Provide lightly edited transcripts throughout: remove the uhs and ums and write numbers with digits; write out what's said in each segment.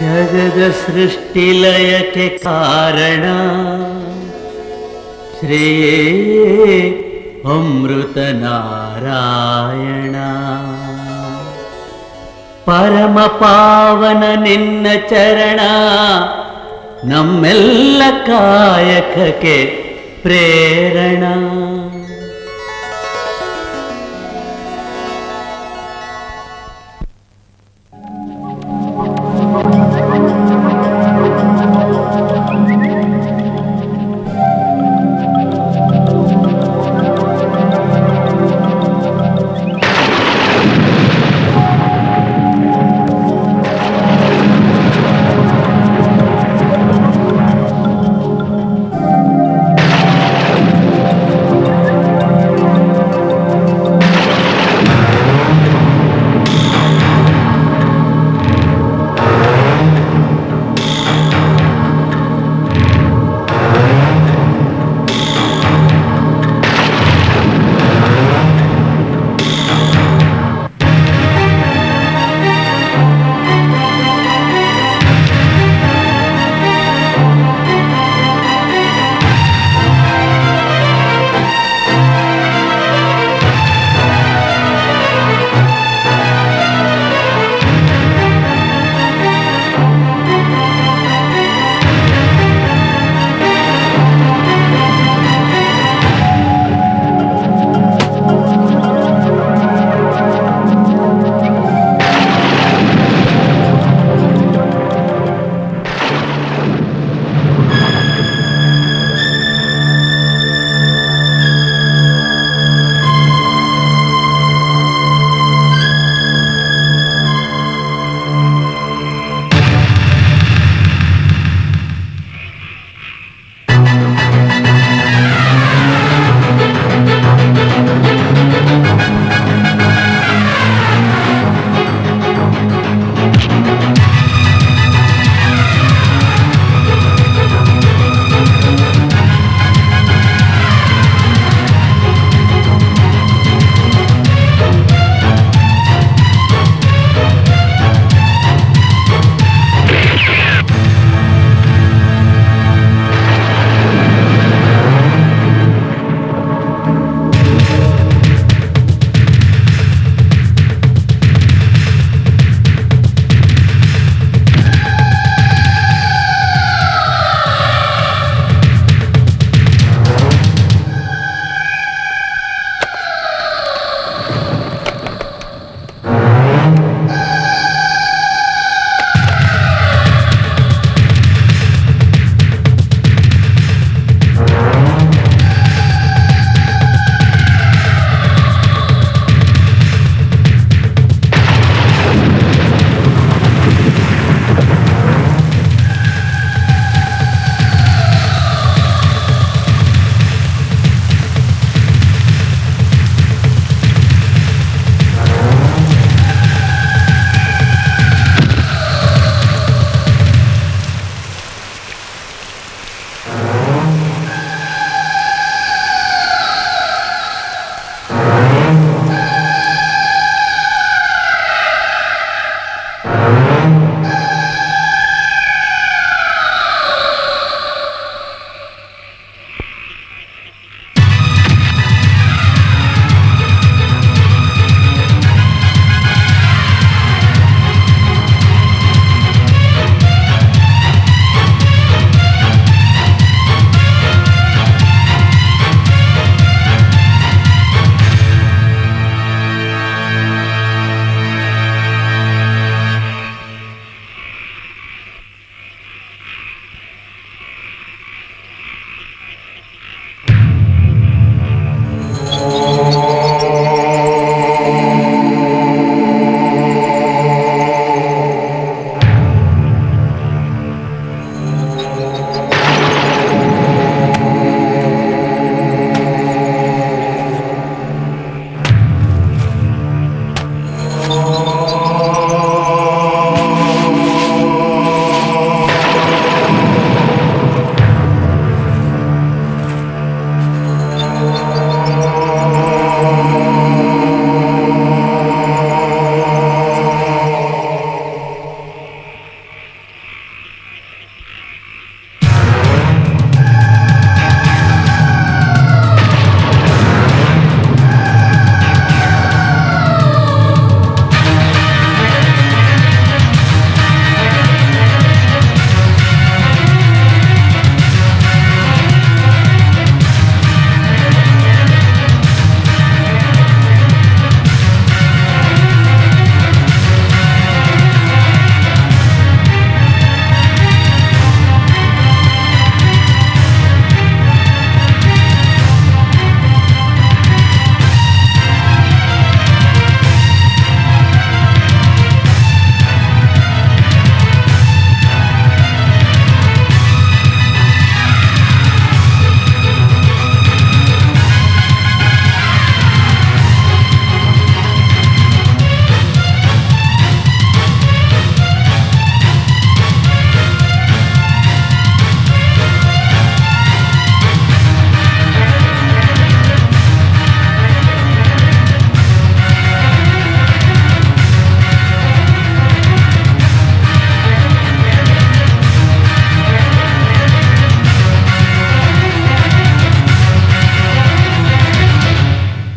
ಜಗದ ಸೃಷ್ಟಿಲಯಕ್ಕೆ ಕಾರಣ ಶ್ರೇಯೇ ಅಮೃತ ನಾರಾಯಣ. ಪರಮ ಪಾವನ ನಿನ್ನ ಚರಣ ನಮ್ಮೆಲ್ಲ ಕಾಯಕಕ್ಕೆ ಪ್ರೇರಣ.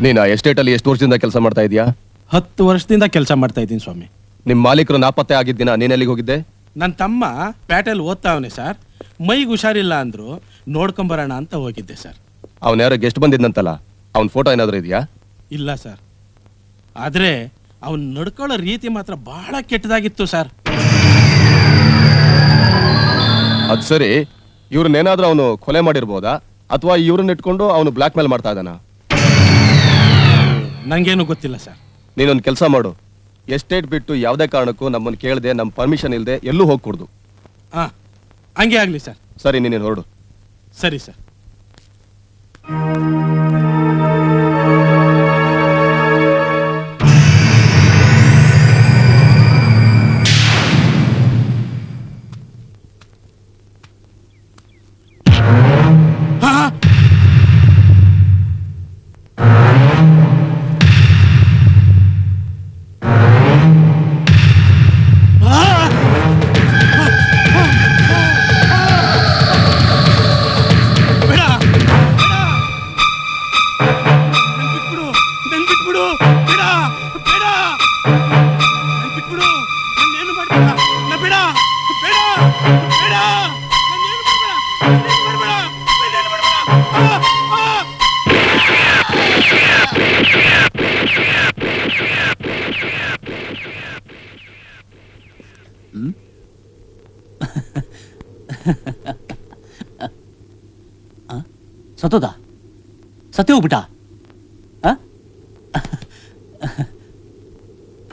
ನೀನು ಆ ಎಸ್ಟೇಟಲ್ಲಿ ಎಷ್ಟು ವರ್ಷದಿಂದ ಕೆಲಸ ಮಾಡ್ತಾ ಇದೀಯಾ? 10 ವರ್ಷದಿಂದ ಕೆಲಸ ಮಾಡ್ತಾ ಇದ್ದೀನಿ ಸ್ವಾಮಿ. ನಿಮ್ಮ ಮಾಲೀಕರು ನಾಪತ್ತೆ ಆಗಿದ್ದಿನ ನೀನೆಲ್ಲಿಗೆ ಹೋಗಿದ್ದೆ? ನನ್ನ ತಮ್ಮ ಪ್ಯಾಟೆಲ್ ಓದ್ತಾವನೆ ಸರ್. ಮೈಗೆ ಹುಷಾರಿಲ್ಲ ಅಂದ್ರು, ನೋಡ್ಕೊಂಬರೋಣ ಅಂತ ಹೋಗಿದ್ದೆ ಸರ್. ಅವನ ಯಾರೋ ಗೆಸ್ಟ್ ಬಂದಿದ್ನಂತಲ್ಲ, ಅವನ ಫೋಟೋ ಏನಾದರೂ ಇದೆಯಾ? ಇಲ್ಲ ಸರ್, ಆದ್ರೆ ಅವನ್ ನಡ್ಕೊಳ್ಳೋ ರೀತಿ ಮಾತ್ರ ಬಹಳ ಕೆಟ್ಟದಾಗಿತ್ತು ಸರ್. ಅದು ಸರಿ, ಇವ್ರನ್ನೇನಾದ್ರೂ ಅವನು ಕೊಲೆ ಮಾಡಿರ್ಬೋದಾ ಅಥವಾ ಇವ್ರನ್ನ ಇಟ್ಕೊಂಡು ಅವನು ಬ್ಲಾಕ್ ಮೇಲ್ ಮಾಡ್ತಾ ಇದ್ದಾನ? ನಂಗೇನು ಗೊತ್ತಿಲ್ಲ ಸರ್. ನೀನೊಂದು ಕೆಲಸ ಮಾಡು, ಎಸ್ಟೇಟ್ ಬಿಟ್ಟು ಯಾವುದೇ ಕಾರಣಕ್ಕೂ ನಮ್ಮನ್ನು ಕೇಳದೆ, ನಮ್ಮ ಪರ್ಮಿಷನ್ ಇಲ್ಲದೆ ಎಲ್ಲೂ ಹೋಗ್ಕೊಡ್ದು. ಹಂಗೆ ಆಗ್ಲಿ ಸರ್. ಸರಿ, ನೀನೇನು ಹೊರಡು. ಸರಿ ಸರ್. ಸತ್ತೋದ? ಸತ್ತೇ ಹೋಗ್ಬಿಟ್ಟ?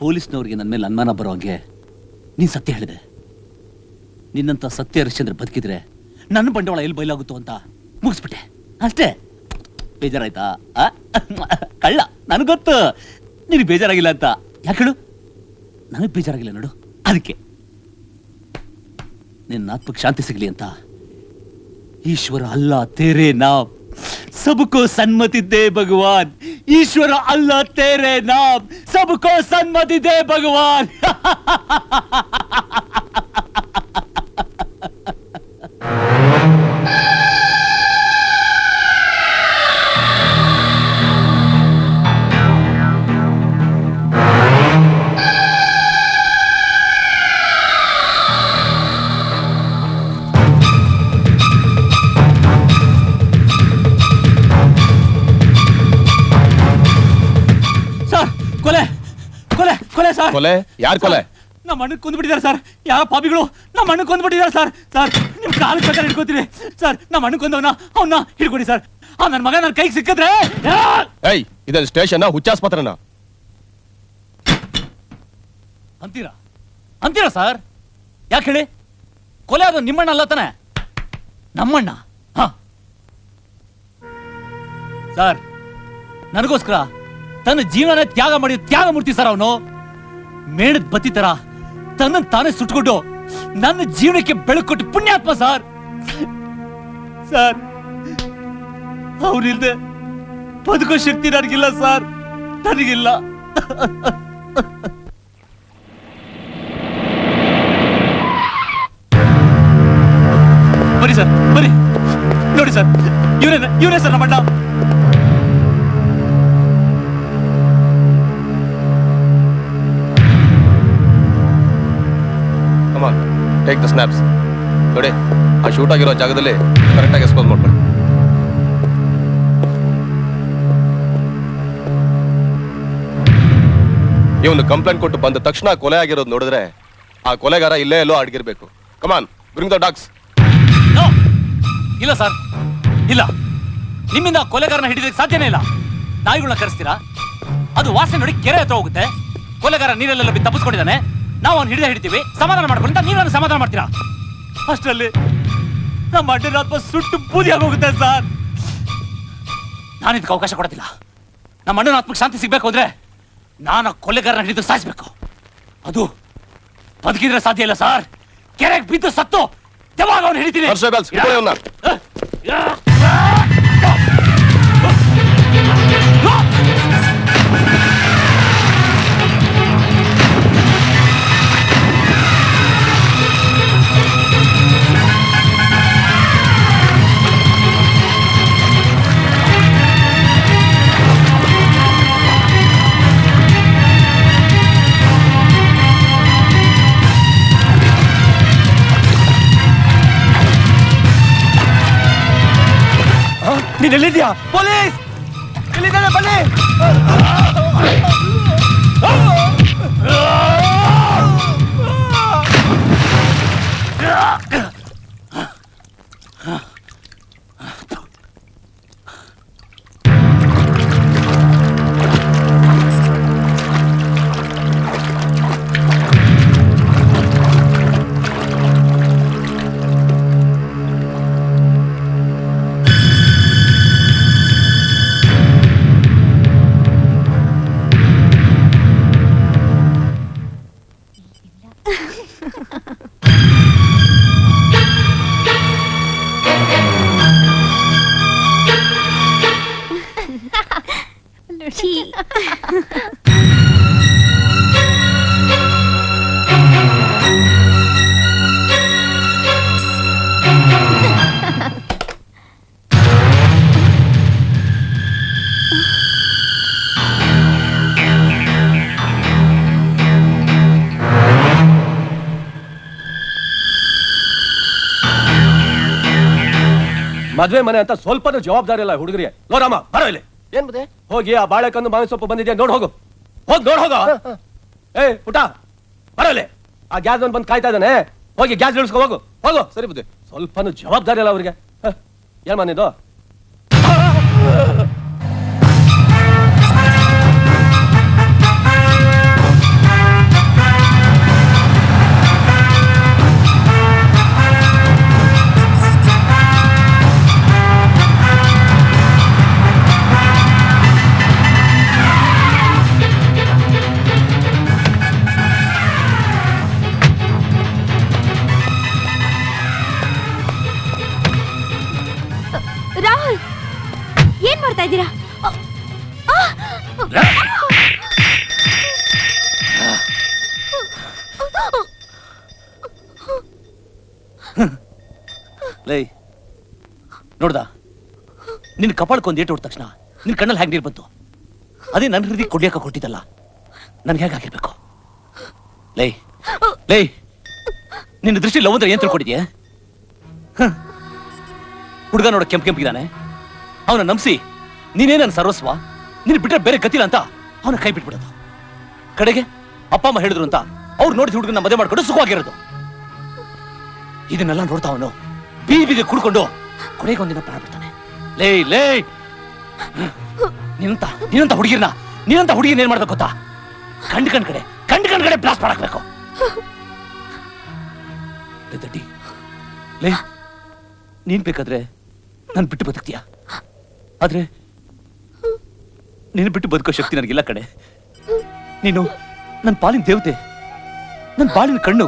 ಪೊಲೀಸ್ನವ್ರಿಗೆ ನನ್ನ ಮೇಲೆ ಅನುಮಾನ ಬರೋ ಹಾಗೆ ನೀನ್ ಸತ್ಯ ಹೇಳಿದೆ. ನಿನ್ನಂತ ಸತ್ಯ ಹರಿಶ್ಚಂದ್ರ ಬದುಕಿದ್ರೆ ನನ್ನ ಬಂಡವಾಳ ಎಲ್ಲಿ ಬಯಲಾಗುತ್ತೋ ಅಂತ ಮುಗಿಸ್ಬಿಟ್ಟೆ ಅಷ್ಟೇ. ಬೇಜಾರಾಯ್ತಾ? ಕಳ್ಳ, ನನಗೆ ಗೊತ್ತು ನಿನಗೆ ಬೇಜಾರಾಗಿಲ್ಲ ಅಂತ. ಯಾಕೆ ಹೇಳು? ನನಗೆ ಬೇಜಾರಾಗಿಲ್ಲ ನೋಡು, ಅದಕ್ಕೆ. ನಿನ್ನ ಆತ್ಮಕ್ಕೆ ಶಾಂತಿ ಸಿಗಲಿ ಅಂತ ईश्वर अल्लाह तेरे नाम सबको सन्मति दे भगवान. ईश्वर अल्लाह तेरे नाम सबको सन्मति दे भगवान. ಕೊಲೆ? ಯಾರು ಕೊಲೆ? ನಮ್ಮ ಅಣ್ಣನ ಕೊಂದ್ಬಿಟ್ಟಿದ್ದಾರೆ ಸರ್. ಯಾವ ಪಾಪಿಗಳು ನಮ್ಮ ಅಣ್ಣನ ಕೊಂದ್ಬಿಟ್ಟಿದ್ದಾರೆ ಸರ್. ಸರ್, ನಿಮ್ ಕಾಲ ಪ್ರಕಾರ ಹಿಡ್ಕೋತೀನಿ ಸರ್. ನಮ್ಮ ಅಣ್ಣನ ಕೊಂದವನ ಅವನ್ನ ಹಿಡ್ಕೊಡಿ ಸರ್. ನನ್ನ ಮಗ ನನ್ನ ಕೈಗೆ ಸಿಕ್ಕಿದ್ರೆ. ಇದನ್ನ ಸ್ಟೇಷನ್ ಹುಚ್ಚಾಸ್ಪತ್ರನ ಅಂತೀರಾ ಸರ್? ಯಾಕೆ ಹೇಳಿ? ಕೊಲೆ ಅದು ನಿಮ್ಮಣ್ಣ ಅಲ್ಲ ತಾನೆ? ನಮ್ಮಣ್ಣ. ಸರ್, ನನಗೋಸ್ಕರ ತನ್ನ ಜೀವನ ತ್ಯಾಗ ಮಾಡಿ ತ್ಯಾಗ ಮೂರ್ತಿ ಸರ್ ಅವನು. ಮೇಣದ ಬತ್ತಿ ತರ ತನ್ನ ತಾನೇ ಸುಟ್ಕೊಂಡು ನನ್ನ ಜೀವನಕ್ಕೆ ಬೆಳಕು ಕೊಟ್ಟು ಪುಣ್ಯಾತ್ಮ ಸರ್. ಸರ್, ಅವ್ರಿಲ್ದೆ ಬದುಕೋ ಶಕ್ತಿ ನನಗಿಲ್ಲ ಸರ್, ನನಗಿಲ್ಲ. ಬನ್ನಿ ಸರ್, ಬನ್ನಿ ನೋಡಿ ಸರ್, ಇವನೇ ಸರ್ ನಮ್ಮಣ್ಣ. Take the snaps. ನೋಡಿ, ಆ ಶೂಟ್ ಆಗಿರೋ ಜಾಗದಲ್ಲಿ ಕರೆಕ್ಟಾಗಿ ಎಕ್ಸ್ಪೋಸ್ ಮಾಡ್ಕೊಳ್ಳಿ. ಇವನು ಕಂಪ್ಲೇಂಟ್ ಕೊಟ್ಟು ಬಂದ ತಕ್ಷಣ ಕೊಲೆ ಆಗಿರೋದು ನೋಡಿದ್ರೆ ಆ ಕೊಲೆಗಾರ ಇಲ್ಲೇ ಎಲ್ಲೋ ಅಡಗಿರ್ಬೇಕು. ಕಮಾನ್, ಬ್ರಿಂಗ್ ದ ಡಾಗ್ಸ್. ಇಲ್ಲ ಸರ್, ಇಲ್ಲ. ನಿಮ್ಮಿಂದ ಕೊಲೆಗಾರನ ಹಿಡಿದಕ್ಕೆ ಸಾಧ್ಯನೇ ಇಲ್ಲ. ನಾಯಿಗಳನ್ನ ಕರೆಸ್ತೀರಾ, ಅದು ವಾಸನೆ ನೋಡಿ ಕೆರೆ ಹತ್ರ ಹೋಗುತ್ತೆ. ಕೊಲೆಗಾರ ನೀರೆಲ್ಲ ಬಿದ್ದು ತಪ್ಪಿಸ್ಕೊಂಡಿದ್ದಾನೆ. ನಾವು ಅವ್ನು ಹಿಡಿತೀವಿ, ಸಮಾಧಾನ ಮಾಡ್ಕೊಂಡು ನೀವೇ ಸಮಾಧಾನ ಮಾಡ್ತೀರಾ. ಅಷ್ಟರಲ್ಲಿ ನಮ್ಮ ಅಡ್ಡನ ಆತ್ಮ ಸುಟ್ಟು ಬೂದಿಯಾಗಿ ಹೋಗುತ್ತೆ ಸರ್. ನಾನು ಇದಕ್ಕೆ ಅವಕಾಶ ಕೊಡೋದಿಲ್ಲ. ನಮ್ಮ ಅಣ್ಣನ ಆತ್ಮಕ್ಕೆ ಶಾಂತಿ ಸಿಗ್ಬೇಕು ಅಂದ್ರೆ ನಾನು ಕೊಲೆಗಾರನ ಹಿಡಿದು ಸಾಯಿಸ್ಬೇಕು. ಅದು ಬದುಕಿದ್ರೆ ಸಾಧ್ಯ ಇಲ್ಲ ಸರ್. ಕೆರೆಗೆ ಬಿದ್ದು ಸತ್ತು ಯಾವಾಗ ಅವನು ಹಿಡಿತೀನಿ. ನೀನ್ ಎಲ್ಲಿದ್ಯಾ? ಪೊಲೀಸ್ ಎಲ್ಲಿದ್ದಾನೆ? ಬನ್ನಿ. ಮದ್ವೆ ಮನೆ ಅಂತ ಸ್ವಲ್ಪನೂ ಜವಾಬ್ದಾರಿ ಇಲ್ಲ ಹುಡುಗರಿಗೆ. ನೋಡಮ್ಮ ಬರೋ ಇಲ್ಲಿ. ಏನ್ ಬುದ್ಧಿ? ಹೋಗಿ ಆ ಬಾಳೆಕಂದು ಮಾವಿನ ಸೊಪ್ಪು ಬಂದಿದ್ಯಾ ನೋಡ್ ಹೋಗು. ಹೋಗ್ ನೋಡ್ ಹೋಗ. ಏ ಪುಟ ಬರೋ ಇಲ್ಲಿ. ಆ ಗ್ಯಾಸ್ ಬಂದು ಕಾಯ್ತಾ ಇದ್ದಾನೆ. ಹೋಗಿ ಗ್ಯಾಸ್ ಇಳಿಸ್ಕೊ ಹೋಗು. ಹೋಗು. ಸರಿ ಬುದ್ಧಿ. ಸ್ವಲ್ಪನೂ ಜವಾಬ್ದಾರಿ ಇಲ್ಲ ಅವ್ರಿಗೆ. ಏನ್ ಮನಿದು? ರಾಹುಲ್, ಏನ್ ಮಾಡ್ತಾ ಇದ್ದೀರಾ? ಲೈ ನೋಡ್ದ, ನಿನ್ ಕಪಾಳಕ್ಕೊಂದು ಏಟು ಹೊಡೆದ ತಕ್ಷಣ ನಿನ್ ಕಣ್ಣಲ್ಲಿ ಹೇಗೆ ನೀರು ಬಂತು? ಅದೇ ನನ್ನ ಹೃದಯ ಕೊಡ್ಯಾಕ ಕೊಟ್ಟಿದ್ದಲ್ಲ, ನನ್ಗೆ ಹೇಗೆ ಆಗಿರ್ಬೇಕು? ಲೈ ಲೈ ನಿನ್ನ ದೃಷ್ಟಿ ಲವ್ ಅಂದ್ರೆ ಏನ್ ತಿಳ್ಕೊಂಡಿದ್ಯಾ? ಹುಡುಗ ನೋಡ ಕೆಂಪಿದ್ದಾನೆ, ಅವನ ನಂಬಿಸಿ ನೀನೇ ನನ್ನ ಸರ್ವಸ್ವ, ನೀನು ಬಿಟ್ರೆ ಬೇರೆ ಗತಿಲ್ಲ ಅಂತ ಅವನ ಕೈ ಬಿಟ್ಬಿಡೋದು. ಕಡೆಗೆ ಅಪ್ಪ ಅಮ್ಮ ಹೇಳಿದ್ರು ಅಂತ ಅವ್ರು ನೋಡಿದ ಹುಡುಗನ ಮದುವೆ ಮಾಡ್ಕೊಂಡು ಸುಖವಾಗಿರೋದು. ಇದನ್ನೆಲ್ಲ ನೋಡ್ತಾ ಅವನು ಬೀದಿಗೆ ಕುಡ್ಕೊಂಡು ಕೊನೆಗೆ ಒಂದಿನ ಪ್ರಾಣ ಬಿಡ್ತಾನೆ. ಲೇ ಲೇ ನೀನಂತ ಹುಡುಗಿರ್ನ ಏನ್ ಮಾಡ್ಬೇಕು ಗೊತ್ತಾ? ಕಂಡ್ ಕಡೆ ಬ್ಲಾಸ್ಟ್ ಮಾಡಾಕ್ಬೇಕು. ಲೇ ನೀನ್ ಬೇಕಾದ್ರೆ ನಾನು ಬಿಟ್ಟು ಬದುಕ್ತೀಯ, ಆದ್ರೆ ನೀನು ಬಿಟ್ಟು ಬದುಕೋ ಶಕ್ತಿ ನನಗಿಲ್ಲ ಕಡೆ. ನೀನು ನನ್ನ ಪಾಲಿನ ದೇವತೆ, ನನ್ನ ಬಾಳಿನ ಕಣ್ಣು.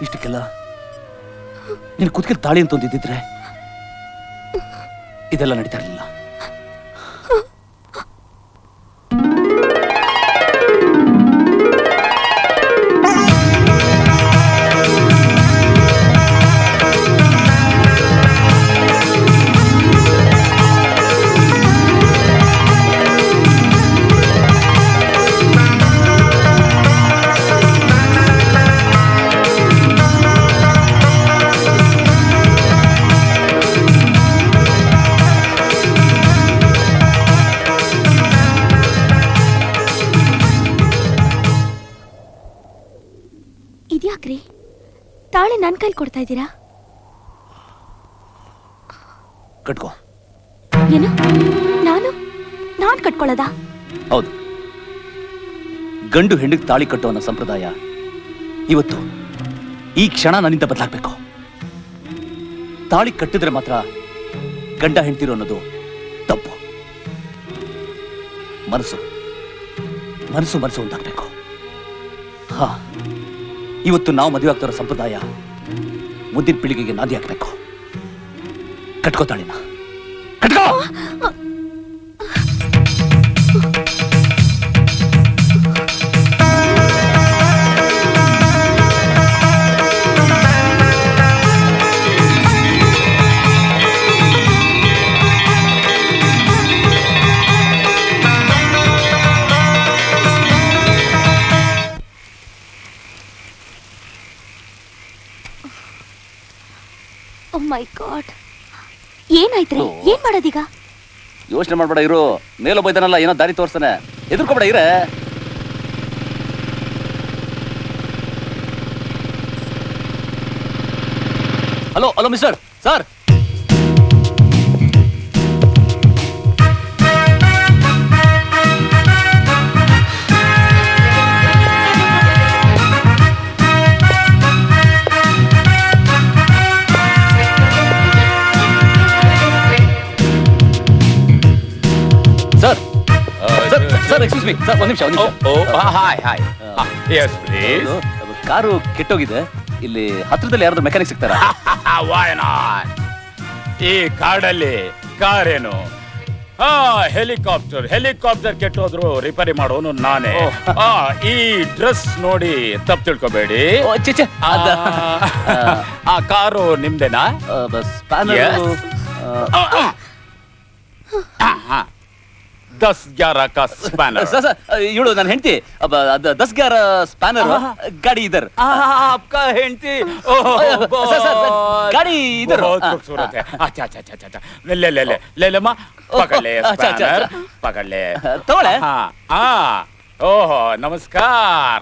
ಇಷ್ಟಕ್ಕೆಲ್ಲ ನೀನು ಕುತ್ತಿಗೆ ತಾಳಿ ಅಂತ ಒಂದಿದ್ದಿದ್ರೆ ಇದೆಲ್ಲ ನಡೀತಾ ಇರಲಿಲ್ಲ. ಇದ್ಯಾಕ್ರಿ ತಾಳಿ ನನ್ನ ಕೈಲಿ ಕೊಡ್ತಾ ಇದ್ದೀರಾ? ಕಟ್ಕೋ. ಏನು? ನಾನು ಕಟ್ಕೊಳ್ಳೋದಾ? ಹೌದು. ಗಂಡು ಹೆಣ್ಣಿಗೆ ತಾಳಿ ಕಟ್ಟೋ ಅನ್ನೋ ಸಂಪ್ರದಾಯ ಇವತ್ತು ಈ ಕ್ಷಣ ನನ್ನಿಂದ ಬದಲಾಗಬೇಕು. ತಾಳಿ ಕಟ್ಟಿದ್ರೆ ಮಾತ್ರ ಗಂಡ ಹೆಂಡ್ತಿರೋ ಅನ್ನೋದು ತಪ್ಪು. ಮನಸ್ಸು ಒಂದಾಗಬೇಕು. ಹಾ, ಇವತ್ತು ನಾವು ಮದುವೆ ಆಗ್ತಿರೋ ಸಂಪ್ರದಾಯ ಮುಂದಿನ ಪೀಳಿಗೆಗೆ ನಾಂದಿ ಹಾಕಬೇಕು. ಕಟ್ಕೋ ತಾಳಿನ, ಕಟ್ಕೋ. ಏನಾಯ್ತ್ರಿ? ಏನ್ ಮಾಡೋದೀಗ? ಯೋಚನೆ ಮಾಡ್ಬೇಡ ಇರು. ಮೇಲೊಬ್ಬ ಇದ್ದಾನಲ್ಲ, ಏನೋ ದಾರಿ ತೋರಿಸ್ತಾನೆ, ಎದುರ್ಕೋಬೇಡ ಇರೇ. Hello hello mister sir. Sir sir excuse me sir, ಒಂದ್ ನಿಮಿಷ. Hi yes please. ಕಾರು ಕೆಟ್ಟೋಗಿದೆ, ಇಲ್ಲಿ ಹತ್ರದಲ್ಲಿ ಯಾರಾದ್ರೂ ಮೆಕ್ಯಾನಿಕ್ ಸಿಗ್ತಾರಾ? Why not? ಈ ಕಾಡಲ್ಲಿ ಕಾರೇನು? ಹೆಲಿಕಾಪ್ಟರ್ ಕೆಟ್ಟೋದ್ರು ರಿಪೇರಿ ಮಾಡೋನು ನಾನೇ. ಈ ಡ್ರೆಸ್ ನೋಡಿ ತಪ್ಪು ತಿಳ್ಕೊಬೇಡಿ. ಆ ಕಾರು ನಿಮ್ದೇನಾ? दस ग्यारह का स्पैनर। ಇವಳು ನನ್ನ ಹೆಂಡತಿ. 10-11 ಸ್ಪ್ಯಾನರ್ ಗಾಡಿ ಇದರ್. आपका ಹೆಂಡತಿ? ಗಾಡಿ ಇದರ್. बहुत खूबसूरत है। अच्छा अच्छा अच्छा अच्छा ले ले ले ले ले माँ, पकड़ ले स्पैनर, पकड़ ले। तोड़े? हाँ ओहो नमस्कार।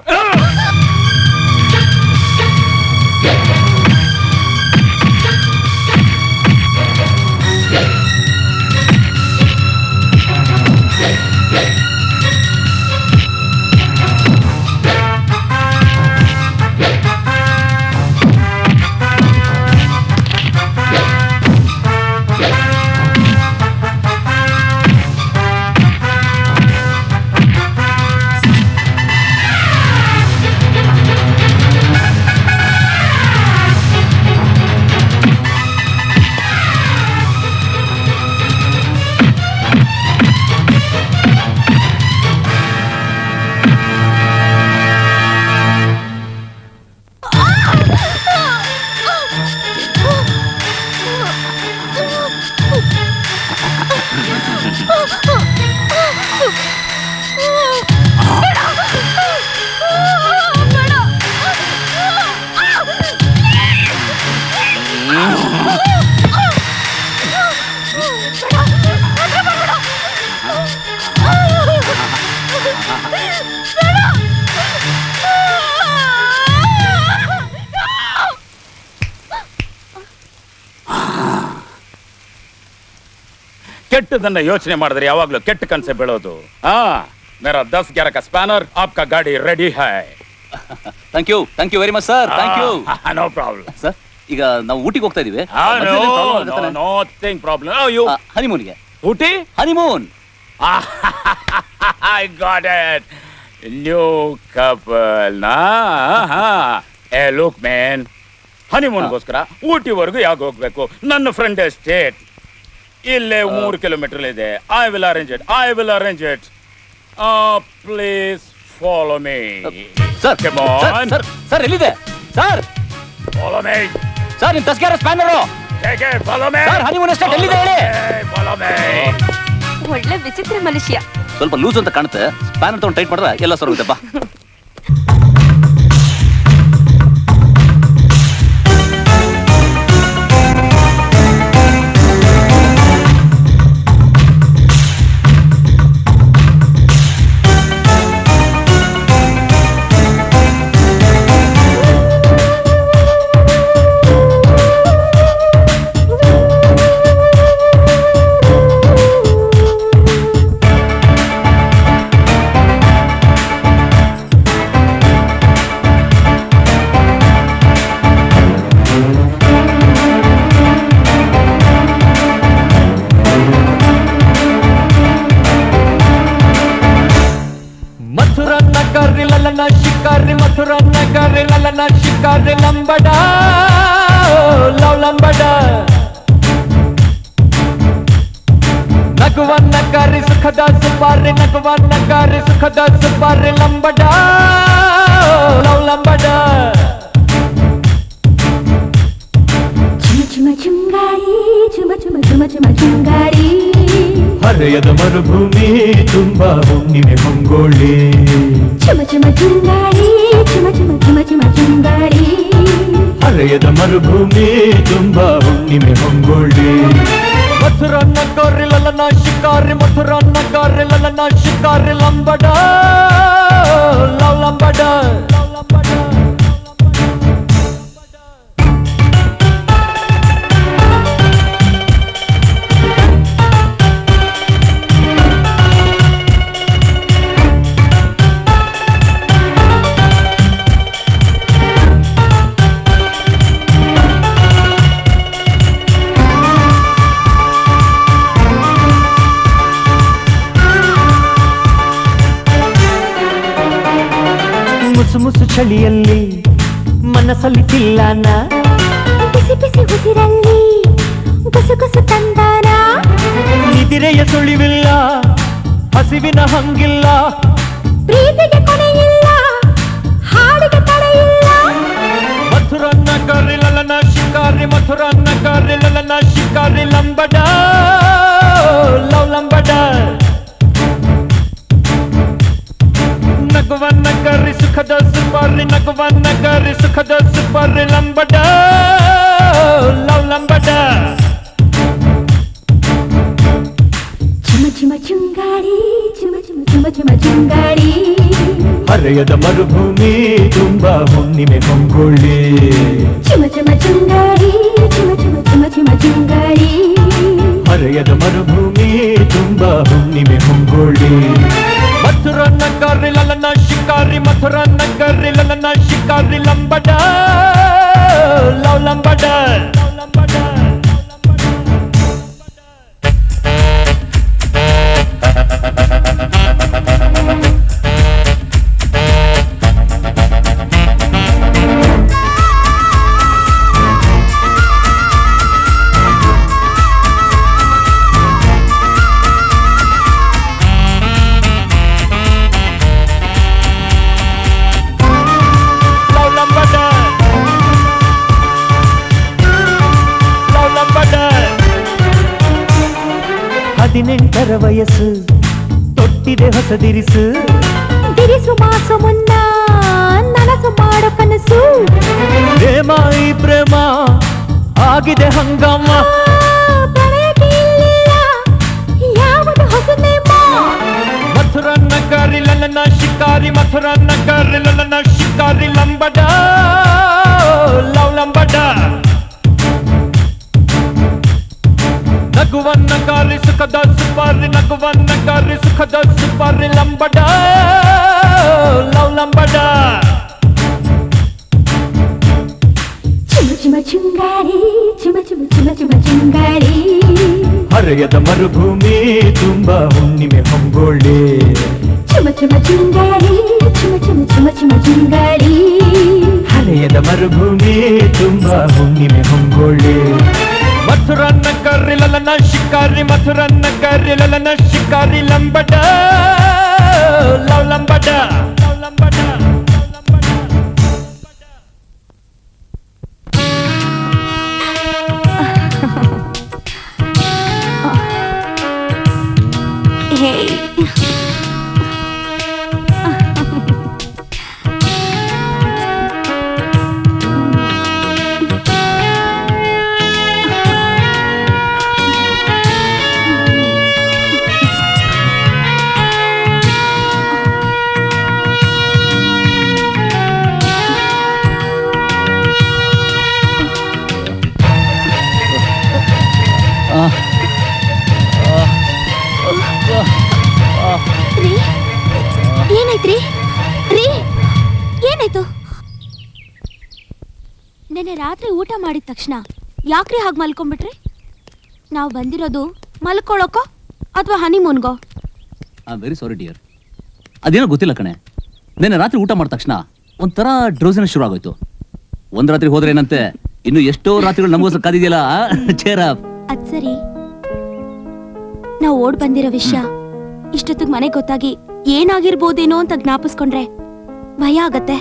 ಕೆಟ್ಟದನ್ನ ಯೋಚನೆ ಮಾಡಿದ್ರೆ ಯಾವಾಗ್ಲೂ ಕೆಟ್ಟ ಕನಸೆ ಬೀಳೋದು. मेरा 10-11 का स्पैनर, आपका गाड़ी रेडी है। Thank you very much sir. Thank you. No problem sir. ಈಗ ನಾವು ಊಟಿಗೆ ಹೋಗ್ತಾ ಇದೀವಿ. Nothing problem. ಹನಿಮೂನ್ಗೆ. Ooty honeymoon. I got it. New couple na. Hey look man, ಹನಿಮೂನ್ಗೋಸ್ಕರ ಊಟಿವರೆಗೂ ಯಾಕೆ ಹೋಗ್ಬೇಕು? ನನ್ನ ಫ್ರೆಂಡ್ ಎಸ್ಟೇಟ್ ಇಲ್ಲೇ 3 ಕಿಲೋಮೀಟರ್ ಇದೆ. I will arrange it. Please follow me. Sir sir ಎಲ್ಲಿದೆ ಸರ್? Follow me sir. ನಿಮ್ 10-11 spanner. Follow me sir. Honeymoon estate ಎಲ್ಲಿದೆ ಹೇಳಿ? Follow me. ಒಳ್ಳೆ ವಿಚಿತ್ರ ಮನುಷ್ಯ. ಸ್ವಲ್ಪ ಲೂಸ್ ಅಂತ ಕಾಣುತ್ತೆ. ಸ್ಪ್ಯಾನರ್ ತಗೊಂಡು ಟೈಟ್ ಮಾಡಿದ್ರೆ ಎಲ್ಲ ಸರೋಗುತ್ತೆ. ಬಾ. शिकारी लंबड़ा लव लंबड़ा नगवा नगारी सुखदा सुपारी नगवा नगारी सुखदा सुपारी लंबड़ा लव लंबड़ा ಚುಮ ಚುಂಗಾರಿ ಚುಮ ಚುಮ ಚುಮ ಚುಮ ಚುಂಗಾರಿ ಹರೆಯದ ಮರುಭೂಮಿ ತುಂಬಾ ಹುಣ್ಣಿಮೆ ಮಂಗೋಳಿ ಚುಮ ಚುಮ ಚುಂಗಾರಿ ಚುಮ ಚುಮ ಚುಮ ಚುಮ ಚುಂಗಾರಿ ಹರೆಯದ ಮರುಭೂಮಿ ತುಂಬಾ ಹುಣ್ಣಿಮೆ ಮಂಗೋಳಿ ಮಥುರಾ ನಗರಿ ಲಲನ ಶಿಕಾರಿ ಮಥುರಾ ನಗರಿ ಲಲನ ಶಿಕಾರಿ ಲಂಬಡ ಲವ್ ಲಂಬಡ ಮುಸು ಮುಸು ಚಳಿಯಲ್ಲಿ ಮನಸ್ಸಲ್ಲಿ ತಿಲ್ಲಾನ ಬಿಸಿ ಬಿಸಿ ಉಸಿರಲ್ಲಿ ಗುಸು ಗುಸು ತಂದಾನ ನಿದಿರೆಯ ಸುಳಿವಿಲ್ಲ ಹಸಿವಿನ ಹಂಗಿಲ್ಲ ಪ್ರೀತಿಗೆ ಕೊನೆಯಿಲ್ಲ ಹಾಡಿಗೆ ತಡೆಯಿಲ್ಲ ಮಥುರಾ ನಗರಿ ಲಲನ ಶಿಕಾರಿ ಮಥುರಾ ನಗರಿ ಲಲನ ಶಿಕಾರಿ ಲಂಬಡ ಲವ್ ಲಂಬಡ ನಗುವ ನಗರಿ ಸುಖದ ಸುಪಾರಿ ನಗುವ ನಗರಿ ಸುಖದ ಸುಪಾರಿ ಲಂಬಡ ಲವ್ ಲಂಬಡ ಚಿಮ ಚಿಮ ಚುಂಗಾಡಿ ಚಿಮ ಚಿಮ ಚಿಮ ಚಿಮ ಚುಂಗಾಡಿ ಹರೆಯದ ಮರುಭೂಮಿ ತುಂಬಾ ಹುಣ್ಣಿಮೆ ಹೊಂಗೊಳ್ಳಿ ಚಿಮ ಚಿಮ ಚುಂಗಾಡಿ ಚಿಮ ಚಿಮ ಚಿಮ ಚಿಮ ಚುಂಗಾಡಿ ಹರೆಯದ ಮರುಭೂಮಿ ತುಂಬಾ ಹುಣ್ಣಿಮೆ ಹೊಂಗೊಳ್ಳಿ ಮಥುರಾ ನಗರಿ ಲಲನ ಶಿಕಾರಿ ಮಥುರಾ ನಗರಿ ಲಲನ ಶಿಕಾರಿ ಲಂಬಡ ಲವ್ ಲಂಬಡ ಹದಿನೆಂಟರ ವಯಸ್ಸು ತೊಟ್ಟಿದೆ ಹೊಸದಿರಿಸು ಬಿರಿಸು ಮಾಸು ಮುನ್ನ ನನಸು ಮಾಡೋ ಕನಸು ಪ್ರೇಮ ಈ ಪ್ರೇಮ ಆಗಿದೆ ಹಂಗಾಮ ಪ್ರಣಯಕ್ಕೆ ಇಲ್ಲಿಲ್ಲ ಯಾವುದು ಹೊಸ ನೇಮ ಮಥುರಾ ನಗರಿ ಲಲನ ಶಿಕಾರಿ ಮಥುರಾ ನಗರಿ ಲಲನ ಶಿಕಾರಿ ಲಂಬಡ ಲವ್ ಲಂಬಡ ನಗುವ ನಗರಿ ಸುಖದ ಸುಪಾರಿ ನಗುವ ನಗರಿ ಸುಖದ ಸುಪಾರಿ ಲಂಬಡ ಲವ್ ಲಂಬಡ ಚಿಮ ಚಿಮ ಚುಂಗಾಡಿ ಚಿಮ ಚಿಮ ಚಿಮ ಚಿಮ ಚುಂಗಾಡಿ ಹರೆಯದ ಮರುಭೂಮಿ ತುಂಬಾ ಹುಣ್ಣಿಮೆ ಹೊಂಗೊಳ್ಳಿ ಚಿಮ ಚಿಮ ಚುಂಗಾಡಿ ಚಿಮ ಚಿಮ ಚಿಮ ಚಿಮ ಚುಂಗಾಡಿ ಹರೆಯದ ಮರುಭೂಮಿ ತುಂಬಾ ಹುಣ್ಣಿಮೆ ಹೊಂಗೊಳ್ಳಿ ಮಥುರಾ ನಗರಿ ಲಲನ ಶಿಕಾರಿ ಮಥುರಾ ನಗರಿ ಲಲನ ಶಿಕಾರಿ ಲಂಬಡ ಲವ್ ಲಂಬಡ Hey. ಏನಾಯ್ತ್ರಿ ರೀ ಏನಾಯ್ತು ನೆನ್ನೆ ರಾತ್ರಿ ಊಟ ಮಾಡಿದ ತಕ್ಷಣ ಯಾಕ್ರಿ ಹಾಗೆ ಮಲ್ಕೊಂಡ್ಬಿಟ್ರಿ ನಾವು ಬಂದಿರೋದು ಮಲ್ಕೊಳ್ಳೋಕೋ ಅಥವಾ ಹನಿಮೂನ್ಗೋ ಐ ವೆರಿ ಸಾರಿ ಡಿಯರ್ ಅದೇನೋ ಗೊತ್ತಿಲ್ಲ ಕಣೆ ನೆನ್ನೆ ರಾತ್ರಿ ಊಟ ಮಾಡಿದ ತಕ್ಷಣ ಒಂಥರ ಡ್ರೋಸಿನ ಶುರು ಆಗೋಯ್ತು ಒಂದ್ ರಾತ್ರಿ ಹೋದ್ರೆ ಏನಂತೆ ಇನ್ನು ಎಷ್ಟೋ ರಾತ್ರಿಗಳು ನಮಗೋಸ್ಕರ ಕಾದಿದೆಯಲ್ಲ ಚೇರ ಅದ್ ಸರಿ ನಾವು ಓಡ್ ಬಂದಿರೋ ವಿಷಯ ಇಷ್ಟೊತ್ತಿಗೆ ಮನೆಗೆ ಗೊತ್ತಾಗಿ ಏನಾಗಿರ್ಬೋದೇನೋ ಅಂತ ಜ್ಞಾಪಿಸ್ಕೊಂಡ್ರೆ ಭಯ ಆಗತ್ತೆ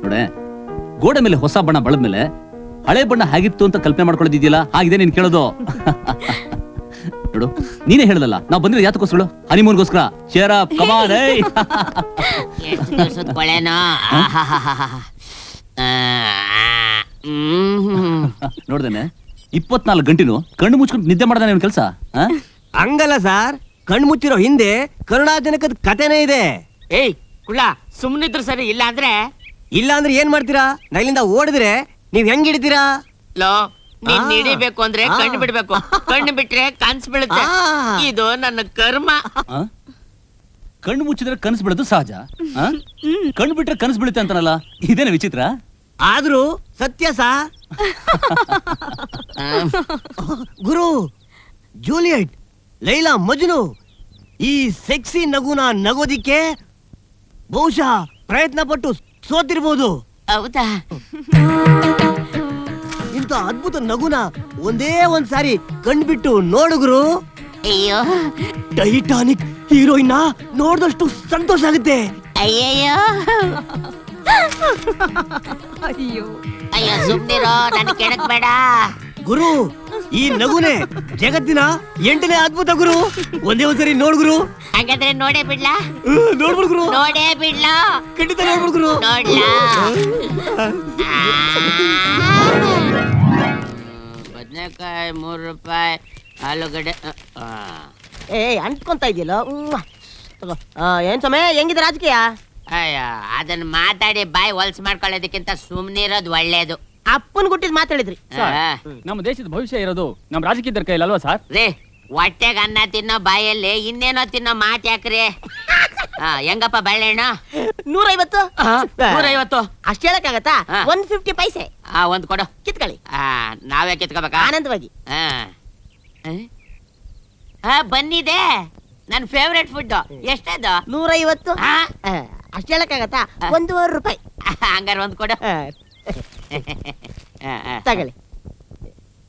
ನೋಡೆ ಗೋಡೆ ಮೇಲೆ ಹೊಸ ಬಣ್ಣ ಬಳದ್ಮೇಲೆ ಹಳೆ ಬಣ್ಣ ಹೇಗಿತ್ತು ಅಂತ ಕಲ್ಪನೆ ಮಾಡ್ಕೊಳ್ಳೋದಿದೆಯಲ್ಲ ಹಾಗಿದೆ ನೀನ್ ಕೇಳೋದು ನೋಡು ನೀನೇ ಹೇಳದಲ್ಲ ನಾವು ಬಂದಿರೋ ಯಾತಕ್ಕೋಸ್ಕರ ಹನಿಮೂನ್ಗೋಸ್ಕರ ಚೇರ ಕಮಾನ್ ಎಷ್ಟು ದಿವಸದ ಕೊಳೆನೋ ನೋಡ್ದೇನೆ 24 ಗಂಟೆನು ಕಣ್ಣು ಮುಚ್ಕೊಂಡು ನಿದ್ದೆ ಮಾಡ್ದ ನಿನ್ ಕೆಲಸ? ಹಂಗಲ್ಲ ಸರ್, ಕಣ್ಣು ಮುಚ್ಚಿರೋ ಹಿಂದೆ ಕರುಣಾಜನಕದ ಕಥೆನೇ ಇದೆ. ಏಯ್ ಕುಳ್ಳ ಸುಮ್ನಿದ್ರು ಸರಿ, ಇಲ್ಲ ಅಂದ್ರೆ ಇಲ್ಲ ಅಂದ್ರೆ ಏನ್ ಮಾಡ್ತೀರಾ? ನೈಲಿಂದ ಓಡಿದ್ರೆ ನೀವ್ ಹೆಂಗ್ ಹಿಡಿತೀರಾ? ಲೋ ನೀನ್ ಆ. ಹಿಡಿಬೇಕು ಅಂದ್ರೆ ಕಣ್ಣು ಬಿಡ್ಬೇಕು, ಕಣ್ಣು ಬಿಟ್ರೆ ಕನ್ಸ್ ಬೀಳುತ್ತೆ. ಆ. ಇದು ನನ್ನ ಕರ್ಮ. ಕಣ್ಣು ಮುಚ್ಚಿದ್ರೆ ಕನಸು ಬಿಡೋದು ಸಹಜ. ಕಣ್ಣು ಬಿಟ್ರೆ ಕನಸು ಬೀಳುತ್ತೆ ಅಂತಾನಲ್ಲ, ಇದೇನ ವಿಚಿತ್ರ? ಆದ್ರೂ ಸತ್ಯ ಸಾ. ಗುರು, ಜೂಲಿಯಟ್, ಲೈಲಾ, ಮಜ್ನು ಈ ಸೆಕ್ಸಿ ನಗುನ ನಗೋದಿಕ್ಕೆ ಬಹುಶಃ ಪ್ರಯತ್ನ ಪಟ್ಟು ಸೋತಿರ್ಬೋದು. ಹೌದಾ? ಇಂಥ ಅದ್ಭುತ ನಗುನ ಒಂದೇ ಒಂದ್ ಸಾರಿ ಕಣ್ಬಿಟ್ಟು ನೋಡುಗ್ರು. ಅಯ್ಯೋ ಟೈಟಾನಿಕ್ ಹೀರೋಯಿನ್ ನೋಡಿದಷ್ಟು ಸಂತೋಷ ಆಗುತ್ತೆ. ಅಯ್ಯಯ್ಯೋ ಅಯ್ಯೋ ಸುಮ್ನಿರೋ, ನನ್ ಕೆಣಕ್ ಬೇಡ. ಗುರು, ಈ ನಗುನೆ ಜಗತ್ತಿನ 8ನೇ ಅದ್ಭುತ ಗುರು. ಒಂದೇ ಒಂದ್ಸರಿ ನೋಡ್ಗುರು. ಹಾಗಾದ್ರೆ ನೋಡೇ ಬಿಡ್ಲಾ? ನೋಡ್ಬಿಡು ಗುರು, ನೋಡೇ ಬಿಡ್ಲಾ? ಖಂಡಿತ ನೋಡ್ಬಿಡು ಗುರು. ನೋಡ್ಲಾ? ಬದನೆಕಾಯಿ 3 ರೂಪಾಯಿ, ಆಲೂಗಡ್ಡೆ ಅಂಟ್ಕೊಂತ ಇದೆಯಲ್ಲ. ಏನ್ ಸಮಯ, ಹೆಂಗಿದೆ ರಾಜಕೀಯ? ಅಯ್ಯ ಅದನ್ನ ಮಾತಾಡಿ ಬಾಯಿ ಹೊಲ್ಸ್ ಮಾಡ್ಕೊಳ್ಳೋದಕ್ಕಿಂತ ಸುಮ್ನಿರೋದು ಒಳ್ಳೇದು. ಅಪ್ಪನ್ ಗುಟ್ಟಿದ್ ಮಾತಾಡಿದ್ರಿ. ನಮ್ಮ ದೇಶದ ಭವಿಷ್ಯ ಇರೋದು ನಮ್ಮ ರಾಜಕೀಯದ ಕೈಲಿ ಅಲ್ವಾ ಸರ್? ರೇ ಹೊಟ್ಟೆಗೆ ಅನ್ನ ತಿನ್ನೋ ಬಾಯಲ್ಲಿ ಇನ್ನೇನೋ ತಿನ್ನೋ ಮಾತು ಯಾಕ್ರಿ? ಹೆಂಗಪ್ಪ ಬಾಳೆಹಣ್ಣು? 150. 150 ಅಷ್ಟ್ ಹೇಳಕ್ಕಾಗತ್ತಾ? ಹಾ. 150 ಪೈಸೆ ಒಂದ್ ಕೊಡು. ಕಿತ್ಕೊಳ್ಳಿ ನಾವೇ ಕಿತ್ಕೋಬೇಕಾ? ಆನಂದವಾಗಿ. ಬಂದಿದೆ ನನ್ ಫೇವ್ರೆಟ್ ಫುಡ್. ಎಷ್ಟದು? 150. ಅಷ್ಟ್ ಹೇಳಕ್ಕಾಗತ್ತಾ? 1.5 ರೂಪಾಯಿ. ಹಂಗಾರ ಒಂದ್ ಕೊಡು. ತಗೊಳ್ಳಿ.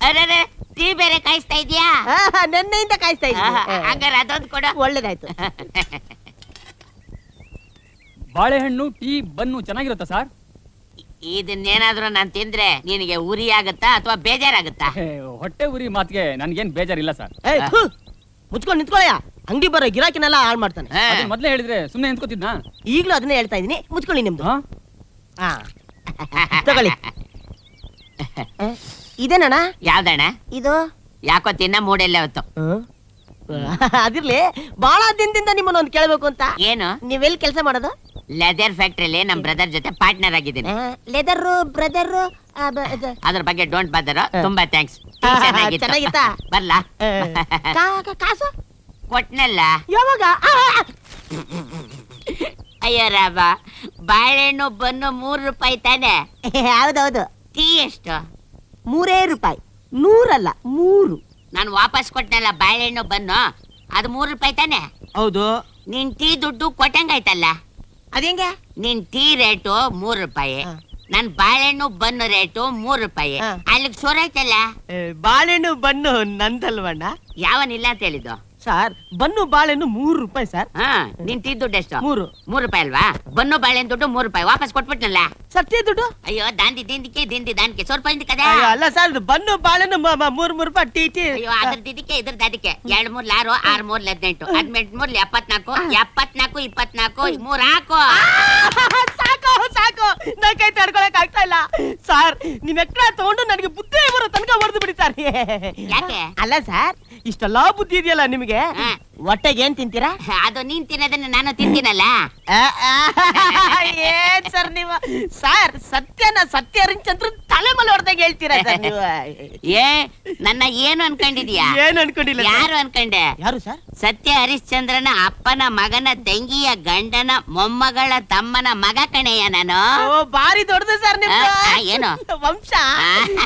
ಅರೆ ಟೀ ಬೇರೆ ಕಾಯಿಸ್ತಾ ಇದೀಯಾ? ನೆನ್ನೆಯಿಂದ ಕಾಯಿಸ್ತಾ ಇದ್ದೀನಿ. ಹಂಗಾರ ಅದೊಂದು ಕೊಡು. ಒಳ್ಳೇದಾಯ್ತು. ಬಾಳೆಹಣ್ಣು, ಟೀ, ಬನ್ನು ಚೆನ್ನಾಗಿರುತ್ತಾ ಸರ್? ಇದನ್ನೇನಾದ್ರೂ ನಾನ್ ತಿಂದ್ರೆ ನಿನಗೆ ಉರಿ ಆಗತ್ತಾ ಅಥವಾ ಬೇಜಾರಾಗತ್ತಾ? ಹೊಟ್ಟೆ ಉರಿ ಮಾತಿಗೆ ನನ್ಗೇನ್ ಬೇಜಾರಿಲ್ಲ ಸರ್. ಮುಚ್ಕೊಂಡು ನಿಂತ್ಕೊಳ್ಳಯ್ಯ, ಅಂಗಡಿ ಬರೋ ಗಿರಾಕಿನೆಲ್ಲ ಹಾಳು ಮಾಡ್ತಾನೆ. ಮೊದ್ಲೇ ಹೇಳಿದ್ರೆ ಸುಮ್ನೆ ನಿಂತ್ಕೋತಿದ್ನಾ? ಈಗ್ಲೂ ಅದನ್ನೇ ಹೇಳ್ತಾ ಇದೀನಿ, ಮುಚ್ಕೊಳ್ಳಿ ನಿಮ್ದು. ತಗೊಳ್ಳಿ. ಇದೇನಣ್ಣ? ಯಾವ್ದಣ್ಣ ಇದು? ಯಾಕೋ ತಿನ್ನ ಮೂಡೆಲ್ಲ ಹೊತ್ತು. ಅದಿರ್ಲಿ, ಬಹಳ ದಿನದಿಂದ ನಿಮ್ಮನ್ನ ಒಂದು ಕೇಳ್ಬೇಕು ಅಂತ. ಏನು? ನೀವೆಲ್ಲಿ ಕೆಲಸ ಮಾಡೋದು? ಲೆದರ್ ಫ್ಯಾಕ್ಟ್ರಿಲಿ ನಮ್ ಬ್ರದರ್ ಜೊತೆ ಪಾರ್ಟ್ನರ್ ಆಗಿದ್ದೀನಿ. Leather brother. ಅದ್ರ ಬಗ್ಗೆ ಡೋಂಟ್ ಬಾದರ್. ತುಂಬಾ ಥ್ಯಾಂಕ್ಸ್. ಚೆನ್ನಾಗಿತ್ತಾ? ಬರ್ಲಾ? ಕಾಸು ಕೊಟ್ನಲ್ಲ. ಯಾವಾಗ? ಅಯ್ಯೋ ರಾಮ, ಬಾಳೆಹಣ್ಣು ಬನ್ನು 3 ರೂಪಾಯಿ ತಾನೆ? ಹೌದೌದು. ಟೀ ಎಷ್ಟು? 3 ರೂಪಾಯಿ. 100 ಅಲ್ಲ, 3. ನಾನು ವಾಪಸ್ ಕೊಟ್ನಲ್ಲ ಬಾಳೆಹಣ್ಣು ಬನ್ನು, ಅದು 3 ರೂಪಾಯಿ ತಾನೆ? ಹೌದು. ನಿನ್ ಟೀ ದುಡ್ಡು ಕೊಟ್ಟಂಗಾಯ್ತಲ್ಲ. ಅದೇಂಗೆ? ನಿನ್ ಟೀ ರೇಟು 3 ರೂಪಾಯಿ, ನನ್ ಬಾಳೆಹಣ್ಣು ಬನ್ನು ರೇಟು 3 ರೂಪಾಯಿ. ಅಲ್ಲಿಗೆ ಸೋರಾಯ್ತಲ್ಲ. ಬಾಳೆಹಣ್ಣು ಬನ್ನು ನಂದಲ್ವಣ್ಣ? ಯಾವನಿಲ್ಲ ಅಂತ ಹೇಳಿದ್ದು ಸರ್? ಬನ್ನು ಬಾಳೆಹಣ್ಣು 3 ರೂಪಾಯಿ ಸರ್. ನಿನ್ ಟೀ ದುಡ್ಡು ಎಷ್ಟು? 3 ರೂಪಾಯಿ ಅಲ್ವಾ? ಬನ್ನು ಬಾಳೆಹಣ್ಣು ದುಡ್ಡು 3 ರೂಪಾಯಿ ವಾಪಸ್ ಕೊಟ್ಬಿಟ್ನಲ್ಲ. ಸತ್ಯ ದುಡ್ಡು? ಅಯ್ಯೋ ದಾಂಡಿ ದಾನ್ಕೆ ಸ್ವಲ್ಪ ಹಿಂದೆ ಕದ. ಅಲ್ಲ ಸರ್, ಬನ್ನು ಬಾಳೆಹಣ್ಣು 3 ರೂಪಾಯಿ ಟೀ ಟೀ. ಅಯ್ಯೋ ಅದ್ರದ್ದು ಇದಕ್ಕೆ ಇದ್ರದ್ದು ಅದಕ್ಕೆ 2 3 6 6 3 18 18 3 74 74 24 3 ಹಾಕು. ಸಾಕು ಸಾಕು, ನನ್ನ ಕೈ ತಡ್ಕೊಳಕ್ ಆಗ್ತಾ ಇಲ್ಲ ಸರ್. ನಿಮ್ ಎಕ್ಟ್ರಾ ತಗೊಂಡು ನನಗೆ ಬುದ್ಧಿ ಬರೋ ತನಕ ಹೊಡೆದು ಬಿಡಿ ಸರ್. ಯಾಕೆ? ಅಲ್ಲ ಸರ್, ಇಷ್ಟೆಲ್ಲಾ ಬುದ್ಧಿ ಇದೆಯಲ್ಲ ನಿಮಗೆ, ಹೊಟ್ಟೆಗೆ ಏನ್ ತಿಂತೀರಾ? ಅದು ನೀನ್ ತಿನ್ನೋದನ್ನ ನಾನು ತಿಂತೀನಲ್ಲ. ಏನ್ ಸರ್ ನೀವು ಸರ್, ಸತ್ಯ ರಿಂಚಂದ್ರ ತಲೆ ಮೇಲೆ ಹೊಡೆದಾಗ ಹೇಳ್ತೀರಾ ಸರ್ ನೀವು. ನನ್ನ ಏನು ಅನ್ಕೊಂಡಿದ್ಯಾ? ಏನು ಅನ್ಕೊಂಡಿಲ್ಲ. ಯಾರು ಅನ್ಕೊಂಡೆ? ಯಾರು ಸರ್? ಸತ್ಯ ಹರಿಶ್ಚಂದ್ರನ ಅಪ್ಪನ ಮಗನ ತಂಗಿಯ ಗಂಡನ ಮೊಮ್ಮಗಳ ತಮ್ಮನ ಮಗ ಕಣೆಯ ನಾನು. ಬಾರಿ ದೊಡ್ಡದು ಸರ್ ನಿಮ್ ಏನು ವಂಶ.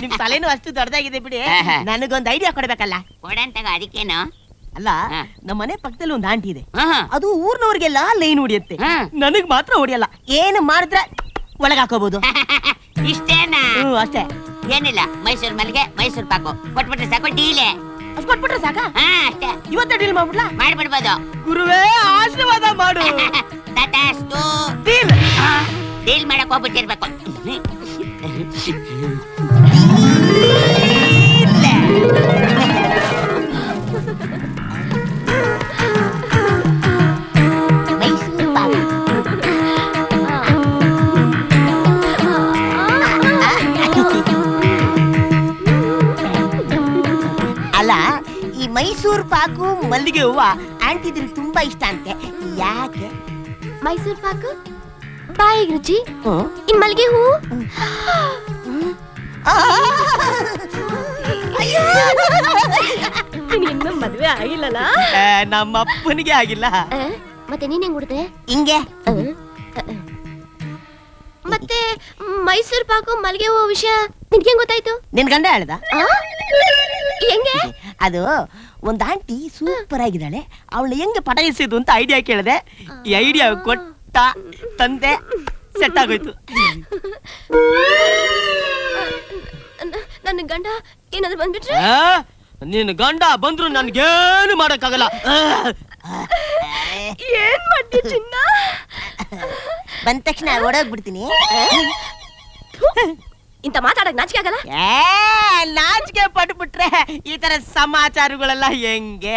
ನಿಮ್ ತಲೆನೂ ಅಷ್ಟು ದೊಡ್ಡದಾಗಿದೆ ಬಿಡಿ. ನನಗೊಂದು ಐಡಿಯಾ ಕೊಡ್ಬೇಕಲ್ಲ. ಕೊಡಂತಾಗ ಅದಕ್ಕೇನು? ಅಲ್ಲ, ನಮ್ಮ ಮನೆ ಪಕ್ಕದಲ್ಲಿ ಒಂದು ಆಂಟಿ ಇದೆ, ಅದು ಊರ್ನವ್ರಿಗೆಲ್ಲ ಲೈನ್ ಹೊಡಿಯುತ್ತೆ, ನನಗ್ ಮಾತ್ರ ಹೊಡಿಯಲ್ಲ. ಏನು ಮಾಡಿದ್ರೆ ಒಳಗ್ ಹಾಕೋಬಹುದು. ಇಷ್ಟೇನಾ? ಅಷ್ಟೇ. ಏನಿಲ್ಲ, ಮೈಸೂರ್ ಮಲ್ಲಿಗೆ ಮೈಸೂರ್ ಪಾಕು ಕೊಟ್ಬಿಟ್ರೆ ಸಾಕು, ಡೀಲೆ. ಕೊಟ್ಬಿಟ್ರೆ ಸಾಕ? ಅಷ್ಟೇ. ಇವತ್ತೇ ಡೀಲ್ ಮಾಡ್ಬಿಡ್ಲಾ? ಮಾಡ್ಬಿಡ್ಬೋದು. ಗುರುವೇ ಆಶೀರ್ವಾದ ಮಾಡು. ಡೀಲ್ ಮಾಡಕ್ ಹೋಗ್ಬಿಟ್ಟಿರ್ಬೇಕು. ಅಲ್ಲ ಈ ಮೈಸೂರು ಪಾಕು ಮಲ್ಲಿಗೆ ಹೂವ ಆಂಟಿದ್ರೆ ತುಂಬಾ ಇಷ್ಟ ಅಂತೆ, ಯಾಕೆ? ಮೈಸೂರ್ ಪಾಕು ಬಾಯಿಗೆ ರುಚಿ, ಇನ್ ಮಲ್ಗೆ ಹೂ ಇನ್ನು ಮದ್ವೆ ಆಗಿಲ್ಲಲ್ಲ? ನಮ್ಮ ಅಪ್ಪನಿಗೆ ಆಗಿಲ್ಲ. ಮತ್ತೆ ನೀನ್ ಹೆಂಗ್ ಹುಡ್ದೆ? ಹಿಂಗೆ ಮತ್ತೆ ಮೈಸೂರ್ ಪಾಕು ಮಲ್ಗೆ ಹೂ ವಿಷಯ ನಿನ್ಗೆ ಗೊತ್ತಾಯ್ತು? ನಿನ್ ಗಂಡ ಹೇಳ್ದ? ಹೆಂಗೆ? ಅದು ಒಂದ್ ಆಂಟಿ ಸೂಪರ್ ಆಗಿದ್ದಾಳೆ, ಅವಳು ಹೆಂಗೆ ಪಟಾಯಿಸಿದ್ದು ಅಂತ ಐಡಿಯಾ ಕೇಳಿದೆ. ಈ ಐಡಿಯಾ ಕೊಟ್ಟ ತಂದೆ, ಸೆಟ್ ಆಗೋಯ್ತು. ನನ್ನ ಗಂಡ ಏನಾದ್ರು ಬಂದ್ಬಿಟ್ರೆ? ನಿನ್ ಗಂಡ ಬಂದ್ರು ನನ್ಗೇನು ಮಾಡಕ್ಕಾಗಲ್ಲ. ಏನ್ ಮಾಡ್ತಿ ಚಿನ್ನ? ಬಂದ ತಕ್ಷಣ ಓಡೋಗ್ಬಿಡ್ತೀನಿ. ಇಂತ ಮಾತಾಡಕ್ ನಾಚಿಕೆ ಆಗಲ್ಲ? ನಾಚಿಕೆ ಪಟ್ಬಿಟ್ರೆ ಈ ತರ ಸಮಾಚಾರಗಳೆಲ್ಲ ಹೆಂಗೆ?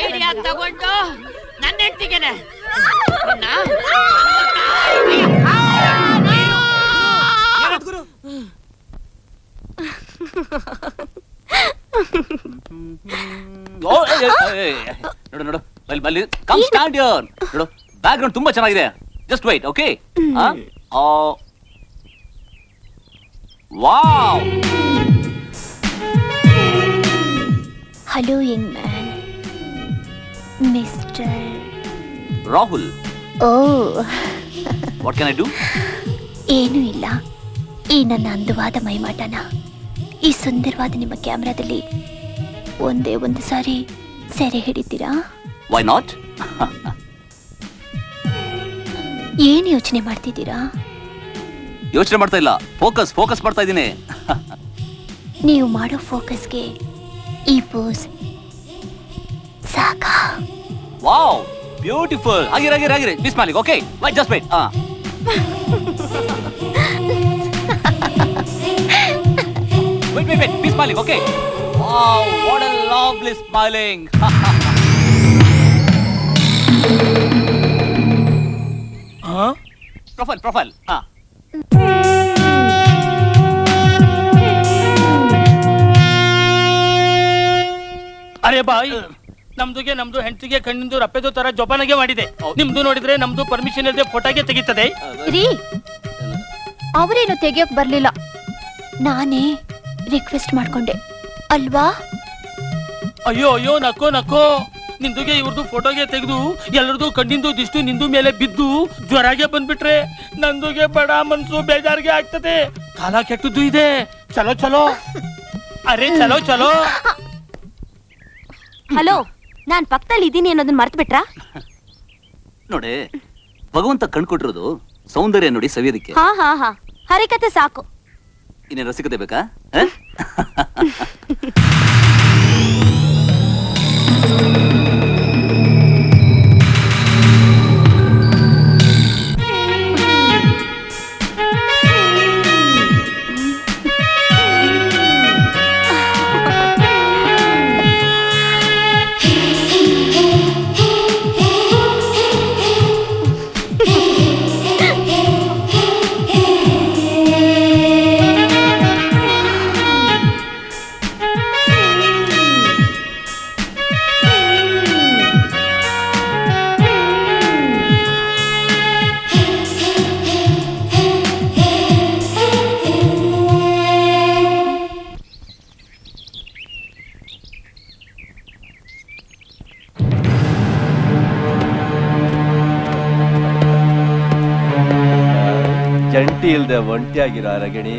ಐಡಿಯಾ ತಗೊಂಡು ನನ್ನ ಹೆಂಡತಿಗೆನೆ ನೋಡು ನೋಡು, ಬಲ್ಲಿ ಕಮ್ ಸ್ಟ್ಯಾಂಡ್ ಹಿಯರ್. ನೋಡು, ಬ್ಯಾಕ್ ಗ್ರೌಂಡ್ ತುಂಬಾ ಚೆನ್ನಾಗಿದೆ. Just wait, okay? Wow! Hello young man, mister Rahul. Oh, what can I do? ಏನೂ ಇಲ್ಲ. ಈ ನನ್ನ ಅಂದವಾದ ಮೈಮಾಟನ ಈ ಸುಂದರವಾದ ನಿಮ್ಮ ಕ್ಯಾಮ್ರಾದಲ್ಲಿ ಒಂದೇ ಒಂದು ಸಾರಿ ಸೆರೆ ಹಿಡಿತೀರಾ? Why not? ಏನ್ ಯೋಚನೆ ಮಾಡ್ತಿದ್ದೀರಾ? ಯೋಚನೆ ಮಾಡ್ತಾ ಇಲ್ಲ, ಫೋಕಸ್ ಮಾಡ್ತಾ ಇದ್ದೀನಿ. ನೀವು ಮಾಡೋ ಫೋಕಸ್ಗೆ ಈ ಪೋಸ್ ಸಾಕಾ? Wow, beautiful. ಆಗಿರಿ miss Malik. Okay, wait, just wait. wait, be smiling, okay? Wow, what a lovely smiling. Profile. ಅರೆ ಬಾಯ್, ನಮ್ದು ಹೆಂಡತಿಗೆ ಕಣ್ಣಿಂದು ರಪ್ಪೆದು ತರ ಜೋಪಾನಾಗೆ ಮಾಡಿದೆ. ನಿಮ್ದು ನೋಡಿದ್ರೆ ನಮ್ದು ಪರ್ಮಿಷನ್ ಇಲ್ಲದೆ ಫೋಟೋಗೆ ತೆಗಿತದೆ. ರೀ, ಅವರೇನು ತೆಗಿಯೋಕ್ ಬರ್ಲಿಲ್ಲ, ನಾನೇ ರಿಕ್ವೆಸ್ಟ್ ಮಾಡ್ಕೊಂಡೆ ಅಲ್ವಾ? ಅಯ್ಯೋ ನಕ್ಕೋ, ನಿಂದುಗೆ ಇವ್ರದ್ದು ಫೋಟೋಗೆ ತೆಗೆದು ಎಲ್ಲರದು ಕಣ್ಣಿಂದು ದಿಷ್ಟು ನಿಂದು ಮೇಲೆ ಬಿದ್ದು ಜ್ವರಾಗೆ ಬಂದ್ಬಿಟ್ರೆ ನಂದುಗೆ ಬಡ ಮನ್ಸು ಬೇಜಾರಿಗೆ ಆಗ್ತದೆ. ಕಾಲ ಕೆಟ್ಟದ್ದು ಇದೆ. ಚಲೋ ಅರೆ ಚಲೋ. ಹಲೋ, ನಾನ್ ಪಕ್ಕದಲ್ಲಿ ಇದ್ದೀನಿ ಅನ್ನೋದನ್ನ ಮರ್ತು ಬಿಟ್ರಾ? ನೋಡಿ, ಭಗವಂತ ಕಣ್ಕೊಟ್ಟಿರೋದು ಸೌಂದರ್ಯ ನೋಡಿ ಸವಿಯೋದಕ್ಕೆ. ಹಾ ಹರಿಕತೆ ಸಾಕು. ಇನ್ನೇನು ರಸಿಕತೆ ಬೇಕಾ? ಜಂಟಿ ಇಲ್ದೆ ಒಂಟಿಯಾಗಿರೋ ರಗಣಿ.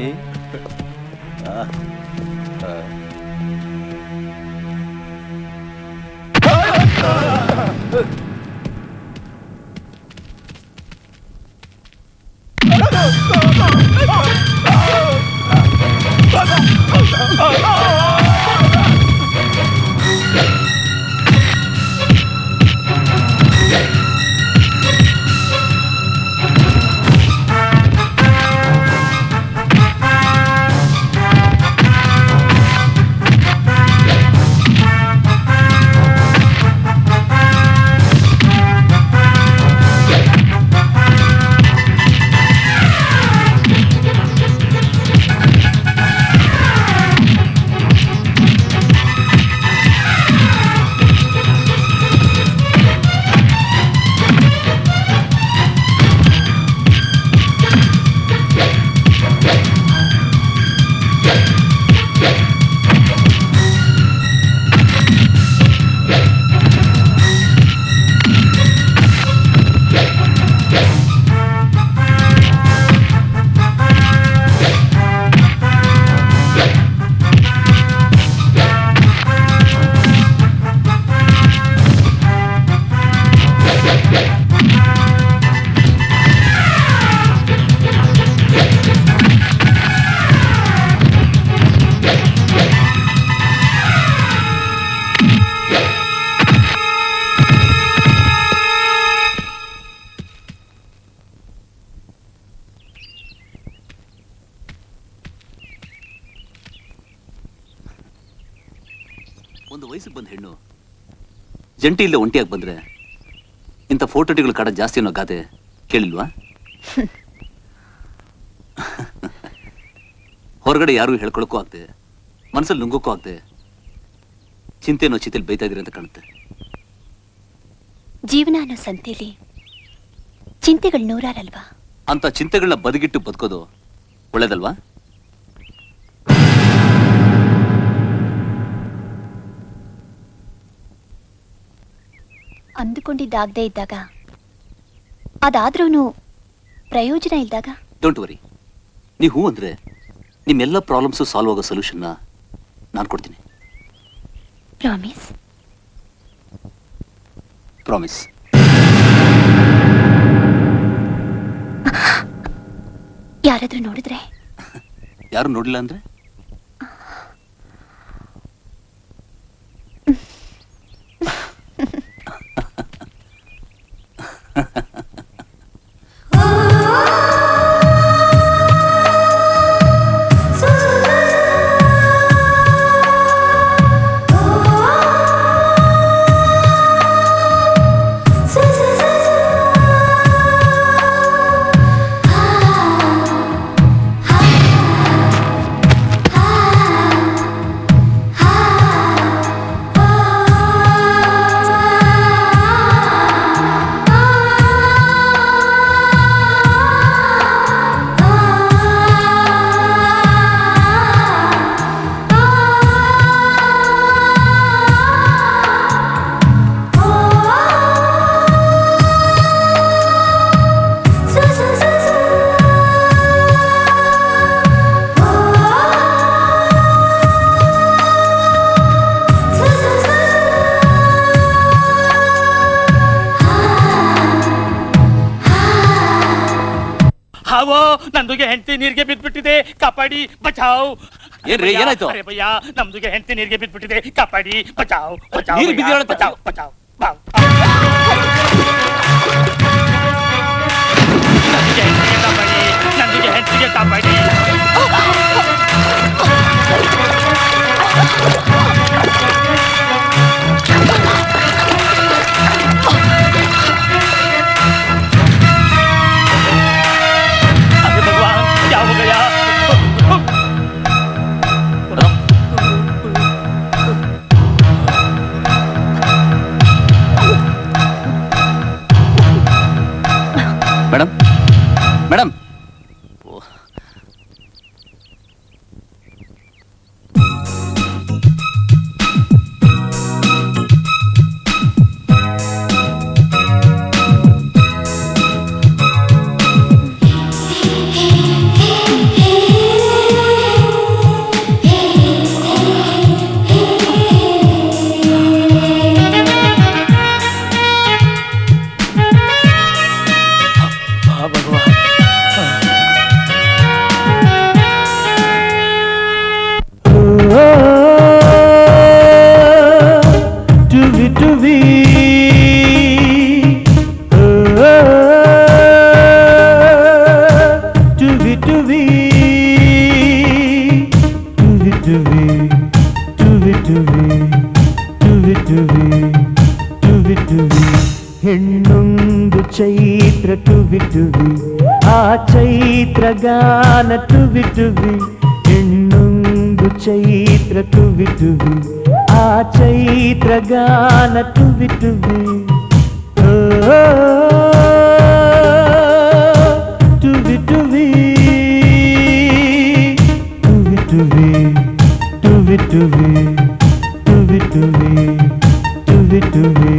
ಒಂದು ವಯಸ್ಸಿಗೆ ಬಂದ ಹೆಣ್ಣು ಜಂಟಿ ಇಲ್ಲೇ ಒಂಟಿಯಾಗಿ ಬಂದ್ರೆ ಇಂಥ ಫೋಟೋಟಿಗಳು ಕಾಡ ಜಾಸ್ತಿ ಅನ್ನೋ ಗಾದೆ ಕೇಳಿಲ್ವಾ? ಹೊರಗಡೆ ಯಾರು ಹೇಳ್ಕೊಳಕ್ಕೂ ಆಗ್ದೆ, ಮನಸ್ಸಲ್ಲಿ ನುಂಗೋಕ್ಕೂ ಆಗ್ದೆ, ಚಿಂತೆ ಅನ್ನೋ ಚಿತೆಲಿ ಬೈತಾ ಇದ್ರಿ ಅಂತ ಕಾಣುತ್ತೆ. ಜೀವನ ಅನ್ನೋ ಸಂತೆಲಿ ಚಿಂತೆಗಳು ನೂರಾರಲ್ವಾ? ಅಂತ ಚಿಂತೆಗಳನ್ನ ಬದಿಗಿಟ್ಟು ಬದುಕೋದು ಒಳ್ಳೇದಲ್ವಾ? ಅಂದುಕೊಂಡಿದ್ದಾಗದೇ ಇದ್ದಾಗ, ಅದಾದ್ರೂ ಪ್ರಯೋಜನ ಇಲ್ದಾಗ? ಡೋಂಟ್ ವರಿ, ನೀವು ಹೂ ಅಂದ್ರೆ ನಿಮ್ಮೆಲ್ಲ ಪ್ರಾಬ್ಲಮ್ಸು ಸಾಲ್ವ್ ಆಗೋ ಸೊಲ್ಯೂಷನ್ನ ನಾನು ಕೊಡ್ತೀನಿ. ಪ್ರಾಮಿಸ್? ಪ್ರಾಮಿಸ್. ಯಾರಾದ್ರೂ ನೋಡಿದ್ರೆ? ಯಾರು ನೋಡಿಲ್ಲ ಅಂದ್ರೆ? ಹಾವೋ, ನಂದುಗೆ ಹೆಂಡತಿ ನೀರಿಗೆ ಬಿದ್ಬಿಟ್ಟಿದೆ, ಕಾಪಾಡಿ ಬಚಾವ್. ಏನ್ರಿ, ಏನಾಯ್ತು? ಅರೆ ಭಯ್ಯ, ನಮ್ದುಗೆ ಹೆಂಡತಿ ನೀರಿಗೆ ಬಿದ್ಬಿಟ್ಟಿದೆ, ಕಾಪಾಡಿ ಬಚಾವ್ ಬಚಾವ್. ನೀರಿಗೆ ಬಿದ್ದಿದ್ದಾಳೆ? ಬಚಾವ್ ಬಚಾವ್. ನಂದುಗೆ ಹೆಂಡತಿಗೆ ಕಾಪಾಡಿ. अरे भगवान, क्या हो गया? ಮೇಡಮ್, ಮೇಡಮ್, ಹೆಣ್ಣೊಂದು ಚೈತ್ರ ಟುವಿ ಟುವಿ, ಆ ಚೈತ್ರ ಗಾನ ಟುವಿ ಟುವಿ. ಹೆಣ್ಣೊಂದು ಚೈತ್ರ ಟುವಿ ಟುವಿ, ಆ ಚೈತ್ರ ಗಾನ ಟುವಿ ಟುವಿ. ಟುವಿ ಟುವಿ ಟುವಿ ಟುವಿ ಟುವಿ ಟುವಿ ಟುವಿ ಟುವಿ ಟುವಿ ಟುವಿ.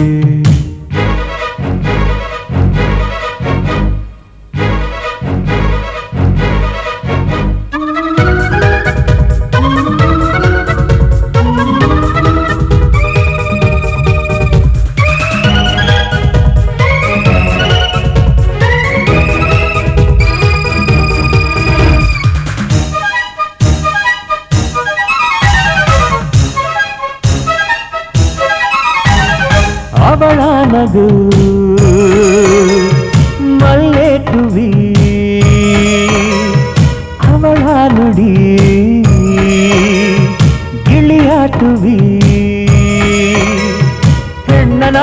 ಅವಳ ನಗು ಮಲ್ಲೆ ಟುವಿ, ಅವಳ ನುಡಿ ಗಿಳಿಯ ಟುವಿ.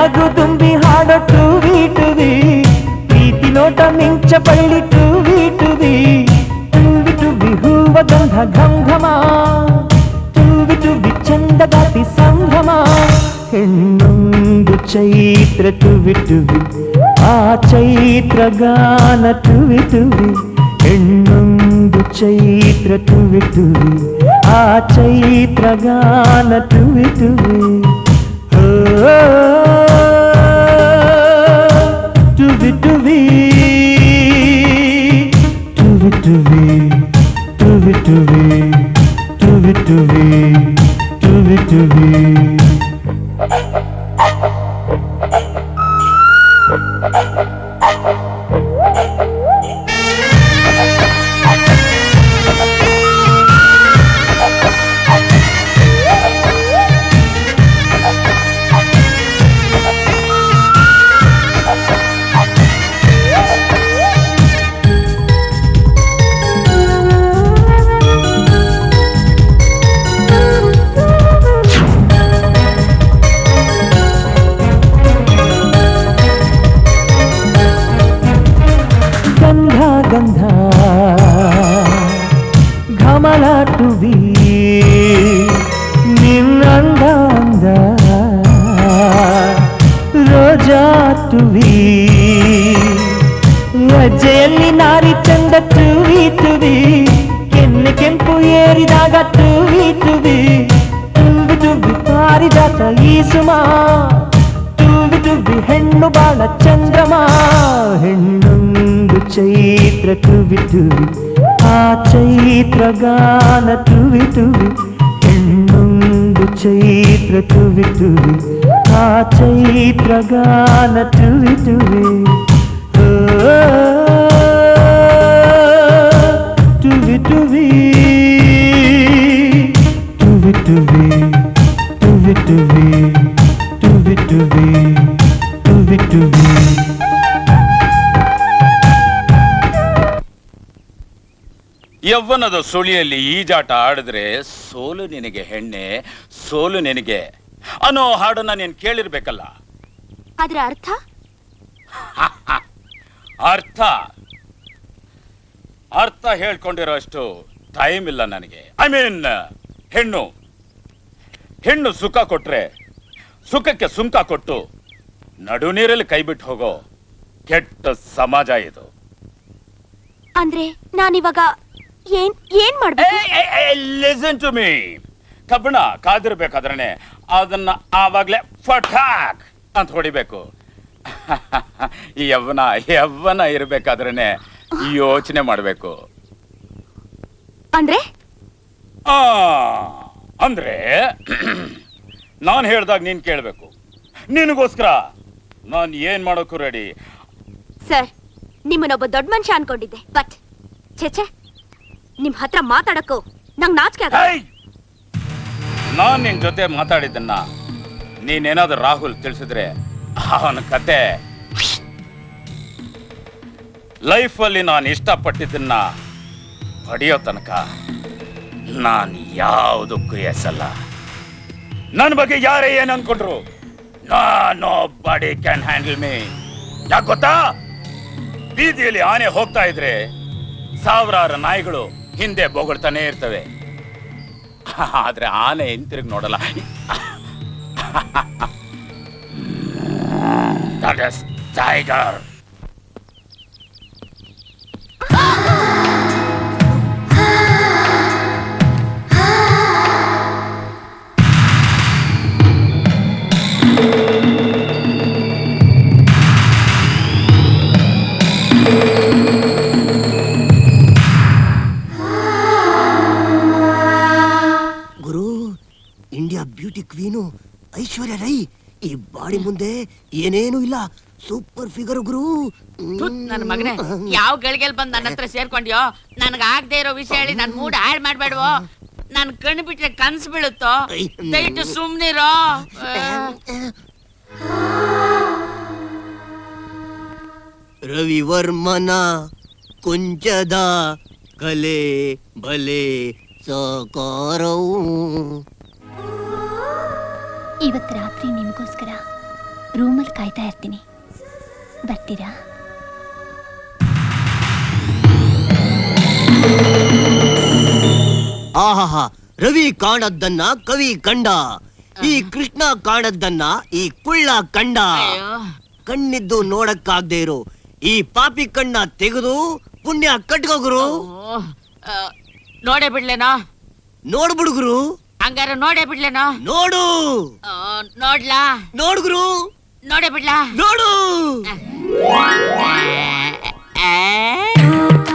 ನಗು ತುಂಬಿ ಹಾಡೋ ಟುವಿ ಟುವಿ ಪ್ರೀತಿ ನೋಟ ಮಿಂಚ ಬಳ್ಳಿ ಟುವಿ ಟುವಿ ಟುವಿ ಟುವಿ ಹೂವ ಗಂಧ ಘಮ ಘಮ ಟುವಿ ಟುವಿ ಚಂದಗಾತಿ ಸಂಭ್ರಮ ಹೆಣ್ಣೊಂದು ಚೈತ್ರ ಟುವಿ ಟುವಿ ಆ ಚೈತ್ರ ಗಾನ ಟುವಿ ಟುವಿ ಹೆಣ್ಣೊಂದು ಚೈತ್ರ ಟುವಿ ಟುವಿ ಆ ಚೈತ್ರ ಗಾನ ಟುವಿ ಟುವಿ ಟುವಿ ಟುವಿ ಟುವಿ ಟುವಿ ಟುವಿ ಟುವಿ ಟುವಿ ಟುವಿ ಟುವಿ ಟುವಿ ಗಂಧ ಘಮಲ ಟುವಿ ನಿನ್ನಂದ ಅಂದ ರೋಜಾ ಟುವಿ ಲಜ್ಜೆಯಲ್ಲಿ ನಾರಿ ಚಂದ ಟುವಿ ಟುವಿ ಕೆನ್ನೆ ಕೆಂಪು ಏರಿದಾಗ ಟುವಿ ಟುವಿ ಟುವಿ ಟುವಿ ಪಾರಿಜಾತ ಈ ಸುಮ ಟುವಿ ಟುವಿ ಹೆಣ್ಣು ಬಾಳ ಚಂದ್ರಮ ಹೆಣ್ಣೊಂದು ಚೈತ್ರ ಟುವಿ ಟುವಿ ಆ ಚೈತ್ರ ಗಾನ ಟುವಿ ಟುವಿ ಹೆಣ್ಣೊಂದು ಚೈತ್ರ ಟುವಿ ಟುವಿ ಆ ಚೈತ್ರ ಗಾನ ಟುವಿ ಟುವಿ ಟುವಿ ಟುವಿ ಟುವಿ ಟುವಿ ಟುವಿ ಟುವಿ ಟುವಿ ಟುವಿ ಟುವಿ ಟುವಿ ಯವ್ವನದ ಸುಳಿಯಲ್ಲಿ ಈಜಾಟ ಆಡಿದ್ರೆ ಸೋಲು ನಿನಗೆ ಹೆಣ್ಣೆ ಸೋಲು ನಿನಗೆ ಅನ್ನೋ ಹಾಡನ್ನ ನೀನ್ ಕೇಳಿರ್ಬೇಕಲ್ಲ. ಅದ್ರ ಅರ್ಥ ಅರ್ಥ ಅರ್ಥ ಹೇಳ್ಕೊಂಡಿರೋ ಅಷ್ಟು ಟೈಮ್ ಇಲ್ಲ ನನಗೆ. ಐ ಮೀನ್ ಹೆಣ್ಣು ಸುಖ ಕೊಟ್ರೆ ಸುಖಕ್ಕೆ ಸುಂಕ ಕೊಟ್ಟು ನಡು ನೀರಲ್ಲಿ ಕೈ ಬಿಟ್ಟು ಹೋಗೋ ಕೆಟ್ಟ ಸಮಾಜ ಇದು. ಅಂದ್ರೆ ನಾನಿವಾಗ ಏನ್ ಮಾಡ್ಬೇಕು? Listen to me. ಕಬ್ಬಣ ಕಾದಿರ್ಬೇಕಾದ್ರೆ ಅದನ್ನ ಆವಾಗ್ಲೇ ಫಟಾಕ್ ಅಂತ ಹೊಡಿಬೇಕು. ಈ ಯವ್ವನ ಇರ್ಬೇಕಾದ್ರೇನೆ ಯೋಚನೆ ಮಾಡ್ಬೇಕು. ಅಂದ್ರೆ ನಾನ್ ಹೇಳ್ದಾಗ ನೀನ್ ಕೇಳ್ಬೇಕು. ನಿನಗೋಸ್ಕರ ನಾನ್ ಏನ್ ಮಾಡೋಕು ರೆಡಿ. ಸರ್, ನಿಮ್ಮನ್ನೊಬ್ಬ ದೊಡ್ಡ ಮನುಷ್ಯ ಅನ್ಕೊಂಡಿದ್ದೆ, ಬಟ್ ಛೆ ನಿಮ್ ಹತ್ರ ಮಾತಾಡಕ್ಕೂ ನಂಗ್ ನಾಚಿಕೆ ಆಗ. ನಾನ್ ನಿನ್ ಜೊತೆ ಮಾತಾಡಿದ್ದನ್ನ ನೀನೇನಾದ್ರೂ ರಾಹುಲ್ ತಿಳಿಸಿದ್ರೆ ಅವನ ಕತೆ ಲೈಫಲ್ಲಿ ನಾನು ಇಷ್ಟಪಟ್ಟಿದ್ದನ್ನ ಪಡೆಯೋ ತನಕ ನಾನು ಯಾವುದಕ್ಕೂ ಎಸಲ್ಲ. ನನ್ನ ಬಗ್ಗೆ ಯಾರೇ ಏನ್ ಅನ್ಕೊಂಡ್ರು nobody can handle me. ಯಾಕೆ ಗೊತ್ತಾ? ಬೀದಿಯಲ್ಲಿ ಆನೆ ಹೋಗ್ತಾ ಇದ್ರೆ ಸಾವಿರಾರು ನಾಯಿಗಳು ಹಿಂದೆ ಬೊಗಳ್ತಾನೆ ಇರ್ತವೆ, ಆದ್ರೆ ಆನೆ ಹಿಂತಿರುಗಿ ನೋಡಲ್ಲ. That is tiger. Beauty queen Aishwarya Rai ಈ ಬಾಡಿ ಮುಂದೆ ಏನೇನು ಇಲ್ಲ. ಸೂಪರ್ ಫಿಗರ್ ಗುರು. ನನ್ನ ಮಗನೇ, ಯಾವ ಗಳಿಗೆಲ್ ಬಂದ್ ನನ್ನ ಹತ್ರ ಸೇರ್ಕೊಂಡ್ಯೋ? ನನ್ಗ ಆಗದೆ ಇರೋ ವಿಷಯ ಹೇಳಿ ನನ್ ಮೂಡ್ ಹಾಳು ಮಾಡ್ಬೇಡ್ವೋ. ನನ್ ಕಣ್ಣು ಬಿಟ್ರೆ ಕನ್ಸು ಬೀಳುತ್ತೋ? ದಯವಿಟ್ಟು ಸುಮ್ನಿರೋ. ರವಿವರ್ಮನ ಕೊಂಚದ ಕಲೆ ಬಲೆ ಸಾಕಾರವು. ಇವತ್ತು ರಾತ್ರಿ ನಿಮಗೋಸ್ಕರ ರೂಮಲ್ಲಿ ಕಾಯ್ತಾ ಇರ್ತೀನಿ, ಬರ್ತೀರಾ? ಆಹಾಹಾ, ರವಿ ಕಾಣದ್ದನ್ನ ಕವಿ ಕಂಡ, ಈ ಕೃಷ್ಣ ಕಾಣದ್ದನ್ನ ಈ ಕುಳ್ಳ ಕಂಡ. ಕಣ್ಣಿದ್ದು ನೋಡಕ್ಕಾಗ್ದೇ ಇರೋ ಈ ಪಾಪಿ ಕಣ್ಣ ತೆಗೆದು ಪುಣ್ಯ ಕಟ್ಕೋಗುರು. ನೋಡೇ ಬಿಡ್ಲೇನೋ? ನೋಡ್ಬಿಡುಗುರು. ಹಂಗಾರ ನೋಡೇ ಬಿಡ್ಲೇನೋ? ನೋಡು. ನೋಡ್ಲಾ? ನೋಡುಗುರು. ನೋಡೇ ಬಿಡ್ಲಾ? ನೋಡು.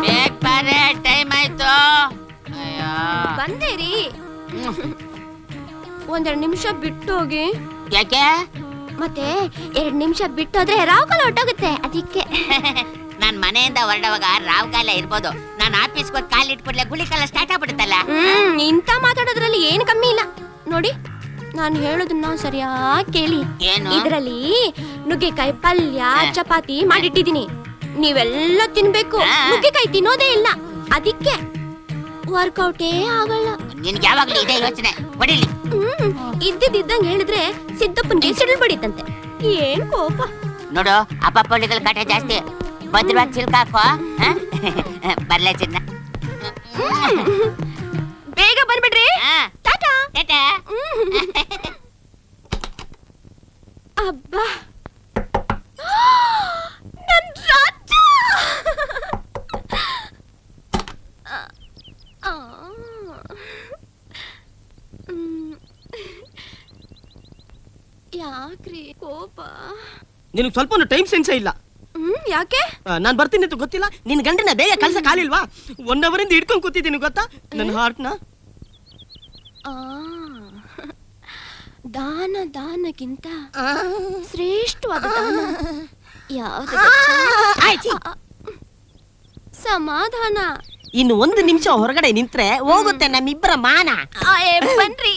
ಬೇಗ ಬಾರೆ, ಟೈಮ್ ಆಯ್ತು. ಬಂದೇರಿ, ಒಂದೆರಡು ನಿಮಿಷ ಬಿಟ್ಟು ಹೋಗಿ. ಯಾಕೆ? ಮತ್ತೆ 2 ನಿಮಿಷ ಬಿಟ್ಟು ಹೋದ್ರೆ ರಾವ್ಕಾಲ ಹೊಟ್ಟೋಗುತ್ತೆ, ಅದಕ್ಕೆ. ನಾನ್ ಮನೆಯಿಂದ ಹೊರಡವಾಗ ರಾವ್ಕಾಲ ಇರ್ಬೋದು, ನಾನು ಆಫೀಸ್ಗೆ ಹೋಗಿ ಕಾಲ್ ಇಟ್ಕೊಡ್ಲೆ ಗುಳಿ ಕಾಲ ಸ್ಟಾರ್ಟ್ ಆಗ್ಬಿಡುತ್ತಲ್ಲ. ಇಂತ ಮಾತಾಡೋದ್ರಲ್ಲಿ ಏನು ಕಮ್ಮಿ ಇಲ್ಲ ನೋಡಿ. ನಾನು ಹೇಳೋದನ್ನ ಸರಿಯಾಗಿ ಕೇಳಿ. ಇದರಲ್ಲಿ ನುಗ್ಗೆಕಾಯಿ ಪಲ್ಯ, ಚಪಾತಿ ಮಾಡಿಟ್ಟಿದೀನಿ. ನೀವೆಲ್ಲ ತಿನ್ಬೇಕು. ನುಗ್ಗೆಕಾಯಿ ತಿನ್ನೋದೇ ಇಲ್ಲ, ಅದಕ್ಕೆ ವರ್ಕೌಟೇ ಆಗಲ್ಲ. ನಿನ್ಗೆ ಯಾವಾಗ್ಲೂ ಇದೇ ಯೋಚನೆ. ಹೊಡಿಲಿ. ಇದ್ದಿದ್ದಂಗೆ ಹೇಳಿದ್ರೆ ಸಿದ್ದಪ್ಪನ್ಗೆ ಸಿಡಿಲ್ ಬಡಿತಂತೆ. ಏನ್ ಕೋಪ ನೋಡು, ಅಪ್ಪಳಿಗಳ ಕಾಟ ಜಾಸ್ತಿ. ಭದ್ರವಾಗಿ ಚಿಲ್ಕಾಕೋ. ಬರ್ಲೇ ಚಿನ್ನ. ಬೇಗ ಬಂದ್ಬಿಡ್ರಿ. ಟಾಟಾ. ಅಬ್ಬಾ, ನನ್ ರಾಜ. ಯಾಕ್ರಿ ಕೋಪ? ನಿನಗೆ ಸ್ವಲ್ಪ ಟೈಮ್ ಸೆನ್ಸೇ ಇಲ್ಲ. ಯಾಕೆ? ನಾನ್ ಬರ್ತೀನಿ ಅಂತ ಗೊತ್ತಿಲ್ಲ? ನಿನ್ ಗಂಡನ ಬೇಗ ಕಳ್ಸ ಕಾಲಿಲ್ವಾ? 1 ಅವರಿಂದ ಹಿಡ್ಕೊಂಡ್ ಕೂತಿದ್ದೀನಿ ಗೊತ್ತಾ ನನ್ನ ಹಾರ್ಟ್ನ. ದಾನಕ್ಕಿಂತ ಶ್ರೇಷ್ಠವಾದ ದಾನ ಯಾವುದು? ಸಮಾಧಾನ. ಇನ್ನು 1 ನಿಮಿಷ ಹೊರಗಡೆ ನಿಂತ್ರೆ ಹೋಗುತ್ತೆ ನಮ್ಮಿಬ್ಬರ ಮಾನ. ಬನ್ರಿ.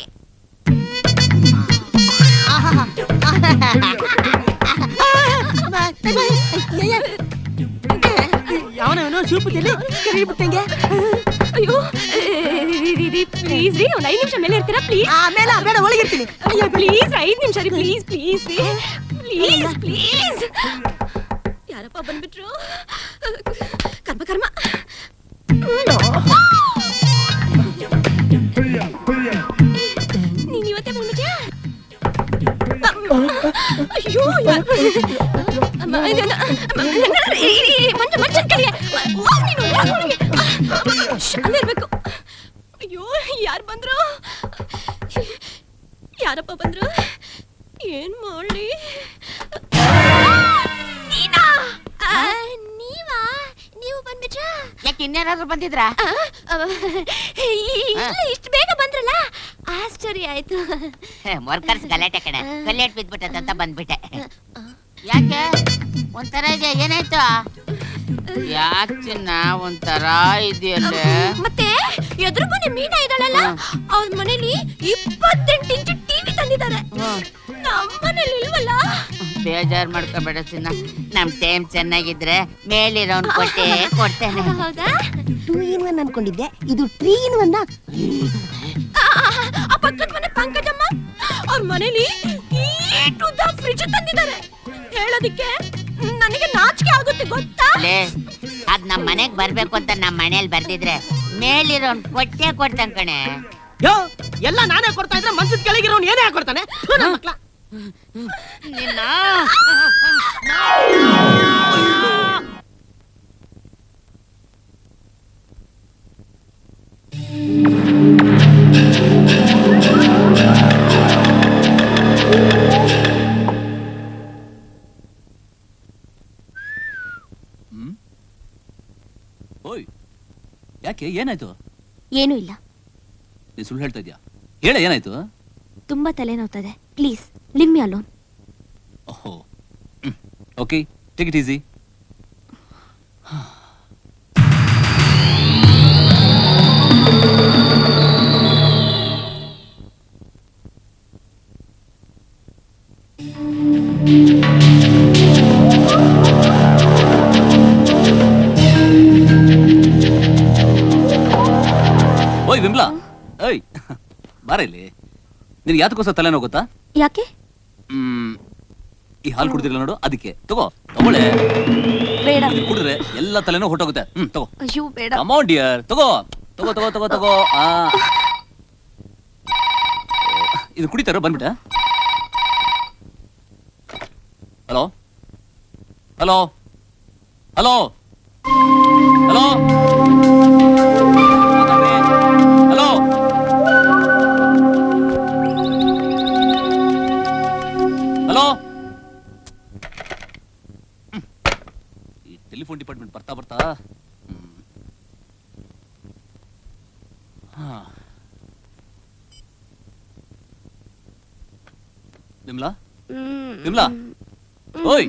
ಅವನವನು ಚೂಪದಲ್ಲಿ ಕರೀಬಿಟ್ಟಂಗೆ. ಅಯ್ಯೋ ಪ್ಲೀಸ್ ರೀ, ಒಂದು 5 ನಿಮಿಷ ಮೇಲೆ ಇರ್ತೀರಾ ಪ್ಲೀಸ್? ಆಮೇಲೆ ಬೇಡ, ಒಳಗಿರ್ತೀನಿ. ಅಯ್ಯೋ ಪ್ಲೀಸ್ 5 ನಿಮಿಷ ರೀ, ಪ್ಲೀಸ್ ಪ್ಲೀಸ್ ರೀ, ಪ್ಲೀಸ್ ಪ್ಲೀಸ್. ಯಾರಪ್ಪ ಬಂದ್ಬಿಟ್ರು? ಕರ್ಮ ಕರ್ಮ. ನೀನ್ ಇವತ್ತೇ ಬಂದ್ಬಿಟ್ಯಾ? ಅಯ್ಯೋ ಅಲ್ಲಿರ್ಬೇಕು. ಅಯ್ಯೋ ಯಾರು ಬಂದ್ರು? ಯಾರಪ್ಪ ಬಂದ್ರು? ಏನ್ ಮಾಡ್ಲಿ? ನೀವಾ? ನೀವು ಬಂದ್ಬಿಟ್ರಾ? ಯಾಕೆ ಇನ್ಯಾರಾದ್ರೂ ಬಂದಿದ್ರಾ? ಇಷ್ಟು ಬೇಗ ಬಂದ್ರಲ್ಲ, ಆಶ್ಚರ್ಯ ಆಯ್ತು. ವರ್ಕರ್ಸ್ ಗಲಾಟೆ ಕಡೆ ಕಲ್ಲೇಟ್ ಬಿದ್ಬಿಟ್ಟಂತ ಬಂದ್ಬಿಟ್ಟೆ. ಯಾಕೆ ಒಂಥರ ಇದೆ? ಏನಾಯ್ತು? ಯಾಕೆ ಚಿನ್ನ ಒಂಥರ ಇದೆಯಲ್ಲ? ಮತ್ತೆ ಎದುರು ಮನೆ ಮೀನಾ ಇದ್ದಾಳಲ್ಲ, ಅವ್ರ ಮನೇಲಿ 28 ಇಂಚು ಟಿವಿ ತಂದಿದ್ದಾರೆ. ನಮ್ಮ ಮನೇಲಿ ಇಲ್ವಲ್ಲ. ಬೇಜಾರ್ ಮಾಡ್ಕೋಬೇಡ ಚಿನ್ನ, ನಮ್ ಟೈಮ್ ಚೆನ್ನಾಗಿದ್ರೆ ಮೇಲಿರೋನ್ ಕೊಡ್ತೇನೆ. ಹೌದಾ? 2 in 1 ಅನ್ಕೊಂಡಿದ್ದೆ, ಇದು 3 in 1. ಆ ಪಕ್ಕದ ಮನೆ ಪಂಕಜಮ್ಮ ಅವ್ರ ಮನೇಲಿ ಫ್ರಿಡ್ಜ್ ತಂದಿದ್ದಾರೆ. ಹೇಳೋದಿಕ್ಕೆ ನನಗೆ ನಾಚಿಕೆ ಆಗುತ್ತೆ ಗೊತ್ತಾ? ಅದ್ ನಮ್ ಮನೆಗ್ ಬರ್ಬೇಕು ಅಂತ ನಮ್ ಮನೇಲಿ ಬರ್ದಿದ್ರೆ ಮೇಲಿರೋನ್ ಕೊಡ್ತಾನ್ ಕಣೆ. ಯೋ, ಎಲ್ಲ ನಾನೇ ಕೊಡ್ತಾ ಇದ್ರೆ ಮನ್ಸದ ಕೆಳಗಿರೋನ್ ಏನೇ ಹಾಕೊಡ್ತಾನೆ ಮಕ್ಳ. ನಿನ್ನ ಓಯ್, ಯಾಕೆ? ಏನಾಯ್ತು? ಏನೂ ಇಲ್ಲ. ನೀ ಸುಳ್ಳು ಹೇಳ್ತಾ ಇದ್ಯಾ? ಹೇಳ, ಏನಾಯ್ತು? ತುಂಬಾ ತಲೆನೋವ್ತದೆ, ಪ್ಲೀಸ್ ಲಿವ್ ಮಿ ಅಲೋನ್. ಓಹೋ, ಓಕೆ, ಟೇಕ್ ಇಟ್ ಈಸಿ. ಓಯ್ ವಿಮ್ಲಾ, ಓಯ್ ಬಾರ ಇಲ್ಲಿ. ನಿನಗೆ ಯಾತಕ್ಕೋಸ್ಕರ ತಲೆನೋವು ಗೊತ್ತಾ? ಯಾಕೆ? ಈ ಹಾಲು ಕುಡ್ದಿರಲ್ಲ ನೋಡು, ಅದಕ್ಕೆ ತಗೊಳ್ಳೆ. ಬೇಡ. ಕುಡಿದ್ರೆ ಎಲ್ಲ ತಲೆನೂ ಹೊಟ್ಟೋಗುತ್ತೆ. ತಗೋ. ಅಯ್ಯೋ ಬೇಡ. ಕಮ್ ಆನ್ ಡಿಯರ್, ತಗೋ ತಗೋ ತಗೋ ತಗೋ ತಗೋ. ಇದು ಕುಡಿತಾರೋ ಬಂದ್ಬಿಟ್ಟ. Hello hello hello hello hello. Hello. ಈ ಟೆಲಿಫೋನ್ ಡಿಪಾರ್ಟ್ಮೆಂಟ್ ಬರ್ತಾ ಬರ್ತಾ ವಿಮ್ಲಾ ವಿಮ್ಲಾ, ಓಯ್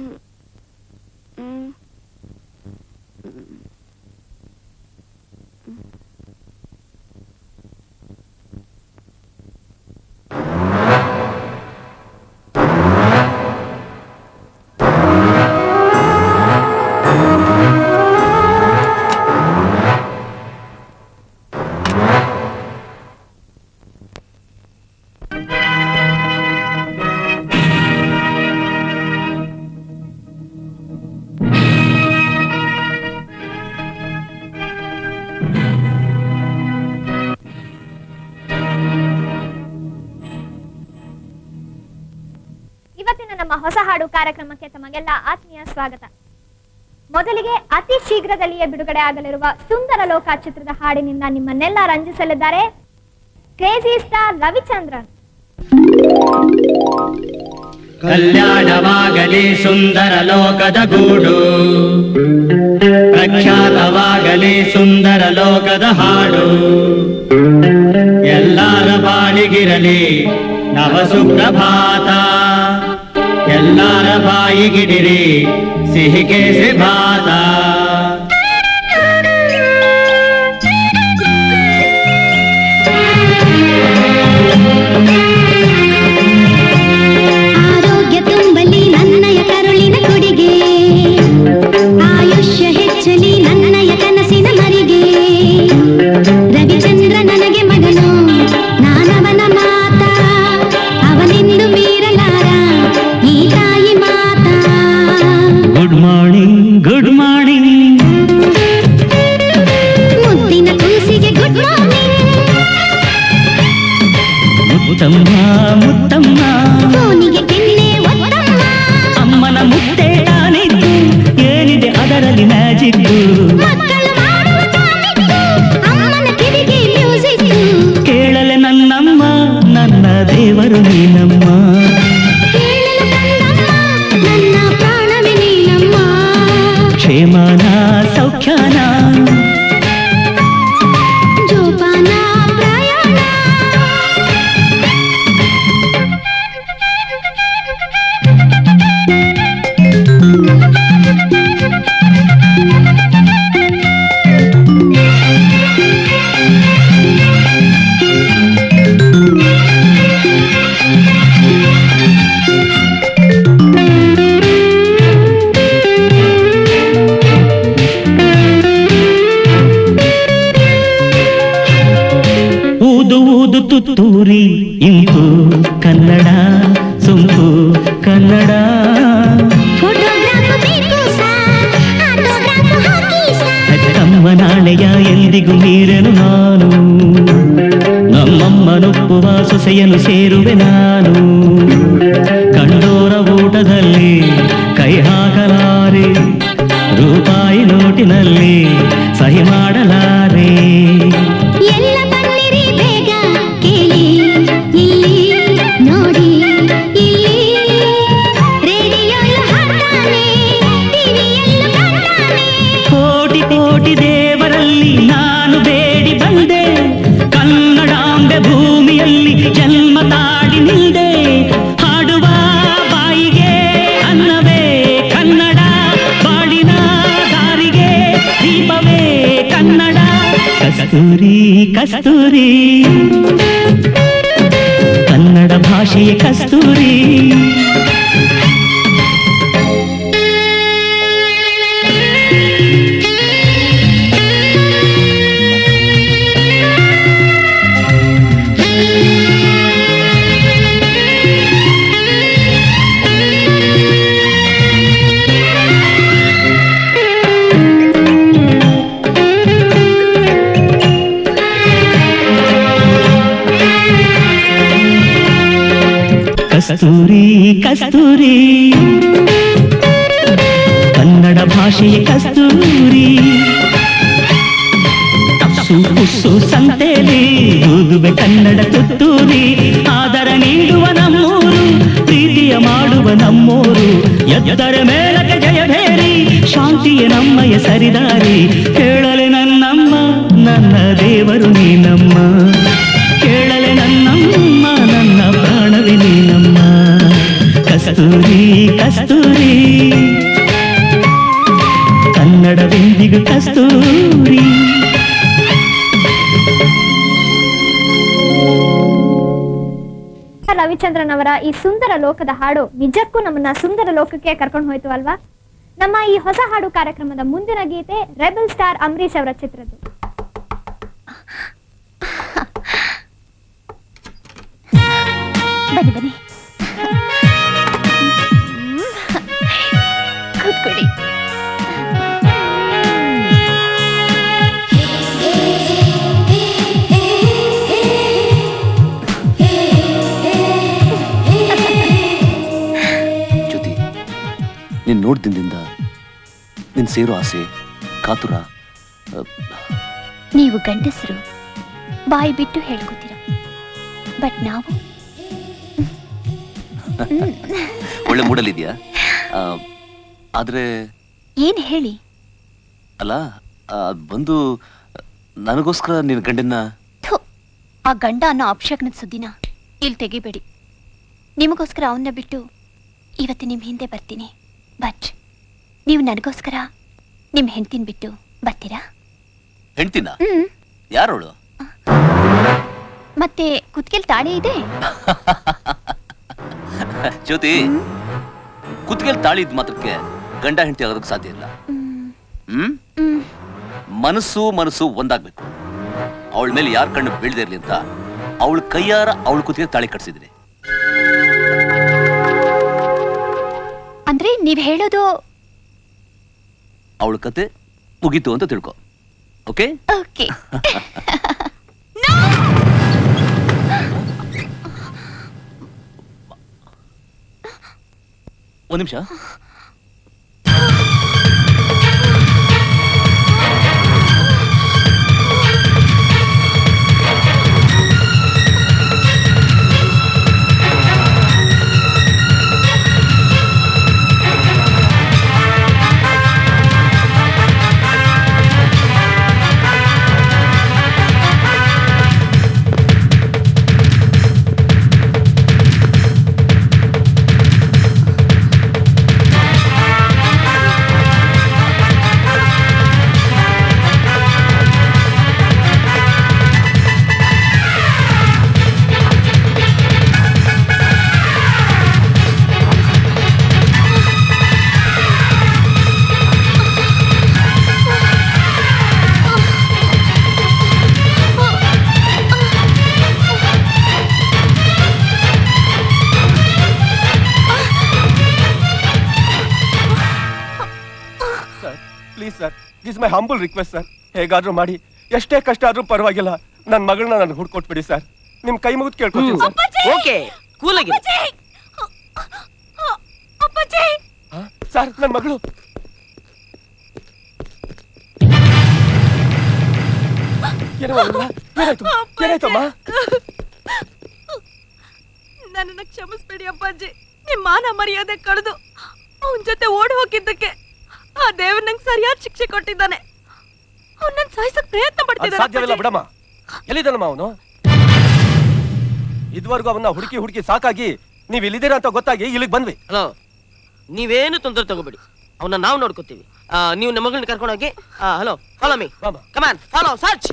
ಇವತ್ತಿನ ನಮ್ಮ ಹೊಸ ಹಾಡು ಕಾರ್ಯಕ್ರಮಕ್ಕೆ ತಮಗೆಲ್ಲ ಆತ್ಮೀಯ ಸ್ವಾಗತ. ಮೊದಲಿಗೆ ಅತಿ ಶೀಘ್ರದಲ್ಲಿಯೇ ಬಿಡುಗಡೆ ಆಗಲಿರುವ ಸುಂದರ ಲೋಕ ಚಿತ್ರದ ಹಾಡಿನಿಂದ ನಿಮ್ಮನ್ನೆಲ್ಲ ರಂಜಿಸಲಿದ್ದಾರೆ ಕ್ರೇಜಿ ಸ್ಟಾರ್ ರವಿಚಂದ್ರನ್. ಕಲ್ಯಾಣವಾಗಲಿ ಸುಂದರ ಲೋಕದ ಗೂಡು, ಪ್ರಖ್ಯಾತವಾಗಲಿ ಸುಂದರ ಲೋಕದ ಹಾಡು, ಎಲ್ಲರ ಬಾಳಿಗಿರಲಿ ನವ ಸುಪ್ರಭಾತ, ಎಲ್ಲರ ಬಾಯಿಗಿಡಿರಿ ಸಿಹಿ ಕೇಸರಿ ಭಾತ. ಆರೋಗ್ಯ ತುಂಬಲಿ ನನ್ನಯ ಕರುಳಿನ ಕೊಡಿಗೆ, ಆಯುಷ್ಯ ಹೆಚ್ಚಲಿ ನನ್ನಯ ಕನಸಿನ ಮರಿಗೆ, ರವಿಚಂದ್ರ ನನಗೆ ಮಗನು ನಾನವನ ಮಾತ, ಅವನೆಂದು ಮೀರಲಾರ ಈ ತಾಯಿ ಮಾತ. ಗುಡ್ ಮಾರ್ನಿಂಗ್ ಗುಡ್ ಮಾರ್ನಿಂಗ್, ಮುದ್ದಿನ ಕೂಸಿಗೆ ಗುಡ್ ಮಾರ್ನಿಂಗ್, ಮುತ್ತಮ್ಮ ಮುತ್ತಮ್ಮ, ಫೋನಿಗೆ ಕೆನ್ನೆ ಒತ್ತಮ್ಮ, ಅಮ್ಮನ ಮುದ್ದೆ ತಾನಿದ್ದು ಏನಿದೆ ಅದರಲ್ಲಿ ಮ್ಯಾಜಿಕ್, ಮಕ್ಕಳು ಮಾಡುವ ಕಾಮಿಕ್ಕು, ಅಮ್ಮನ ಕಿವಿಗೆ ಮ್ಯೂಸಿಕ್, ಕೇಳಲೆ ನನ್ನಮ್ಮ ನನ್ನ ದೇವರು ನೀನಮ್ಮ, ಕೇಳಲು ಕಂದಮ್ಮ ನನ್ನ ಪ್ರಾಣವೇ ನೀನಮ್ಮ, ಕ್ಷೇಮಾನ ಸೌಖ್ಯಾನ ಜೋಪಾನ ಪ್ರಯಾಣ. ಊದು ಊದು ತುತ್ತೂರಿ ಇಂಪು ಕನ್ನಡ ಸೊಂಪು ಕನ್ನಡ, ಫೋಟೋಗ್ರಾಫ್ ಬೇಕು ಸರ್, ಆಟೋಗ್ರಾಫ್ ಹಾಕಿ ಸರ್, ತಮ್ಮ ನಾಳೆಯ ಎಂದಿಗೂ ಮೀರನು ನಾನು, ನಮ್ಮಮ್ಮನೊಪ್ಪುವ ಸೊಸೆಯನ್ನು ಸೇರುವೆ ನಾನು, ಕಂಡೋರ ಊಟದಲ್ಲಿ ಕೈ ಹಾಕಲಾರೆ, ರೂಪಾಯಿ ನೋಟಿನಲ್ಲಿ ಸಹಿ ಮಾಡಲಾರೆ, ಎಲ್ಲ ಬನ್ನಿರಿ ಬೇಗ ಕೇಳಿ ಇಲ್ಲಿ ನೋಡಿ ಇಲ್ಲಿ, ರೇಡಿಯೋಲು ಹಾಡ್ತಾನೆ ಟಿವಿಯಲ್ಲೂ ಕಾಣ್ತಾನೆ, ಕೋಟಿ ಕೋಟಿ ದೇವರಲ್ಲಿ ನಾನು ಬೇಡಿ ಬಂದೆ, ಕನ್ನಡಾಂಬೆ ಭೂಮಿಯಲ್ಲಿ ಜನ್ಮ ತಾಡಿ ನಿಂದೆ, ಹಾಡುವ ಬಾಯಿಗೆ ಅನ್ನವೇ ಕನ್ನಡ, ಬಾಳಿನ ದಾರಿಗೆ ದೀಪವೇ ಕನ್ನಡ, ಕಸ್ತೂರಿ ಕಸ್ತೂರಿ ಕನ್ನಡ ಭಾಷೆಯ ಕಸ್ತೂರಿ. ಕಸ್ತೂರಿ ಕಸ್ತೂರಿ ಕನ್ನಡ ಭಾಷೆಯ ಕಸ್ತೂರಿ ತಪ್ಸು ಪುಸ್ಸು ಸಂತೆಲಿ ಓದುವೆ ಕನ್ನಡ ತುತ್ತೂರಿ ಆದರ ನೀಡುವ ನಮ್ಮೂರು ಪ್ರೀತಿಯ ಮಾಡುವ ನಮ್ಮೂರು ಎದ್ದರ ಮೇಳಕ್ಕೆ ಜಯಭೇರಿ ಶಾಂತಿಯ ನಮ್ಮಯ ಸರಿದಾರಿ ಕೇಳಲೆ ನನ್ನಮ್ಮ ನನ್ನ ದೇವರು ನೀನಮ್ಮ ಕೇಳಲೆ ನನ್ನಮ್ಮ ನನ್ನ ಪ್ರಾಣವೇ ನೀನಮ್ಮ ಕಸ್ತೂರಿ ಕಸ್ತೂರಿ ಕನ್ನಡವೆಂದಿಗೂ ಕಸ್ತೂರಿ ರವಿಚಂದ್ರನ್ ಅವರ ಈ ಸುಂದರ ಲೋಕದ ಹಾಡು ನಿಜಕ್ಕೂ ನಮ್ಮನ್ನ ಸುಂದರ ಲೋಕಕ್ಕೆ ಕರ್ಕೊಂಡು ಹೋಯ್ತು ಅಲ್ವಾ? ನಮ್ಮ ಈ ಹೊಸ ಹಾಡು ಕಾರ್ಯಕ್ರಮದ ಮುಂದಿನ ಗೀತೆ ರೆಬಲ್ ಸ್ಟಾರ್ ಅಂಬರೀಶ್ ಅವರ ಚಿತ್ರದ್ದು. ಬನ್ನಿ ಬನ್ನಿ ಕೂತ್ಕೊಳ್ಳಿ. ನೀನ್ ನೋಡ್ದಿಂದ ನಿನ್ ಸೇರೋ ಆಸೆ ಕಾತುರ. ನೀವು ಗಂಡಸರು ಬಾಯಿ ಬಿಟ್ಟು ಹೇಳ್ಕೊತೀರ, ಬಟ್ ನಾವು ಒಳ್ಳೆ ಮೂಡಲ್ಲಿದ್ಯಾ? ಆದ್ರೆ ಏನ್ ಹೇಳಿ? ಅಲ್ಲ ಬಂದು ನನಗೋಸ್ಕರ ನಿನ್ ಗಂಡನ್ನ ಆ ಗಂಡ ಅನ್ನೋ ಅಪಶಕ್ನದ ಸುದ್ದಿನ ಇಲ್ಲಿ ತೆಗಿಬೇಡಿ. ನಿಮಗೋಸ್ಕರ ಅವನ್ನ ಬಿಟ್ಟು ಇವತ್ತು ನಿಮ್ ಹಿಂದೆ ಬರ್ತೀನಿ, ಬಟ್ ನೀವು ನನಗೋಸ್ಕರ ನಿಮ್ ಹೆಂಡತಿನ ಬಿಟ್ಟು ಬರ್ತೀರಾ? ಹೆಂಡ್ತಿನ? ಯಾರೋಳು? ಮತ್ತೆ ಕುತ್ಕೆಲ್ ತಾಳಿ ಇದೆ? ಜ್ಯೋತಿ, ಕುತ್ಗೆಲ್ ತಾಳಿ ಇದ್ ಮಾತ್ರಕ್ಕೆ ಗಂಡ ಹೆಂಡತಿ ಆಗೋದಕ್ಕೆ ಸಾಧ್ಯ ಇಲ್ಲ. ಮನಸ್ಸು ಮನಸ್ಸು ಒಂದಾಗ್ಬೇಕು. ಅವಳ ಮೇಲೆ ಯಾರ ಕಣ್ಣು ಬೀಳದೆ ಇರ್ಲಿ ಅಂತ ಅವಳ ಕೈಯಾರ ಅವಳ ಕುತ್ತಿಗೆ ತಾಳಿ ಕಟ್ಸಿದ್ದೀನಿ. ಅಂದ್ರೆ ನೀವ್ ಹೇಳೋದು ಅವಳ ಕತೆ ಮುಗೀತು ಅಂತ ತಿಳ್ಕೊ. Okay okay. ಒಂದ್ ನಿಮಿಷ. ಮೈ ಹಂಬಲ್ ರಿಕ್ವೆಸ್ಟ್ ಸರ್, ಹೇಗಾದ್ರೂ ಮಾಡಿ ಎಷ್ಟೇ ಕಷ್ಟ ಆದ್ರೂ ಪರವಾಗಿಲ್ಲ ನನ್ನ ಮಗಳನ್ನ ನನಗೆ ಹುಡ್ಕೊಟ್ಬಿಡಿ ಸರ್. ನಿಮ್ ಕೈ ಮುಗಿದು ಕೇಳ್ಕೊತೀನಿ ಸರ್. ಓಕೆ, ಕೂಲ್ ಆಗಿ ಸರ್. ನನ್ನ ಮಗಳು ಏನಾಯ್ತಮ್ಮ? ನನ್ನನ್ನ ಕ್ಷಮಿಸ್ಬೇಡಿ ಅಪ್ಪಾಜಿ. ನಿಮ್ ಮಾನ ಮರ್ಯಾದೆ ಕಳೆದು ಅವನ್ ಜೊತೆ ಓಡಿ ಹೋಗಿದ್ದಕ್ಕೆ ಆ ದೇವ್ರ ನಂಗೆ ಸರಿಯಾದ ಶಿಕ್ಷೆ ಕೊಟ್ಟಿದ್ದಾನೆ. ಅವನ್ನ ಸಾಯಿಸಕ್ ಪ್ರಯತ್ನ ಪಡ್ತಿದ್ದಾನೆ. ಸಾಧ್ಯವಿಲ್ಲ ಬಿಡಮ್ಮ. ಎಲ್ಲಿದ್ದಾನಮ್ಮ ಅವನು? ಇದುವರೆಗೂ ಅವನ್ನ ಹುಡುಕಿ ಹುಡುಕಿ ಸಾಕಾಗಿ ನೀವ್ ಇಲ್ಲಿದ್ದೀರಾ ಅಂತ ಗೊತ್ತಾಗಿ ಇಲ್ಲಿಗೆ ಬಂದ್ವಿ. ಹಲೋ, ನೀವೇನು ತೊಂದರೆ ತಗೋಬೇಡಿ, ಅವನ್ನ ನಾವು ನೋಡ್ಕೋತೀವಿ. ನೀವು ನಮ್ಮ ಮಗಳನ್ನ ಕರ್ಕೊಂಡೋಗಿ. ಹಲೋ, ಫಾಲೋ ಮೀ, ಕಮಾನ್, ಫಾಲೋ, ಸರ್ಚ್.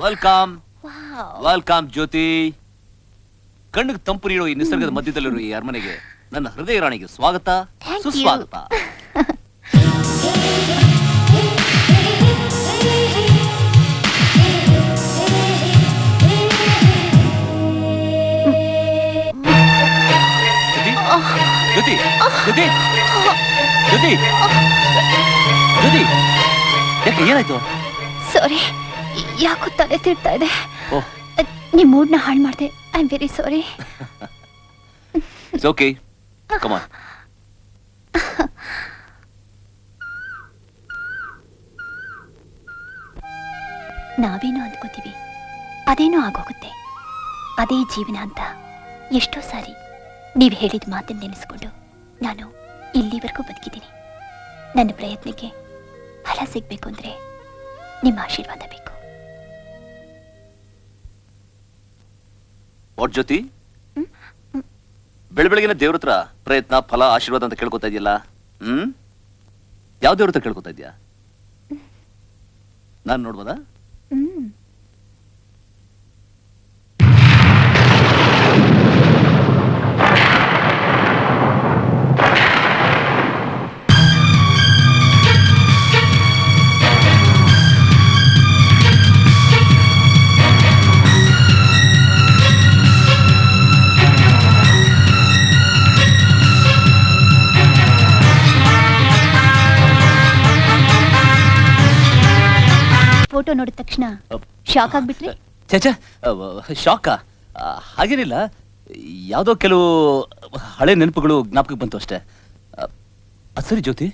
ವೆಲ್ಕಮ್ ವೆಲ್ಕಮ್ ಜ್ಯೋತಿ, ಕಣ್ಣಿಗೆ ತಂಪು ನೀಡೋ ಈ ನಿಸರ್ಗದ ಮಧ್ಯದಲ್ಲಿರೋ ಈ ಅರಮನೆಗೆ ನನ್ನ ಹೃದಯ ರಾಣಿಗೆ ಸ್ವಾಗತ, ಸುಸ್ವಾಗತ. ಜ್ಯೋತಿ, ಜ್ಯೋತಿ, ಜ್ಯೋತಿ, ಜ್ಯೋತಿ, ಯಾಕೆ ಏನಾಯ್ತು? ಸಾರಿ, ಯಾಕೋ ತಲೆ ತಿರ್ತಾ ಇದೆ. ಓಹ್, ನಿಮ್ ಮೂಡ್ನ ಹಾಳು ಮಾಡಿದೆ. I am very sorry. It's okay, come on. ನಾವೇನೋ ಅಂದ್ಕೋತೀವಿ, ಅದೇನೋ ಆಗೋಗುತ್ತೆ. ಅದೇ ಜೀವನ ಅಂತ ಎಷ್ಟೋ ಸಾರಿ ನೀವು ಹೇಳಿದ ಮಾತನ್ನ ನೆನೆಸ್ಕೊಂಡು ನಾನು ಇಲ್ಲಿವರೆಗೂ ಬದುಕಿದ್ದೀನಿ. ನನ್ನ ಪ್ರಯತ್ನಕ್ಕೆ ಫಲ ಸಿಗ್ಬೇಕು ಅಂದ್ರೆ ನಿಮ್ಮ ಆಶೀರ್ವಾದ ಬೇಕು. ವಾಟ್ ಜ್ಯೋತಿ, ಬೆಳಬೆಳಗಿನ ದೇವ್ರ ಹತ್ರ ಪ್ರಯತ್ನ, ಫಲ, ಆಶೀರ್ವಾದ ಅಂತ ಕೇಳ್ಕೊತಾ ಇದೆಯಲ್ಲ? ಯಾವ ದೇವ್ರ ಹತ್ರ ಕೇಳ್ಕೊತಾ ಇದೆಯಾ? ನಾನು ನೋಡ್ಬೋದಾ? ಫೋಟೋ ನೋಡಿದ ತಕ್ಷಣ ಶಾಕ್ ಆಗ್ಬಿಟ್ರಿ? ಛೇ, ಶಾಕ ಹಾಗೇನಿಲ್ಲ. ಯಾವುದೋ ಕೆಲವು ಹಳೆ ನೆನಪುಗಳು ಜ್ಞಾಪಕಕ್ಕೆ ಬಂತು ಅಷ್ಟೇ. ಸರಿ ಜ್ಯೋತಿ,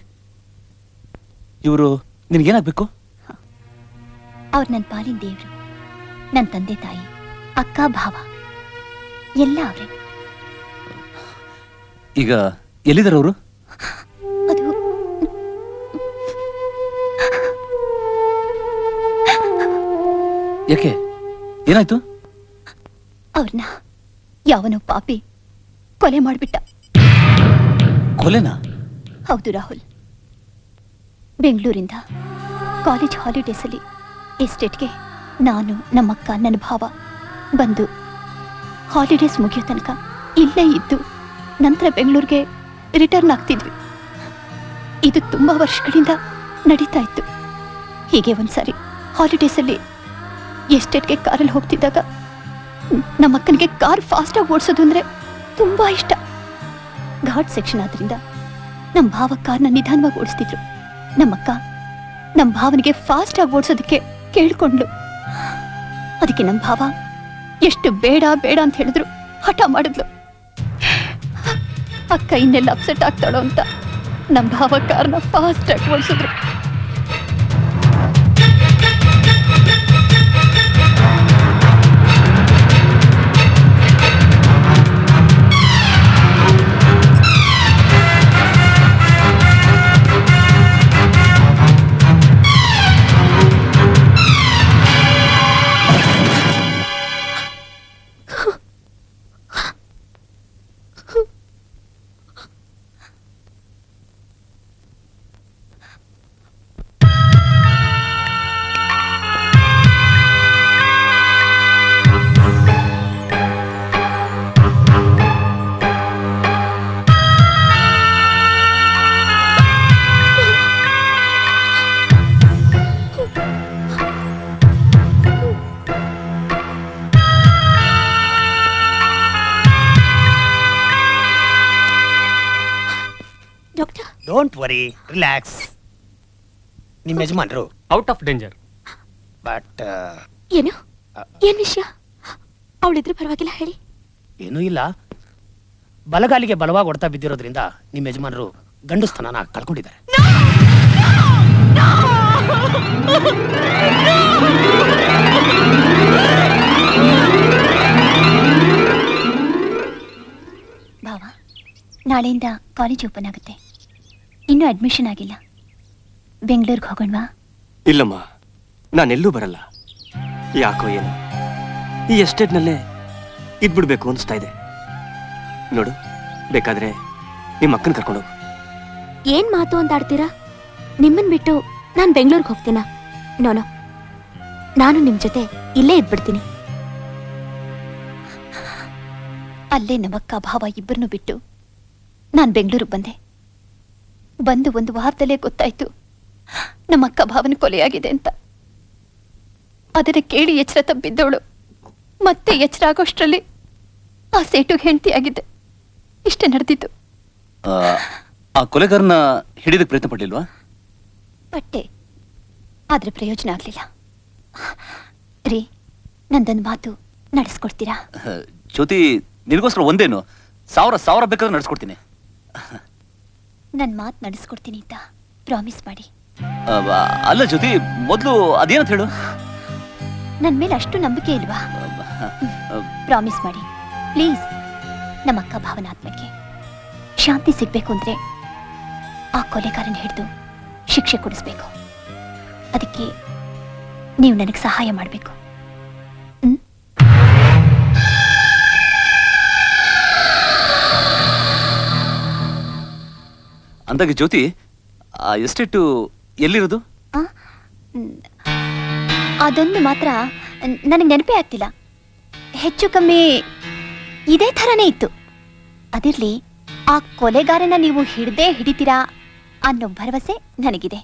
ಇವರು ನಿನಗೇನಾಗಬೇಕು? ಅವ್ರು ನನ್ನ ಪಾಲಿನ ದೇವ್ರು, ನನ್ನ ತಂದೆ ತಾಯಿ, ಅಕ್ಕ ಭಾವ ಎಲ್ಲ ಅವ್ರೆ. ಈಗ ಎಲ್ಲಿದ್ದಾರೆ ಅವರು? ಅದು ಯಾಕೆ, ಏನಾಯ್ತು? ಅವ್ರನ್ನ ಯಾವನೋ ಪಾಪಿ ಕೊಲೆ ಮಾಡ್ಬಿಟ್ಟ. ಕೊಲೆನಾ? ಹೌದು ರಾಹುಲ್. ಬೆಂಗಳೂರಿಂದ ಕಾಲೇಜ್ ಹಾಲಿಡೇಸಲ್ಲಿ ಎಸ್ಟೇಟ್ಗೆ ನಾನು, ನಮ್ಮಕ್ಕ, ನನ್ನ ಭಾವ ಬಂದು ಹಾಲಿಡೇಸ್ ಮುಗಿಯೋ ತನಕ ಇಲ್ಲೇ ಇದ್ದು ನಂತರ ಬೆಂಗಳೂರಿಗೆ ರಿಟರ್ನ್ ಆಗ್ತಿದ್ವಿ. ಇದು ತುಂಬಾ ವರ್ಷಗಳಿಂದ ನಡೀತಾ ಇತ್ತು. ಹೀಗೆ ಒಂದ್ಸಾರಿ ಹಾಲಿಡೇಸಲ್ಲಿ ಎಸ್ಟೇಟ್ಗೆ ಕಾರಲ್ಲಿ ಹೋಗ್ತಿದ್ದಾಗ ನಮ್ಮಕ್ಕನಿಗೆ ಕಾರ್ ಫಾಸ್ಟಾಗಿ ಓಡಿಸೋದು ಅಂದ್ರೆ ತುಂಬಾ ಇಷ್ಟ. ಘಾಟ್ ಸೆಕ್ಷನ್ ಆದ್ರಿಂದ ನಮ್ಮ ಭಾವ ಕಾರ್ನ ನಿಧಾನವಾಗಿ ಓಡಿಸ್ತಿದ್ರು. ನಮ್ಮಕ್ಕ ನಮ್ಮ ಭಾವನಿಗೆ ಫಾಸ್ಟ್ ಆಗಿ ಓಡಿಸೋದಕ್ಕೆ ಕೇಳ್ಕೊಂಡ್ಲು. ಅದಕ್ಕೆ ನಮ್ಮ ಭಾವ ಎಷ್ಟು ಬೇಡ ಬೇಡ ಅಂತ ಹೇಳಿದ್ರು ಹಠ ಮಾಡಿದ್ಲು. ಅಕ್ಕ ಇನ್ನೆಲ್ಲ ಅಪ್ಸೆಟ್ ಆಗ್ತಾಳೋ ಅಂತ ನಮ್ಮ ಭಾವ ಕಾರ್ನ ಫಾಸ್ಟ್ ಆಗಿ ಓಡಿಸಿದ್ರು. Don't worry, relax. ನಿಮ್ಮ ಯಜಮಾನ್ರು ಔಟ್ ಆಫ್ ಡೇಂಜರ್. ಬಟ್ ಏನು, ಏನ್ ವಿಷಯ? ಅವಳಿದ್ರೆ ಪರವಾಗಿಲ್ಲ, ಹೇಳಿ. ಏನೂ ಇಲ್ಲ, ಬಲಗಾಲಿಗೆ ಬಲವಾಗಿ ಹೊಡ್ತಾ ಬಿದ್ದಿರೋದ್ರಿಂದ ನಿಮ್ಮ ಯಜಮಾನರು ಗಂಡುಸ್ತನನ ಕಳ್ಕೊಂಡಿದ್ದಾರೆ. ಭಾವ, ನಾಳೆಯಿಂದ ಕಾಲೇಜ್ ಓಪನ್ ಆಗುತ್ತೆ. ಇನ್ನೂ ಅಡ್ಮಿಷನ್ ಆಗಿಲ್ಲ. ಬೆಂಗಳೂರಿಗೆ ಹೋಗೋಣವಾ? ಇಲ್ಲಮ್ಮ, ನಾನೆಲ್ಲೂ ಬರಲ್ಲ. ಯಾಕೋ ಏನು ಈ ಎಸ್ಟೇಟ್ನಲ್ಲೇ ಇದ್ಬಿಡ್ಬೇಕು ಅನಿಸ್ತಾ ಇದೆ. ನೋಡು, ಬೇಕಾದ್ರೆ ನಿಮ್ಮ ಅಕ್ಕನ ಕರ್ಕೊಂಡೋಗು. ಏನ್ ಮಾತು ಅಂತ ಆಡ್ತೀರಾ? ನಿಮ್ಮನ್ ಬಿಟ್ಟು ನಾನ್ ಬೆಂಗಳೂರಿಗೆ ಹೋಗ್ತೀನಾ? ನೋನೋ, ನಾನು ನಿಮ್ ಜೊತೆ ಇಲ್ಲೇ ಇದ್ಬಿಡ್ತೀನಿ. ಅಲ್ಲೇ ನಮ್ಮಕ್ಕ ಭಾವ ಇಬ್ಬರನ್ನು ಬಿಟ್ಟು ನಾನು ಬೆಂಗಳೂರಿಗೆ ಬಂದೆ. ಬಂದು 1 ವಾರದಲ್ಲೇ ಗೊತ್ತಾಯ್ತು ನಮ್ಮಕ್ಕ ಭಾವನ ಕೊಲೆಯಾಗಿದೆ ಅಂತ. ಅದನ್ನ ಕೇಳಿ ಎಚ್ಚರ ತಪ್ಪಿದ್ದವಳು ಮತ್ತೆ ಎಚ್ಚರ ಆಗೋಷ್ಟರಲ್ಲಿ ಆ ಸೇಟುಗೆ ಹೆಂಡತಿಯಾಗಿದ್ದೆ. ಇಷ್ಟೇ ನಡೆದಿತ್ತು. ಆ ಕೊಲೆಗಾರನ ಹಿಡಿದಕ್ಕೆ ಪ್ರಯತ್ನ ಪಡ್ಲಿಲ್ವಾ? ಪಟ್ಟೆ, ಆದ್ರೆ ಪ್ರಯೋಜನ ಆಗ್ಲಿಲ್ಲ. ರೀ, ನಂದೊಂದು ಮಾತು ನಡೆಸ್ಕೊಡ್ತೀರಾ? ಜ್ಯೋತಿ, ನಿನಗೋಸ್ಕರ ಒಂದೇನು 1000 ಬೇಕಾದ್ರೆ ನಡೆಸ್ಕೊಡ್ತೀನಿ. ನನ್ ಮಾತು ನಡೆಸ್ಕೊಡ್ತೀನಿ ಅಂತ ಪ್ರಾಮಿಸ್ ಮಾಡಿ. ಅಲ್ಲ ಜ್ಯೋತಿ, ಮೊದಲು ಅದೇನಂತ ಹೇಳು. ನನ್ ಮೇಲೆ ಅಷ್ಟು ನಂಬಿಕೆ ಇಲ್ವಾ? ಪ್ರಾಮಿಸ್ ಮಾಡಿ ಪ್ಲೀಸ್. ನಮ್ಮಕ್ಕ ಭಾವನಾತ್ಮಕ್ಕೆ ಶಾಂತಿ ಸಿಗ್ಬೇಕು ಅಂದ್ರೆ ಆ ಕೊಲೆಗಾರನ ಹಿಡಿದು ಶಿಕ್ಷೆ ಕೊಡಿಸ್ಬೇಕು. ಅದಕ್ಕೆ ನೀವು ನನಗೆ ಸಹಾಯ ಮಾಡಬೇಕು. ಅಂದಾಗೆ ಜ್ಯೋತಿ, ಆ ಎಸ್ಟೇಟು ಎಲ್ಲಿರೋದು? ಅದೊಂದು ಮಾತ್ರ ನನಗೆ ನೆನಪೇ ಆಗ್ತಿಲ್ಲ. ಹೆಚ್ಚು ಕಮ್ಮಿ ಇದೇ ಥರನೇ ಇತ್ತು. ಅದಿರ್ಲಿ, ಆ ಕೊಲೆಗಾರನ ನೀವು ಹಿಡಿತೀರಾ ಅನ್ನೋ ಭರವಸೆ ನನಗಿದೆ.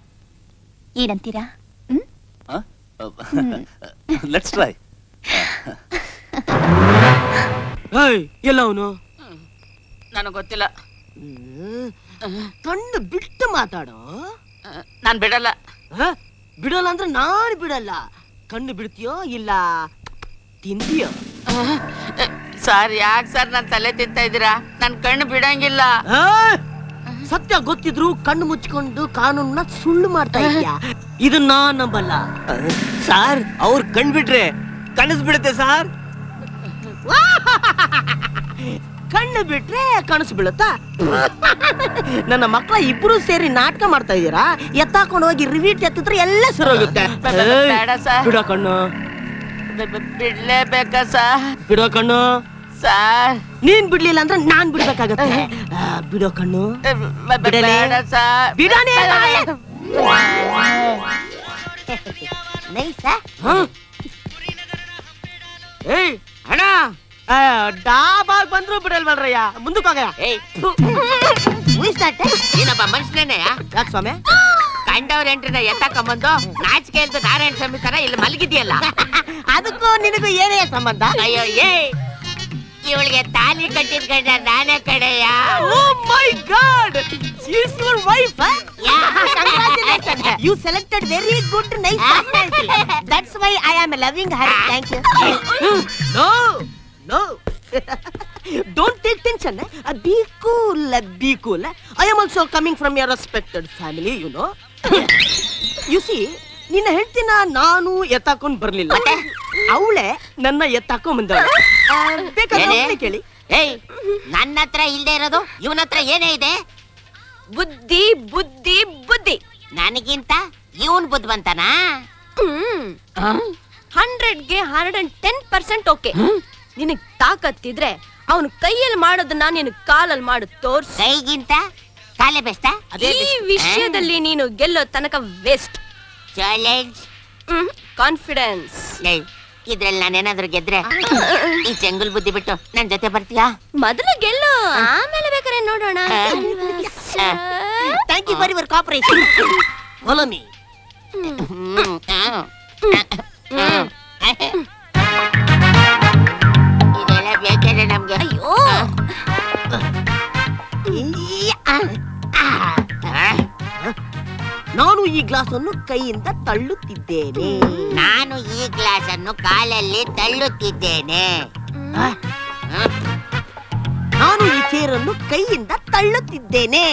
ಏನಂತೀರಾ? Let's try. ಎಲ್ಲ ಅವನು ನನಗೆ ಗೊತ್ತಿಲ್ಲ. ಕಣ್ಣು ಬಿಟ್ಟು ಮಾತಾಡೋ. ನಾನು ಬಿಡಲ್ಲ. ಬಿಡಲ್ಲ ಅಂದ್ರೆ ನಾನು ಬಿಡಲ್ಲ. ಕಣ್ಣು ಬಿಡ್ತೀಯೋ ಇಲ್ಲ ತಿಂತೀಯೋ? ಸರ್, ಯಾಕೆ ಸರ್ ನನ್ನ ತಲೆ ತಿಂತಾ ಇದ್ದೀರಾ? ನನ್ನ ಕಣ್ಣು ಬಿಡಂಗಿಲ್ಲ. ಸತ್ಯ ಗೊತ್ತಿದ್ರು ಕಣ್ಣು ಮುಚ್ಕೊಂಡು ಕಾನೂನನ್ನ ಸುಳ್ಳು ಮಾಡ್ತಾ ಇದೀಯಾ? ಇದನ್ನ ನಂಬಲ್ಲ ಸಾರ್. ಅವ್ರು ಕಣ್ ಬಿಟ್ರೆ ಕನಸು ಬಿಡುತ್ತೆ ಸಾರ್. ಕಣ್ಣು ಬಿಟ್ರೆ ಕನಸು ಬೀಳುತ್ತಾ? ನನ್ನ ಮಕ್ಕಳ ಇಬ್ರು ಸೇರಿ ನಾಟಕ ಮಾಡ್ತಾ ಇದೀರಾ? ಎತ್ತಾಕೊಂಡು ಹೋಗಿ ರಿವೀಟ್ ಎತ್ತಿದ್ರೆ ಎಲ್ಲ ಸರೋಗುತ್ತೆ. ಬೇಡ ಸರ್. ಬಿಡೋ ಕಣ್ಣು. ಬಿಡ್ಲೇಬೇಕಾ ಸರ್? ಬಿಡೋ ಕಣ್ಣು. ಸರ್, ನೀನ್ ಬಿಡ್ಲಿಲ್ಲ ಅಂದ್ರೆ ನಾನ್ ಬಿಡ್ಬೇಕಾಗತ್ತೆ. ಬಿಡೋ ಕಣ್ಣು. ಬೇಡ ಸರ್. ಬಿಡೋನೇ. ಏಯ್ ಅಣ್ಣ, ಡಾಬಾಗ್ ಬಂದ್ರು ಬಿಡಲ್ವಲ್ರಯ್ಯ. ಮುಂದಕ್ಕೆ ಹೋಗಯ್ಯ. ಏನಪ್ಪ ಮನುಷ್ಯನೇನೆ? ಯಾಕೆ ಸ್ವಾಮಿ? ಕಂಡವ್ರ ಎಂಟ್ರನ್ನ ಎತ್ತಾಕೊಂಬಂದು ನಾಚಿಕೆ ಇಲ್ದ ನಾರಾಯಣ ಸ್ವಾಮಿ ತರ ಇಲ್ಲಿ ಮಲಗಿದ್ಯಲ್ಲ. ಅದಕ್ಕೂ ನಿನಗೂ ಏನೇ ಸಂಬಂಧ? ಅಯ್ಯೋ, ಇವಳಿಗೆ ತಾಲಿ ಕಟ್ಟಿದ ಗಂಡ ನಾನೇ ಕಡೆಯ. Oh my God! She is your wife, huh? Yeah. Congratulations. You selected very good, nice personality. That's why I am loving her. Thank you. No. Don't take tension. Be cool. I am also coming from a respected family, you know. You see, ನಿನ್ನ ಹೆಂಡತಿನ ನಾನು ಎತ್ತಾಕೊಂಡ್ ಬರ್ಲಿಲ್ಲ, ಅವಳೆ ನನ್ನ ಎತ್ತಾಕೊಂಡ್ ಬಂದವಳೆ. ಬೇಕಾದ್ರೆ ಕೇಳಿ. ಏಯ್, ನನ್ನ ಹತ್ರ ಇಲ್ದೇ ಇರೋದು ಇವನ ಹತ್ರ ಏನೇ ಇದೆ? ಬುದ್ಧಿ ಬುದ್ಧಿ ಬುದ್ಧಿ. ನನಗಿಂತ ಇವನ್ ಬುದ್ಧಿವಂತನ? 100ಗೆ 110% ಓಕೆ. ನಿನಗ್ ತಾಕತ್ತಿದ್ರೆ ಅವನು ಕೈಯಲ್ಲಿ ಮಾಡೋದನ್ನ ನೀನು ಕಾಲಲ್ಲಿ ಮಾಡು ತೋರ್ಸು. ಕೈಗಿಂತ ಕಾಲೇ ಬೆಸ್ಟ್. ಈ ವಿಷಯದಲ್ಲಿ ನೀನು ಗೆಲ್ಲೋ ತನಕ ವೇಸ್ಟ್. Challenge, confidence. ಇದ್ರಲ್ಲಿ ನಾನೇನಾದ್ರೂ ಗೆದ್ರೆ ಈ ಚೆಂಗುಲ್ ಬುದ್ಧಿ ಬಿಟ್ಟು ನನ್ ಜೊತೆ ಬರ್ತೀಯಾ? ಮೊದಲು ಗೆಲ್ಲು, ಆಮೇಲೆ ಬೇಕಾದ್ರೆ ನೋಡೋಣ. Thank you for your cooperation. Follow me. ಇದೆಲ್ಲ ಬೇಕೇನೆ ನಮ್ಗೆ. ಅಯ್ಯೋ, ನಾನು ಈ ಗ್ಲಾಸ್ ಅನ್ನು ಕೈಯಿಂದ ತಳ್ಳುತ್ತಿದ್ದೇನೆ. ನಾನು ಈ ಗ್ಲಾಸ್ ಅನ್ನು ಕಾಲಲ್ಲಿ ತಳ್ಳುತ್ತಿದ್ದೇನೆ. ನಾನು ಈ ಚೇರನ್ನು ಕೈಯಿಂದ ತಳ್ಳುತ್ತಿದ್ದೇನೆ.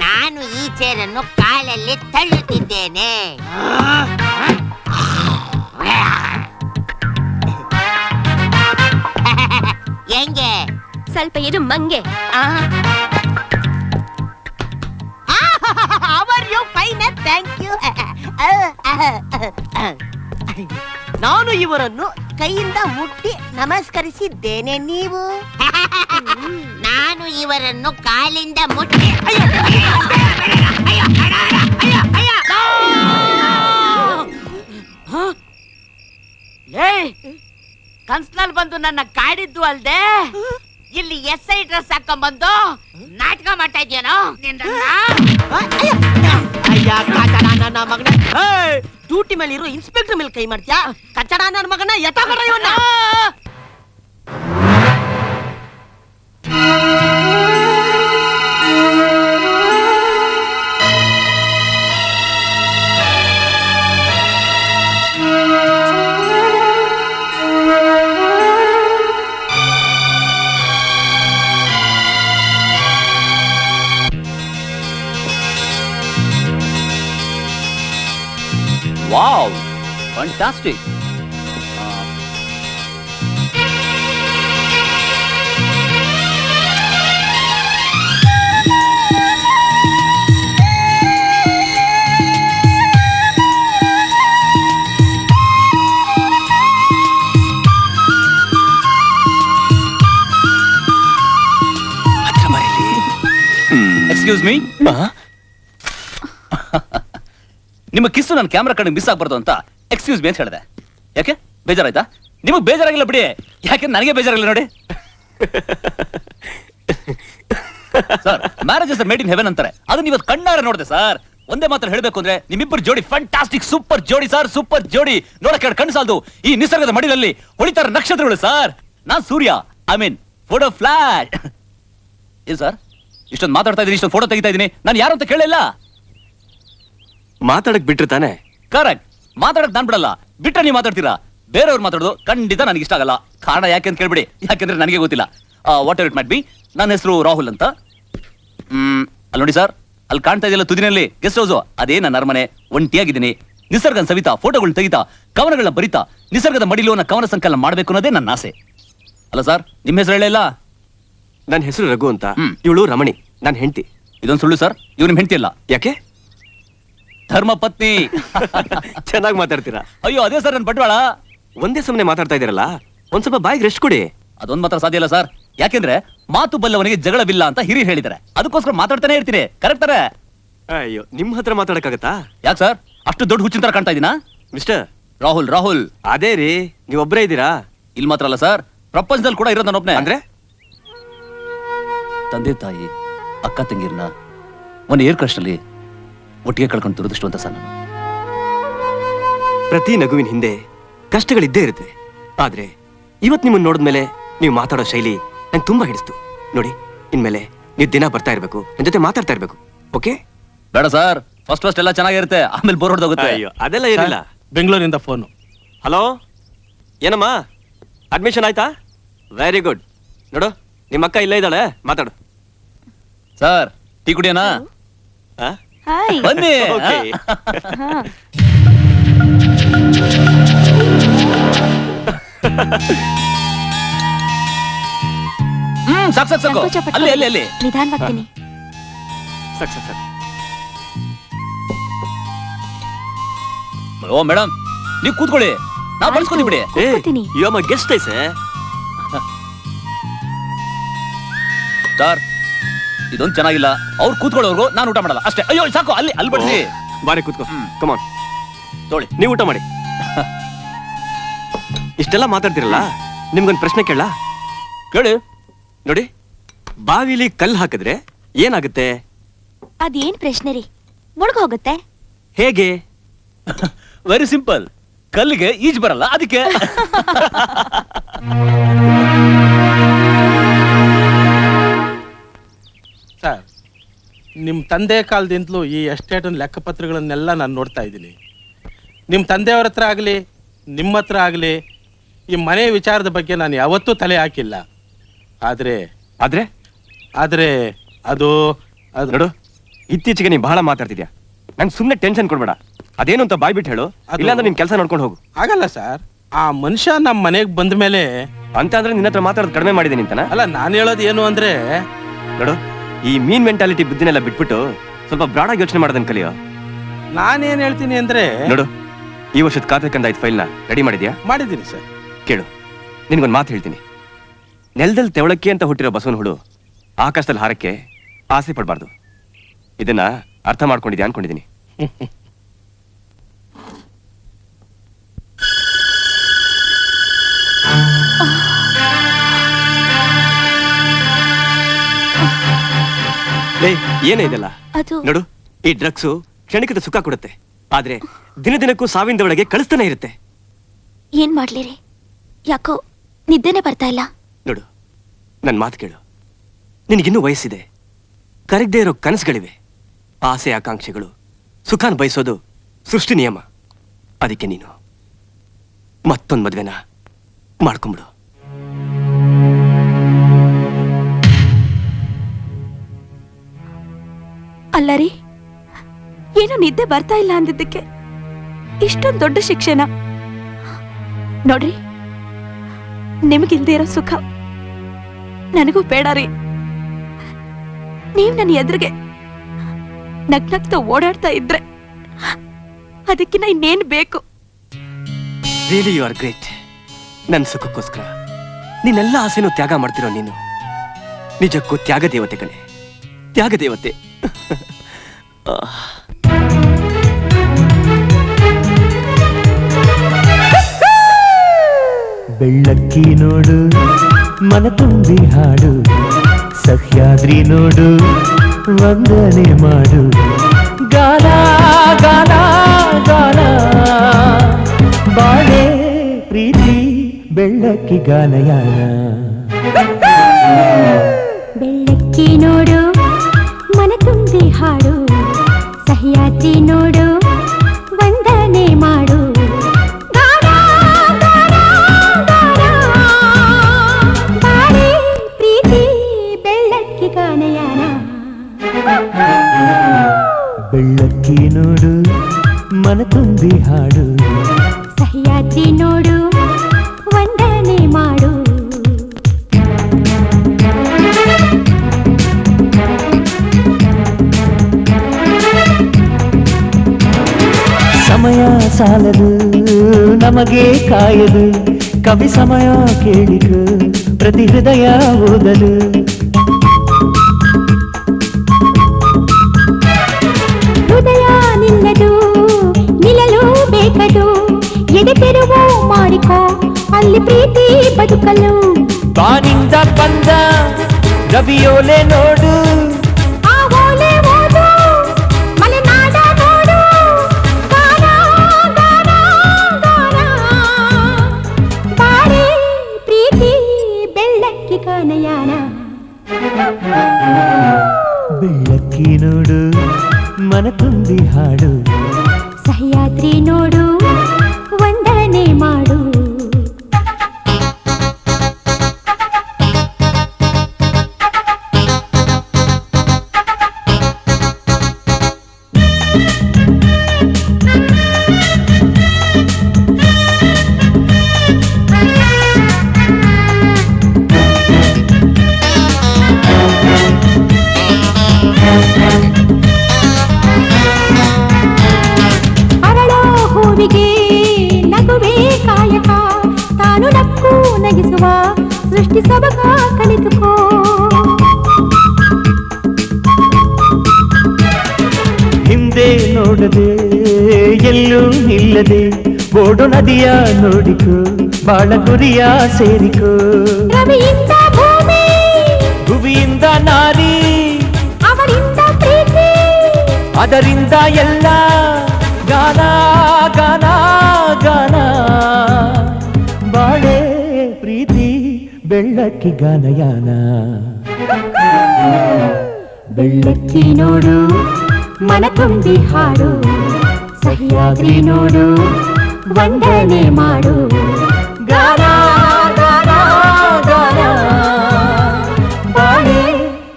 ನಾನು ಈ ಚೇರನ್ನು ಕಾಲಲ್ಲಿ ತಳ್ಳುತ್ತಿದ್ದೇನೆ. ಹೆಂಗೆ? ಸ್ವಲ್ಪ ಇರು ಮಂಗೆ. Thank you. ನಾನು ಇವರನ್ನು ಕೈಯಿಂದ ಮುಟ್ಟಿ ನಮಸ್ಕರಿಸಿದ್ದೇನೆ. ನೀವು? ನಾನು ಇವರನ್ನು ಕಾಲಿಂದ ಮುಟ್ಟಿ. ಕನ್ಸ್ನಲ್ಲಿ ಬಂದು ನನ್ನ ಕಾಡಿದ್ದು ಅಲ್ದೆ ಇಲ್ಲಿ SI ಡ್ರೆಸ್ ಹಾಕೊಂಡ್ಬಂದು ನಾಟಕ ಮಾಡ್ತಾ ಇದ್ಯಾನೋ ಅಯ್ಯ ಕಚಡ ನನ್ನ ಮಗನ ಡ್ಯೂಟಿ ಮೇಲೆ ಇರೋ ಇನ್ಸ್ಪೆಕ್ಟರ್ ಮೇಲೆ ಕೈ ಮಾಡ್ತೀಯಾ? ಕಚಡ ನನ್ನ ಮಗನ ಎತ್ತಾಗರ ಇವನ್ನ. Wow, fantastic. Excuse me? ನಿಮ್ಮ ಕಿಸ್ಸು ನನ್ನ ಕ್ಯಾಮ್ರಾ ಕಣ್ಣಿಗೆ ಮಿಸ್ ಆಗ್ಬಾರ್ದು ಅಂತ ಎಕ್ಸ್ಕ್ಯೂಸ್ ಮಿ ಅಂತ ಹೇಳಿದೆ. ಯಾಕೆ ಬೇಜಾರಾಯ್ತಾ? ನಿಮಗೆ ಬೇಜಾರಾಗಿಲ್ಲ ಬಿಡಿ, ಯಾಕೆ ನನಗೆ ಬೇಜಾರಾಗಿಲ್ಲ ನೋಡಿ. Sir, marriages made in heaven ಅಂತಾರೆ, ಅದನ್ನ ಇವತ್ತು ಕಣ್ಣಾರೆ ನೋಡಿದೆ ಸರ್. ಒಂದೇ ಮಾತ್ರ ಹೇಳಬೇಕು ಅಂದ್ರೆ ನಿಮ್ಮಿಬ್ಬರು ಜೋಡಿ ಫ್ಯಾಂಟಾಸ್ಟಿಕ್ ಸೂಪರ್ ಜೋಡಿ ಸರ್, ಸೂಪರ್ ಜೋಡಿ. ನೋಡಕ್ಕೆ ಕಣ್ಣು ಸಾಲದು, ಈ ನಿಸರ್ಗದ ಮಡಿಲಲ್ಲಿ ಹೊಳಿತಾರ ನಕ್ಷತ್ರಗಳು sir. Non Surya, I mean photo flat. ಇಲ್ಲ ಸರ್, ಇಷ್ಟೊಂದು ಮಾತಾಡ್ತಾ ಇದೀನಿ, ಇಷ್ಟೊಂದು ಫೋಟೋ ತೆಗಿತಾ ಇದೀನಿ, ನಾನು ಯಾರು ಅಂತ ಕೇಳಿಲ್ಲ. ಮಾತಾಡಕ್ ಬಿಟ್ರೆ ತಾನೆ? ಕರೆಕ್ಟ್, ಮಾತಾಡಕ್ ನಾನ್ ಬಿಡಲ್ಲ, ಬಿಟ್ರೆ ನೀವು ಮಾತಾಡ್ತೀರಾ. ಬೇರೆಯವ್ರು ಮಾತಾಡೋದು ಖಂಡಿತ ನನಗೆ ಇಷ್ಟ ಆಗಲ್ಲ. ಕಾರಣ ಯಾಕೆ ಅಂತ ಕೇಳ್ಬಿಡಿ, ಯಾಕೆಂದ್ರೆ ನನಗೆ ಗೊತ್ತಿಲ್ಲ. What ever it might be, ನನ್ನ ಹೆಸರು ರಾಹುಲ್ ಅಂತ. ಅಲ್ಲಿ ನೋಡಿ ಸರ್, ಅಲ್ಲಿ ಕಾಣ್ತಾ ಇದೆಯಲ್ಲ ತುದಿನಲ್ಲಿ ಗೆಸ್ಟ್ ಹೌಸ್, ಅದೇ ನನ್ನ ಅರಮನೆ. ಒಂಟಿಯಾಗಿದ್ದೀನಿ, ನಿಸರ್ಗನ ಸವಿತಾ, ಫೋಟೋಗಳನ್ನ ತೆಗಿತಾ, ಕವನಗಳನ್ನ ಬರಿತಾ, ನಿಸರ್ಗದ ಮಡಿಲು ಅನ್ನೋ ಕವನ ಸಂಕಲನ ಮಾಡ್ಬೇಕು ಅನ್ನೋದೇ ನನ್ನ ಆಸೆ. ಅಲ್ಲ ಸರ್, ನಿಮ್ಮ ಹೆಸರು ಹೇಳಿಲ್ಲ? ನನ್ನ ಹೆಸರು ರಘು ಅಂತ, ಇವಳು ರಮಣಿ, ನನ್ನ ಹೆಂಡತಿ. ಇದೊಂದು ಸುಳ್ಳು ಸರ್, ಇವ್ರು ನಿಮ್ ಹೆಂಡತಿ ಅಲ್ಲ. ಯಾಕೆ? ಧರ್ಮ ಪತ್ನಿ. ಚೆನ್ನಾಗಿ ಮಾತಾಡ್ತೀರಾ. ಅಯ್ಯೋ ಅದೇ ಸರ್, ನನ್ನ ಬಂಡವಾಳ. ಒಂದೇ ಸಮನೆ ಮಾತಾಡ್ತಾ ಇದ್ದೀರಲ್ಲ, ಒಂದ್ ಸ್ವಲ್ಪ ಬಾಯಿಗೆ ರೆಸ್ಟ್ ಕೊಡಿ. ಅದೊಂದು ಮಾತ್ರ ಸಾಧ್ಯ ಇಲ್ಲ ಸರ್, ಯಾಕೆಂದ್ರೆ ಮಾತು ಬಲ್ಲವನಿಗೆ ಜಗಳವಿಲ್ಲ ಅಂತ ಹಿರಿಯರು ಹೇಳಿದ್ದಾರೆ. ಅದಕ್ಕೋಸ್ಕರ ಮಾತಾಡ್ತಾನೆ ಇರ್ತೀನಿ. ಕರೆಕ್ಟ್ ತಾರೆ? ಅಯ್ಯೋ, ನಿಮ್ ಹತ್ರ ಮಾತಾಡಕ್ಕಾಗತ್ತಾ? ಯಾಕೆ ಸರ್, ಅಷ್ಟು ದೊಡ್ಡ ಹುಚ್ಚಿನ ತರ ಕಾಣ್ತಾ ಇದೀನಾ? ಮಿಸ್ಟರ್ ರಾಹುಲ್, ರಾಹುಲ್. ಅದೇ ರೀ, ನೀವೊಬ್ಬರೇ ಇದ್ದೀರಾ? ಇಲ್ಲಿ ಮಾತ್ರ ಅಲ್ಲ ಸರ್, ಪ್ರಪಂಚದಲ್ಲಿ ಕೂಡ ಇರೋದು ನಾನೊಬ್ನೇ. ಅಂದ್ರೆ ತಂದೆ ತಾಯಿ ಅಕ್ಕ ತಂಗಿರ್ನ ಒಂದು ಏರ್ ಕ್ರಶ್ ನಲ್ಲಿ ಒಟ್ಟಿಗೆ ಕಳ್ಕೊಂಡು ದುರದೃಷ್ಟು ಅಂತ ಸರ್. ಪ್ರತಿ ನಗುವಿನ ಹಿಂದೆ ಕಷ್ಟಗಳಿದ್ದೇ ಇರುತ್ತೆ. ಆದ್ರೆ ಇವತ್ ನಿಮ್ಮನ್ನ ನೋಡಿದ್ಮೇಲೆ ನೀವು ಮಾತಾಡೋ ಶೈಲಿ ನಂಗೆ ತುಂಬಾ ಹಿಡಿಸ್ತು. ನೋಡಿ, ಇನ್ಮೇಲೆ ನೀವು ದಿನ ಬರ್ತಾ ಇರ್ಬೇಕು, ನನ್ನ ಜೊತೆ ಮಾತಾಡ್ತಾ ಇರ್ಬೇಕು. ಓಕೆ? ಬೇಡ ಸರ್, ಫಸ್ಟ್ ಎಲ್ಲ ಚೆನ್ನಾಗಿರುತ್ತೆ, ಆಮೇಲೆ ಬೋರ್ ಹೊಡೆದೋಗುತ್ತೆ. ಅಯ್ಯೋ, ಅದೆಲ್ಲ ಏನಿಲ್ಲ. ಬೆಂಗಳೂರಿಂದ ಫೋನು. ಹಲೋ, ಏನಮ್ಮ ಅಡ್ಮಿಷನ್ ಆಯ್ತಾ? Very good. ನೋಡು, ನಿಮ್ಮ ಅಕ್ಕ ಇಲ್ಲೇ ಇದ್ದಾಳೆ, ಮಾತಾಡು. ಸರ್, ಟೀ ಕುಡಿಯೋಣ? ಬನ್ನಿ. ಸಾಕು ಸಾಕು ಸಾಕು, ಅಲ್ಲಿ ಅಲ್ಲಿ ಅಲ್ಲಿ ನಿಧಾನವಾಗ್ತೀನಿ. ಸಾಕು ಸಾಕು ಸಾಕು. ಓ ಮೇಡಮ್, ನೀವು ಕೂತ್ಕೊಳ್ಳಿ, ನಾವು ಬಳಸ್ಕೊಂಡಿ ಬಿಡಿ. ಯು ಆರ್ ಮೈ ಗೆಸ್ಟ್ ಐಸೆ. ಸರ್, ಇದೊಂದು ಚೆನ್ನಾಗಿಲ್ಲ. ಅವ್ರು ಕೂತ್ಕೊಳ್ಳೋರ್ಗು ನಾನು ಊಟ ಮಾಡಲ್ಲ ಅಷ್ಟೇ. ಅಯ್ಯೋ ಸಾಕು, ಅಲ್ಲಿ ಅಲ್ಲಿ ಬಡಿಸಿ. ಬಾರಿ ಕೂತ್ಕೋ. ಕಮಾನ್ ತೊಳಿ, ನೀವು ಊಟ ಮಾಡಿ. ಇಷ್ಟೆಲ್ಲ ಮಾತಾಡ್ತಿರಲ್ಲ, ನಿಮ್ಗೊಂದು ಪ್ರಶ್ನೆ ಕೇಳ? ಕೇಳಿ. ನೋಡಿ, ಬಾವಿಲಿ ಕಲ್ಲು ಹಾಕಿದ್ರೆ ಏನಾಗುತ್ತೆ? ಅದೇನ್ ಪ್ರಶ್ನೆ ರೀ, ಮುಳುಗ್ ಹೋಗುತ್ತೆ. ಹೇಗೆ? ವೆರಿ ಸಿಂಪಲ್, ಕಲ್ಲಿಗೆ ಈಜ್ ಬರಲ್ಲ ಅದಕ್ಕೆ. ಸರ್, ನಿಮ್ಮ ತಂದೆ ಕಾಲದಿಂದಲೂ ಈ ಎಸ್ಟೇಟ್ ಲೆಕ್ಕಪತ್ರಗಳನ್ನೆಲ್ಲ ನಾನು ನೋಡ್ತಾ ಇದ್ದೀನಿ. ನಿಮ್ಮ ತಂದೆಯವ್ರ ಹತ್ರ ಆಗಲಿ, ನಿಮ್ಮ ಹತ್ರ ಆಗಲಿ, ಈ ಮನೆ ವಿಚಾರದ ಬಗ್ಗೆ ನಾನು ಯಾವತ್ತೂ ತಲೆ ಹಾಕಿಲ್ಲ. ಆದರೆ ಆದ್ರೆ ಆದರೆ ಅದು ನೋಡು, ಇತ್ತೀಚೆಗೆ ನೀನು ಬಹಳ ಮಾತಾಡ್ತಿದ್ಯಾ. ನಂಗೆ ಸುಮ್ಮನೆ ಟೆನ್ಷನ್ ಕೊಡ್ಬೇಡ. ಅದೇನು ಅಂತ ಬಾಯ್ಬಿಟ್ಟು ಹೇಳು, ಇಲ್ಲಾಂದ್ರೆ ನಿನ್ ಕೆಲಸ ನೋಡ್ಕೊಂಡು ಹೋಗು. ಆಗಲ್ಲ ಸರ್, ಆ ಮನುಷ್ಯ ನಮ್ಮ ಮನೆಗೆ ಬಂದ ಮೇಲೆ ಅಂತ ಅಂದ್ರೆ ನಿನ್ನ ಹತ್ರ ಮಾತಾಡೋದು ಕಡಿಮೆ ಮಾಡಿದ್ದೀನಿ ಅಂತಾನ? ಅಲ್ಲ, ನಾನು ಹೇಳೋದು ಏನು ಅಂದ್ರೆ, ನೋಡು, ಈ ಮೀನ್ ಮೆಂಟಾಲಿಟಿ ಬುದ್ಧಿನೆಲ್ಲ ಬಿಟ್ಬಿಟ್ಟು ಸ್ವಲ್ಪ ಬ್ರಾಡ್ ಆಗಿ ಯೋಚನೆ ಮಾಡೋದನ್ನ ಕಲಿಯೋ. ನಾನೇನ್ ಹೇಳ್ತೀನಿ ಅಂದ್ರೆ, ನೋಡು, ಈ ವರ್ಷದ ಖಾತೆ ಕಂದ ಫೈಲ್ನ ರೆಡಿ ಮಾಡಿದ್ಯಾ? ಮಾಡಿದ್ದೀನಿ ಸರ್. ಕೇಳು, ನಿನ್ಗೊಂದು ಮಾತು ಹೇಳ್ತೀನಿ. ನೆಲದಲ್ಲಿ ತೆವಳಕ್ಕೆ ಅಂತ ಹುಟ್ಟಿರೋ ಬಸವನ ಹುಳು ಆಕಾಶದಲ್ಲಿ ಹಾರಕ್ಕೆ ಆಸೆ ಪಡಬಾರ್ದು. ಇದನ್ನ ಅರ್ಥ ಮಾಡ್ಕೊಂಡಿದ್ಯಾ ಅನ್ಕೊಂಡಿದ್ದೀನಿ. ಏನೇ ಇದೆಲ್ಲ ನೋಡು, ಈ ಡ್ರಗ್ಸು ಕ್ಷಣಿಕದ ಸುಖ ಕೊಡುತ್ತೆ, ಆದ್ರೆ ದಿನ ದಿನಕ್ಕೂ ಸಾವಿನ ಒಳಗೆ ಕಳಿಸ್ತಾನೆ ಇರುತ್ತೆ. ಏನ್ ಮಾಡ್ಲಿರಿ? ಯಾಕೋ ನಿದ್ದೆನೆ ಬರ್ತಾ ಇಲ್ಲ. ನೋಡು, ನನ್ ಮಾತು ಕೇಳು. ನಿನಗಿನ್ನೂ ವಯಸ್ಸಿದೆ, ಕರಗದೆ ಇರೋ ಕನಸುಗಳಿವೆ, ಆಸೆ ಆಕಾಂಕ್ಷೆಗಳು, ಸುಖಾನ್ ಬಯಸೋದು ಸೃಷ್ಟಿ ನಿಯಮ. ಅದಕ್ಕೆ ನೀನು ಮತ್ತೊಂದು ಮದ್ವೆನ ಮಾಡ್ಕೊಂಬಿಡು. ಅಲ್ಲರಿ, ಏನೋ ನಿದ್ದೆ ಬರ್ತಾ ಇಲ್ಲ ಅಂದಿದ್ದಕ್ಕೆ ಇಷ್ಟೊಂದು ದೊಡ್ಡ ಶಿಕ್ಷೆನ? ನೋಡ್ರಿ, ನಿಮಗಿಲ್ದೇ ಇರೋ ಸುಖ ನನಗೂ ಬೇಡ ರೀ. ನೀವ್ ನನ್ನ ಎದುರಿಗೆ ನಗ್ನಗ್ತಾ ಓಡಾಡ್ತಾ ಇದ್ರೆ ಅದಕ್ಕಿನ್ನ ಇನ್ನೇನ್ ಬೇಕು? Really you are great. ನನ್ನ ಸುಖಕ್ಕೋಸ್ಕರ ನೀನೆಲ್ಲ ಆಸೆನೂ ತ್ಯಾಗ ಮಾಡ್ತಿರೋ ನೀನು ನಿಜಕ್ಕೂ ತ್ಯಾಗ ದೇವತೆ ಕಣೆ, ತ್ಯಾಗ ದೇವತೆ. ಬೆಳ್ಳಕ್ಕಿ ನೋಡು, ಮನ ತುಂಬಿ ಹಾಡು, ಸಹ್ಯಾದ್ರಿ ನೋಡು, ವಂದನೆ ಮಾಡು, ಗಾನ ಗಾನ ಗಾನ, ಬಾಳೆ ಪ್ರೀತಿ ಬೆಳ್ಳಕ್ಕಿ ಗಾನಯಾನ. ಬೆಳ್ಳಕ್ಕಿ ನೋಡು, ಮನ ತುಂಬಿ ಹಾಡು, ಸಹ್ಯಾದ್ರಿ ನೋಡು, ವಂದನೆ ಮಾಡು, ಗಾನ ಗಾನ ಗಾನ, ಬಾಳೆ ಪ್ರೀತಿ ಬೆಳ್ಳಕ್ಕಿ ಗಾನಯಾನ. ಬೆಳ್ಳಕ್ಕಿ ನೋಡು, ಮನ ತುಂಬಿ ಹಾಡು, ಸಹ್ಯಾದ್ರಿ ನೋಡು, ವಂದನೆ ಮಾಡು. ಸಮಯ ಸಾಲದು ನಮಗೆ ಕಾಯದು, ಕವಿ ಸಮಯ ಕೇಳಿಕು ಪ್ರತಿ ಹೃದಯ ಓದಲು. ಹೃದಯ ನಿನ್ನದು, ನಿಲ್ಲಲು ಬೇಕದು, ಎದೆ ತೆರವು ಮಾಡಿಕೋ, ಅಲ್ಲಿ ಪ್ರೀತಿ ಬದುಕಲು. ಬಾನಿಂದ ಬಂದ ರವಿಯೋಲೆ ನೋಡು, ಆ ಓಲೆ ಓದು, ಮಲೆನಾಡ ನೋಡು, ಗಾನ ಗಾನ ಗಾನ, ಬಾಳೆ ಪ್ರೀತಿ ಬೆಳ್ಳಕ್ಕಿ ಗಾನಯಾನ. ಬೆಳ್ಳಕ್ಕಿ ನೋಡು, ಮನ ತುಂಬಿ ಹಾಡು, ಸಹ್ಯಾದ್ರಿ ನೋಡು, ವಂದನೆ ಮಾಡು. ಅರಳೋ ಹೂವಿಗೆ ನಗುವೆ ಕಾಯಕ, ತಾನು ನಕ್ಕು ನಗಿಸುವ ಸೃಷ್ಟಿ ಸೊಬಗ ಕಲಿತುಕೋ. ಹಿಂದೆ ನೋಡದೆ ಎಲ್ಲೂ ನಿಲ್ಲದೆ, ಬೋಡು ನದಿಯ ನೋಡಿಕೋ, ಬಾಳ ಗುರಿಯ ಸೇರಿಕೋ. ರವಿಯಿಂದ ಭೂಮಿ, ಭುವಿಯಿಂದ ನಾರಿ, ಅವರಿಂದ ಪ್ರೀತಿ, ಅದರಿಂದ ಎಲ್ಲ ಗಾನ ಗಾನ ಗಾನ, ಬಾಳೆ ಪ್ರೀತಿ ಬೆಳ್ಳಕ್ಕಿ ಗಾನಯಾನ. ಬೆಳ್ಳಕ್ಕಿ ನೋಡು, ಮನ ತುಂಬಿ ಹಾಡು, ಸಹ್ಯಾದ್ರಿ ನೋಡು, ವಂದನೆ ಮಾಡು, ಗಾನ ಗಾನ ಗಾನ, ಬಾಳೆ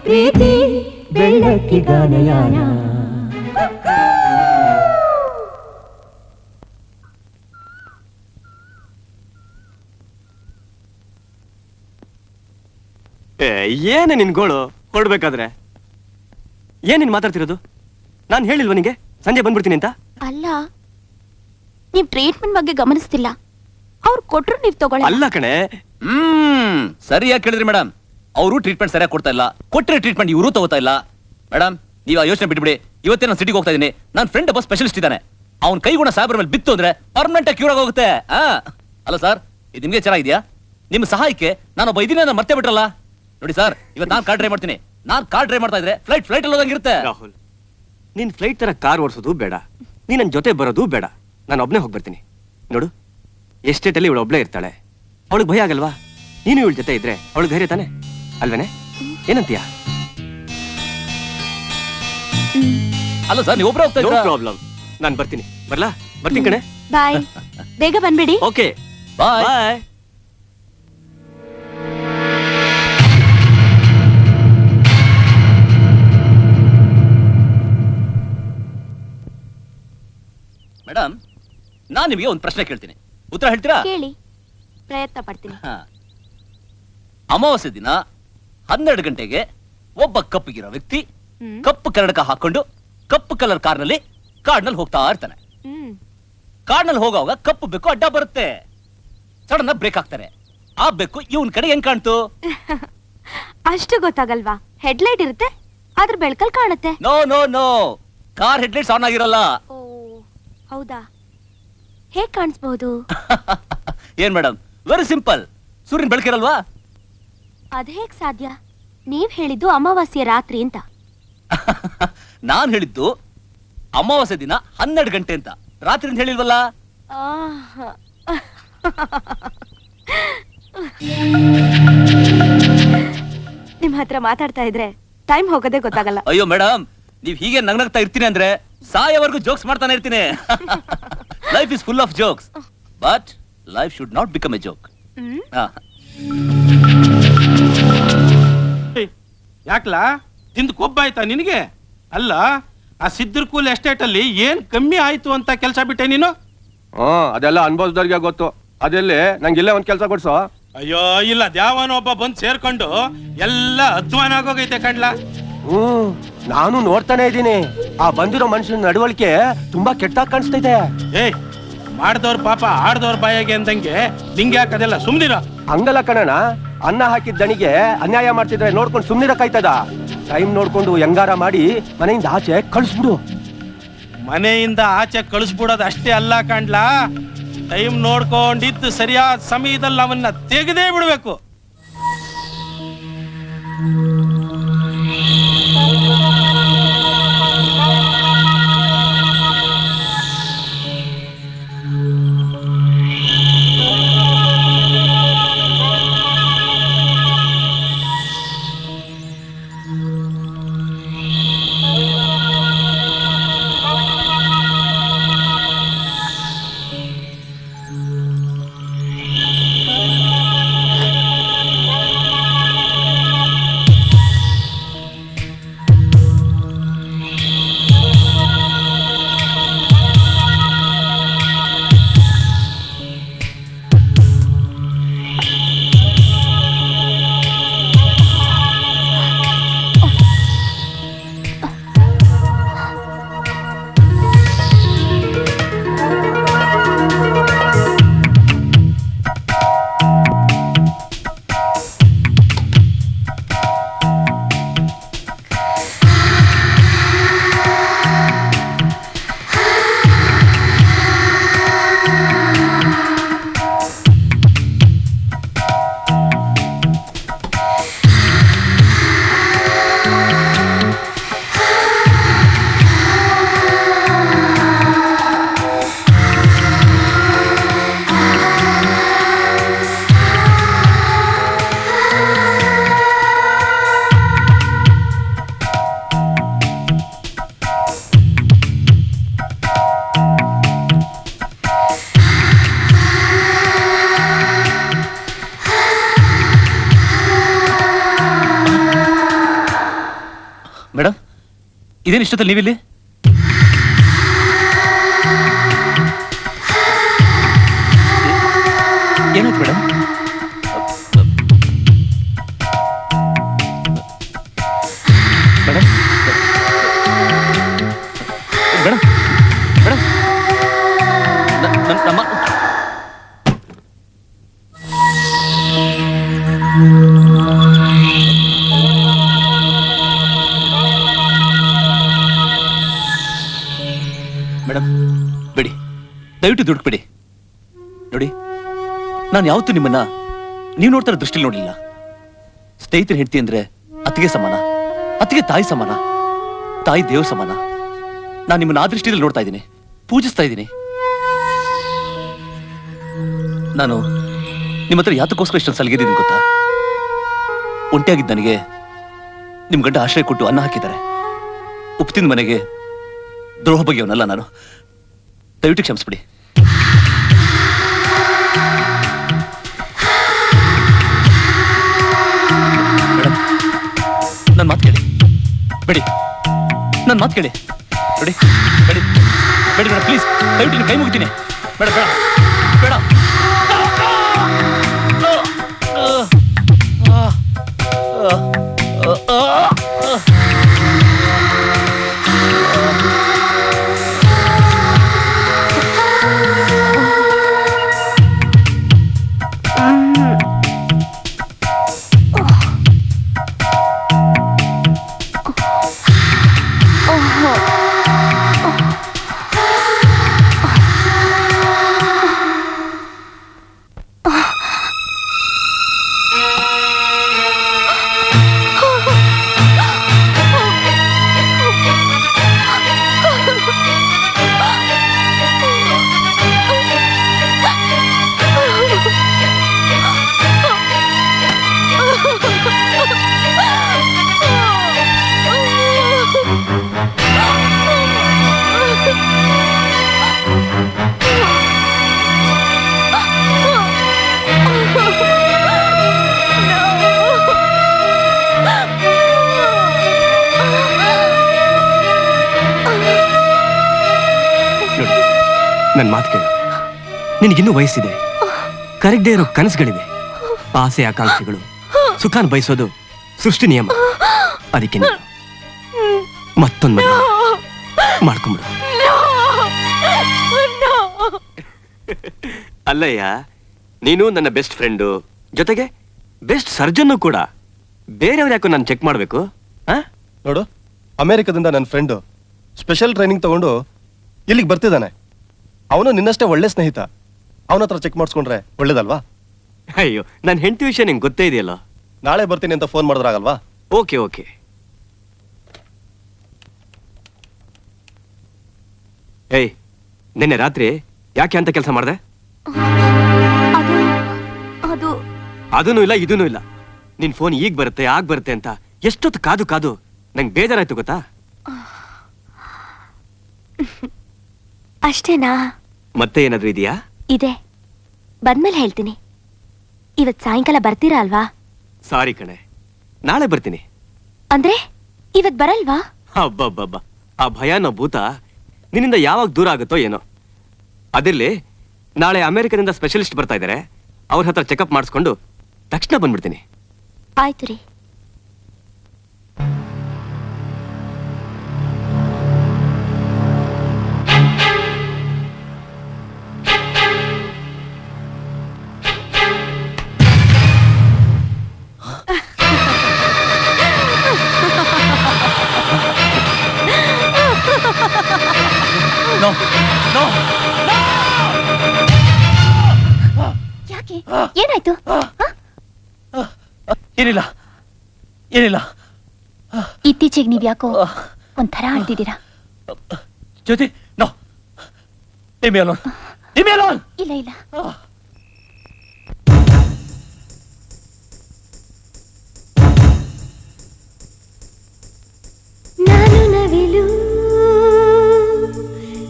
ಪ್ರೀತಿ ಬೆಳ್ಳಕ್ಕಿ ಗಾನಯಾನ. ಏನೇ ನಿನ್ ಗೋಳು ಹೊರಡ್ಬೇಕಾದ್ರೆ? ಏನ್ ನೀನ್ ಮಾತಾಡ್ತಿರೋದು? ನಾನು ಹೇಳಿಲ್ವ ನಿಂಗೆ ಸಂಜೆ ಬಂದ್ಬಿಡ್ತೀನಿ ಅಂತ? ಅಲ್ಲ, ನೀವ್ ಟ್ರೀಟ್ಮೆಂಟ್ ಬಗ್ಗೆ ಗಮನಿಸ್ತಿಲ್ಲ. ಅವ್ರು ಕೊಟ್ರು ನೀವ್ ತಗೊಳ್ಳಿ. ಅಲ್ಲ ಕಣೆ. ಸರಿಯಾಗಿ ಕೇಳಿದ್ರಿ ಮೇಡಮ್. ಅವರು ಟ್ರೀಟ್ಮೆಂಟ್ ಸರಿಯಾಗಿ ಕೊಡ್ತಾ ಇಲ್ಲ, ಕೊಟ್ಟರೆ ಟ್ರೀಟ್ಮೆಂಟ್ ಇವರು ತಗೋತಾ ಇಲ್ಲ. ಮೇಡಮ್, ನೀವು ಆ ಯೋಚನೆ ಬಿಟ್ಬಿಡಿ. ಇವತ್ತೇ ನಾನು ಸಿಟಿಗೆ ಹೋಗ್ತಾ ಇದೀನಿ. ನನ್ನ ಫ್ರೆಂಡ್ ಒಬ್ಬ ಸ್ಪೆಷಲಿಸ್ಟ್ ಇದ್ದಾನೆ. ಅವ್ನ ಕೈಗುಣ ಸಾಹೇಬ್ರ ಮೇಲೆ ಬಿತ್ತು ಅಂದ್ರೆ ಪರ್ಮನೆಂಟ್ ಆಗಿ ಕ್ಯೂರ್ ಆಗೋಗುತ್ತೆ. ಅಲ್ಲ ಸರ್, ಇದು ನಿಮ್ಗೆ ಚೆನ್ನಾಗಿದ್ಯಾ? ನಿಮ್ಮ ಸಹಾಯಕ್ಕೆ ನಾನೊಬ್ಬ ಇದೀನಿ ಅಂತ ಮರ್ತೇ ಬಿಟ್ರಲ್ಲ. ನೋಡಿ ಸರ್, ಇವತ್ತು ನಾನು ಕಾರ್ ಡ್ರೈವ್ ಮಾಡ್ತೀನಿ. ನಾನ್ ಕಾರ್ ಡ್ರೈವ್ ಮಾಡ್ತಾ ಇದ್ರೆ ಫ್ಲೈಟ್ ಅಲ್ಲೋದಂಗಿರುತ್ತೆ. ರಾಹುಲ್, ನೀನ್ ಫ್ಲೈಟ್ ತರ ಕಾರ್ ಓಡಿಸೋದು ಬೇಡ, ನೀನ್ ನನ್ ಜೊತೆ ಬರೋದು ಬೇಡ. ನಾನು ಒಬ್ನೇ ಹೋಗಿ ಬರ್ತೀನಿ. ನೋಡು, ಎಸ್ಟೇಟ್ ಅಲ್ಲಿ ಇವಳು ಒಬ್ಳೇ ಇರ್ತಾಳೆ, ಅವಳಿಗೆ ಭಯ ಆಗಲ್ವಾ? ನೀನು ಇವಳ ಜೊತೆ ಇದ್ರೆ ಅವಳಿಗೆ ಧೈರ್ಯ ತಾನೆ ಅಲ್ವೇನೆ? ಏನಂತೀಯ? ಅಲ್ಲ ಸರ್, ನೀವು ಒಬ್ರು ಹೋಗ್ತಾ ಇದ್ದೀರಾ? ಪ್ರಾಬ್ಲಮ್, ನಾನು ಬರ್ತೀನಿ. ಬರ್ತೀನಿ ಕಣೆ. ಬಾಯ್, ಬೇಗ ಬಂದ್ಬಿಡಿ. ಓಕೆ, ಬಾಯ್. ಬಾಯ್. ಮೇಡಮ್, ನಾನ್ ನಿಮಗೆ ಒಂದು ಪ್ರಶ್ನೆ ಕೇಳ್ತೀನಿ, ಉತ್ತರ ಹೇಳ್ತೀರಾ? ಕೇಳಿ, ಪ್ರಯತ್ನ ಪಡ್ತೀನಿ. ಅಮಾವಾಸ್ಯೆ ದಿನ 12 ಗಂಟೆಗೆ ಒಬ್ಬ ಕಪ್ಪಗಿರೋ ವ್ಯಕ್ತಿ ಕಪ್ಪು ಕನ್ನಡಕ ಹಾಕೊಂಡು ಕಪ್ಪು ಕಲರ್ ಕಾರ್ನಲ್ಲಿ ಕಾಡ್ನಲ್ಲಿ ಹೋಗ್ತಾ ಇರ್ತಾನೆ. ಕಾಡ್ನಲ್ಲಿ ಹೋಗುವಾಗ ಕಪ್ಪು ಬೆಕ್ಕು ಅಡ್ಡ ಬರುತ್ತೆ. ಸಡನ್ ಬ್ರೇಕ್ ಹಾಕ್ತಾರೆ. ಆ ಬೆಕ್ಕು ಇವನ್ ಕಡೆ ಹೆಂಗ್ ಕಾಣ್ತು? ಅಷ್ಟು ಗೊತ್ತಾಗಲ್ವಾ? ಹೆಡ್ಲೈಟ್ ಇರುತ್ತೆ, ಅದ್ರ ಬೆಳಕಲ್ ಕಾಣುತ್ತೆ. No no no, car headlights on ಆಗಿರಲ್ಲ. ಹೌದಾ? ಹೇಗ್ ಕಾಣಿಸ್ಬಹುದು? ಏನ್ ಮೇಡಮ್, ವೆರಿ ಸಿಂಪಲ್, ಸೂರ್ಯನ ಬೆಳಕಿರಲ್ವಾ? ಅದ್ ಹೇಗ್ ಸಾಧ್ಯ? ನೀವ್ ಹೇಳಿದ್ದು ಅಮಾವಾಸ್ಯೆ ರಾತ್ರಿ ಅಂತ. ನಾನ್ ಹೇಳಿದ್ದು ಅಮಾವಾಸ್ಯೆ ದಿನ 12 ಗಂಟೆ ಅಂತ, ರಾತ್ರಿ ಅಂತ ಹೇಳಿಲ್ವಲ್ಲ? ನಿಮ್ ಹತ್ರ ಮಾತಾಡ್ತಾ ಇದ್ರೆ ಟೈಮ್ ಹೋಗೋದೇ ಗೊತ್ತಾಗಲ್ಲ. ಅಯ್ಯೋ ಮೇಡಮ್, ನೀವ್ ಹೀಗೆ ನಗ್ನಗ್ತಾ ಇರ್ತೀನಿ ಅಂದ್ರೆ ಸಾಯವರೆಗೂ ಜೋಕ್ಸ್ ಮಾಡ್ತಾನೆ ಇರ್ತೀನಿ. Life is full of jokes, but life should not become a joke. ಯಾಕ್ಲಾ, ತಿಂದು ಕೊಬ್ಬಾಯ್ತಾ ನಿನಗೆ? ಅಲ್ಲ, ಆ ಸಿದ್ದರ್ಕೂಲ್ ಎಸ್ಟೇಟ್ ಅಲ್ಲಿ ಏನ್ ಕಮ್ಮಿ ಆಯ್ತು ಅಂತ ಕೆಲಸ ಬಿಟ್ಟೆ ನೀನು? ಅದೆಲ್ಲ ಅನ್ಭವಿಸಿದವ್ರಿಗೆ ಗೊತ್ತು. ಅದೆಲ್ಲಿ ನಂಗೆ ಇಲ್ಲೇ ಒಂದ್ ಕೆಲಸ ಕೊಡ್ಸೋ. ಅಯ್ಯೋ ಇಲ್ಲ, ದ್ಯಾವನ ಒಬ್ಬ ಬಂದ್ ಸೇರ್ಕೊಂಡು ಎಲ್ಲ ಅಧ್ವಾನ ಆಗೋಗೈತೆ ಕಣ್ಲಾ. ನಾನು ನೋಡ್ತಾನೆ ಇದ್ದೀನಿ. ಆ ಬಂದಿರೋ ಮನುಷ್ಯನ ನಡವಳಿಕೆ ತುಂಬಾ ಕೆಟ್ಟಾಗಿ ಕಾಣಿಸ್ತೈತೆ. ಏಯ್, ಮಾಡ್ದವ್ರ ಪಾಪ ಆಡ್ದವ್ರ ಬಾಯಾಗೆ ಅಂದಂಗೆ ನಿಂಗೆ ಯಾಕದೆಲ್ಲ? ಸುಮ್ನಿರ. ಹಂಗಲ್ಲ ಕಣಣ, ಅನ್ನ ಹಾಕಿದ ದಣಿಗೆ ಅನ್ಯಾಯ ಮಾಡ್ತಿದ್ರೆ ನೋಡ್ಕೊಂಡು ಸುಮ್ನಿರಕ್ಕಾಯ್ತದ? ಟೈಮ್ ನೋಡ್ಕೊಂಡು ಹೆಂಗಾರ ಮಾಡಿ ಮನೆಯಿಂದ ಆಚೆ ಕಳಿಸ್ಬಿಡು. ಮನೆಯಿಂದ ಆಚೆ ಕಳಿಸ್ಬಿಡೋದು ಅಷ್ಟೇ ಅಲ್ಲ ಕಾಣ್ಲಾ, ಟೈಮ್ ನೋಡ್ಕೊಂಡಿದ್ದು ಸರಿಯಾದ ಸಮಯದಲ್ಲಿ ಅವನ್ನ ತೆಗೆದೇ ಬಿಡ್ಬೇಕು. ಮೇಡಮ್, ಇದೇನು ಇಷ್ಟೊತ್ತಲ್ಲಿ ನೀವಿಲ್ಲಿ? ಏನಾಯ್ತು ಮೇಡಮ್? ಮೇಡಮ್ ಮೇಡಮ್ ಮೇಡಮ್ ನಮ್ಮ ಮೇಡಮ್ ಬಿಡಿ, ದಯವಿಟ್ಟು ದುಡ್ಡು ಬಿಡಿ. ನೋಡಿ, ನಾನು ಯಾವತ್ತೂ ನಿಮ್ಮನ್ನ ನೀವು ನೋಡ್ತಾರ ದೃಷ್ಟಿಲಿ ನೋಡ್ಲಿಲ್ಲ. ಸ್ನೇಹಿತರು ಹೆಂಡತಿ ಅಂದ್ರೆ ಅತ್ತಿಗೆ ಸಮಾನ. ಅತ್ತಿಗೆ ತಾಯಿ ಸಮಾನ, ತಾಯಿ ದೇವ್ರ ಸಮಾನ. ನಾನು ನಿಮ್ಮನ್ನ ಆ ದೃಷ್ಟಿಯಲ್ಲಿ ನೋಡ್ತಾ ಇದ್ದೀನಿ, ಪೂಜಿಸ್ತಾ ಇದ್ದೀನಿ. ನಾನು ನಿಮ್ಮ ಹತ್ರ ಯಾತಕ್ಕೋಸ್ಕರ ಇಷ್ಟೊಂದು ಸಲಗಿದ್ದೀನಿ ಗೊತ್ತಾ? ಒಂಟಿಯಾಗಿದ್ದ ನನಗೆ ನಿಮ್ ಗಂಡ ಆಶ್ರಯ ಕೊಟ್ಟು ಅನ್ನ ಹಾಕಿದ್ದಾರೆ. ಉಪ್ತಿನ ಮನೆಗೆ ದ್ರೋಹ ಬಗೆಯವನಲ್ಲ ನಾನು. ದಯವಿಟ್ಟು ಕ್ಷಮಿಸ್ಬಿಡಿ. ಮೇಡಮ್, ನನ್ನ ಮಾತು ಕೇಳಿ. ಬೇಡಿ, ನನ್ನ ಮಾತು ಕೇಳಿ. ಬೇಡಿ ಬೇಡಿ ಬೇಡಿ ಮೇಡಮ್, ಪ್ಲೀಸ್ ದಯವಿಟ್ಟು ನಿನ್ನ ಕೈ ಮುಗಿತೀನಿ. ಬೇಡ ಬೇಡ ಬೇಡ. ನನ್ ಮಾತು ಕೇಳು. ನಿನಗಿನ್ನೂ ವಯಸ್ಸಿದೆ, ಕರಗದೆ ಇರೋ ಕನಸುಗಳಿದೆ, ಆಸೆ ಆಕಾಂಕ್ಷೆಗಳು, ಸುಖಾನ್ ಬಯಸೋದು ಸೃಷ್ಟಿ ನಿಯಮ. ಅದಕ್ಕೆ ನೀನು ಮತ್ತೊಂದು ಮದುವೆ ಮಾಡ್ಕೊಂಬಿಡು. ಅಲ್ಲಯ್ಯ, ನೀನು ನನ್ನ ಬೆಸ್ಟ್ ಫ್ರೆಂಡು, ಜೊತೆಗೆ ಬೆಸ್ಟ್ ಸರ್ಜನ್ನು ಕೂಡ. ಬೇರೆಯವ್ರು ಯಾಕೋ ನಾನು ಚೆಕ್ ಮಾಡ್ಬೇಕು? ನೋಡು, ಅಮೆರಿಕದಿಂದ ನನ್ನ ಫ್ರೆಂಡು ಸ್ಪೆಷಲ್ ಟ್ರೈನಿಂಗ್ ತಗೊಂಡು ಇಲ್ಲಿಗೆ ಬರ್ತಿದ್ದಾನೆ. ಅವನು ನಿನ್ನಷ್ಟೇ ಒಳ್ಳೆ ಸ್ನೇಹಿತ. ಅವನ ಹತ್ರ ಚೆಕ್ ಮಾಡಿಸ್ಕೊಂಡ್ರೆ ಒಳ್ಳೇದಲ್ವಾ? ಅಯ್ಯೋ, ನನ್ನ ಹೆಂಡತಿ ವಿಷಯ ನಿಂಗೆ ಗೊತ್ತೇ ಇದೆಯಲ್ಲ. ನಾಳೆ ಬರ್ತೀನಿ ಅಂತ ಫೋನ್ ಮಾಡಿದ್ರಾಗಲ್ವಾ? Okay okay. ಏಯ್, ನಿನ್ನೆ ರಾತ್ರಿ ಯಾಕೆ ಅಂತ ಕೆಲಸ ಮಾಡಿದೆ? ಅದೂ ಇಲ್ಲ ಇದೂ ಇಲ್ಲ. ನಿನ್ ಫೋನ್ ಈಗ ಬರುತ್ತೆ ಆಗ ಬರುತ್ತೆ ಅಂತ ಎಷ್ಟೊತ್ತು ಕಾದು ಕಾದು ನಂಗೆ ಬೇಜಾರಾಯ್ತು ಗೊತ್ತಾ? ಅಷ್ಟೇನಾ? ಮತ್ತೆ ಏನಾದ್ರೂ ಇದೆಯಾ? ಇದೆ, ಬಂದ್ಮೇಲೆ ಹೇಳ್ತೀನಿ. ಇವತ್ ಸಾಯಂಕಾಲ ಬರ್ತೀರಾ ಅಲ್ವಾ? ಸಾರಿ ಕಣೆ, ನಾಳೆ ಬರ್ತೀನಿ. ಅಂದ್ರೆ ಇವತ್ ಬರಲ್ವಾ? ಅಬ್ಬಬ್ಬಬ್ಬ, ಆ ಭಯಾನೋ ಭೂತ ನಿನ್ನಿಂದ ಯಾವಾಗ ದೂರ ಆಗುತ್ತೋ ಏನೋ. ಅದಿರ್ಲಿ, ನಾಳೆ ಅಮೆರಿಕದಿಂದ ಸ್ಪೆಷಲಿಸ್ಟ್ ಬರ್ತಾ ಇದ್ದಾರೆ. ಅವ್ರ ಹತ್ರ ಚೆಕಪ್ ಮಾಡಿಸ್ಕೊಂಡು ತಕ್ಷಣ ಬಂದ್ಬಿಡ್ತೀನಿ. ಆಯ್ತು ರೀ. ಯಾಕೆ, ಏನಾಯ್ತು? ಏನಿಲ್ಲ ಏನಿಲ್ಲ. ಇತ್ತೀಚೆಗೆ ನೀವ್ಯಾಕೋ ಒಂಥರ ಆಡ್ತಿದ್ದೀರಾ. ಜ್ಯೋತಿ, no, leave me alone. Leave me alone. ಇಲ್ಲ ಇಲ್ಲ. ನಾನು ನವಿಲು,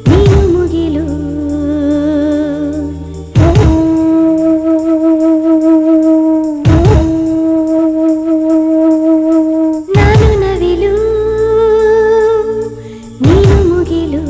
ನೀನು ಮುಗಿಲು, ನಾನು ನವಿಲು, ನೀನು ಮುಗಿಲು.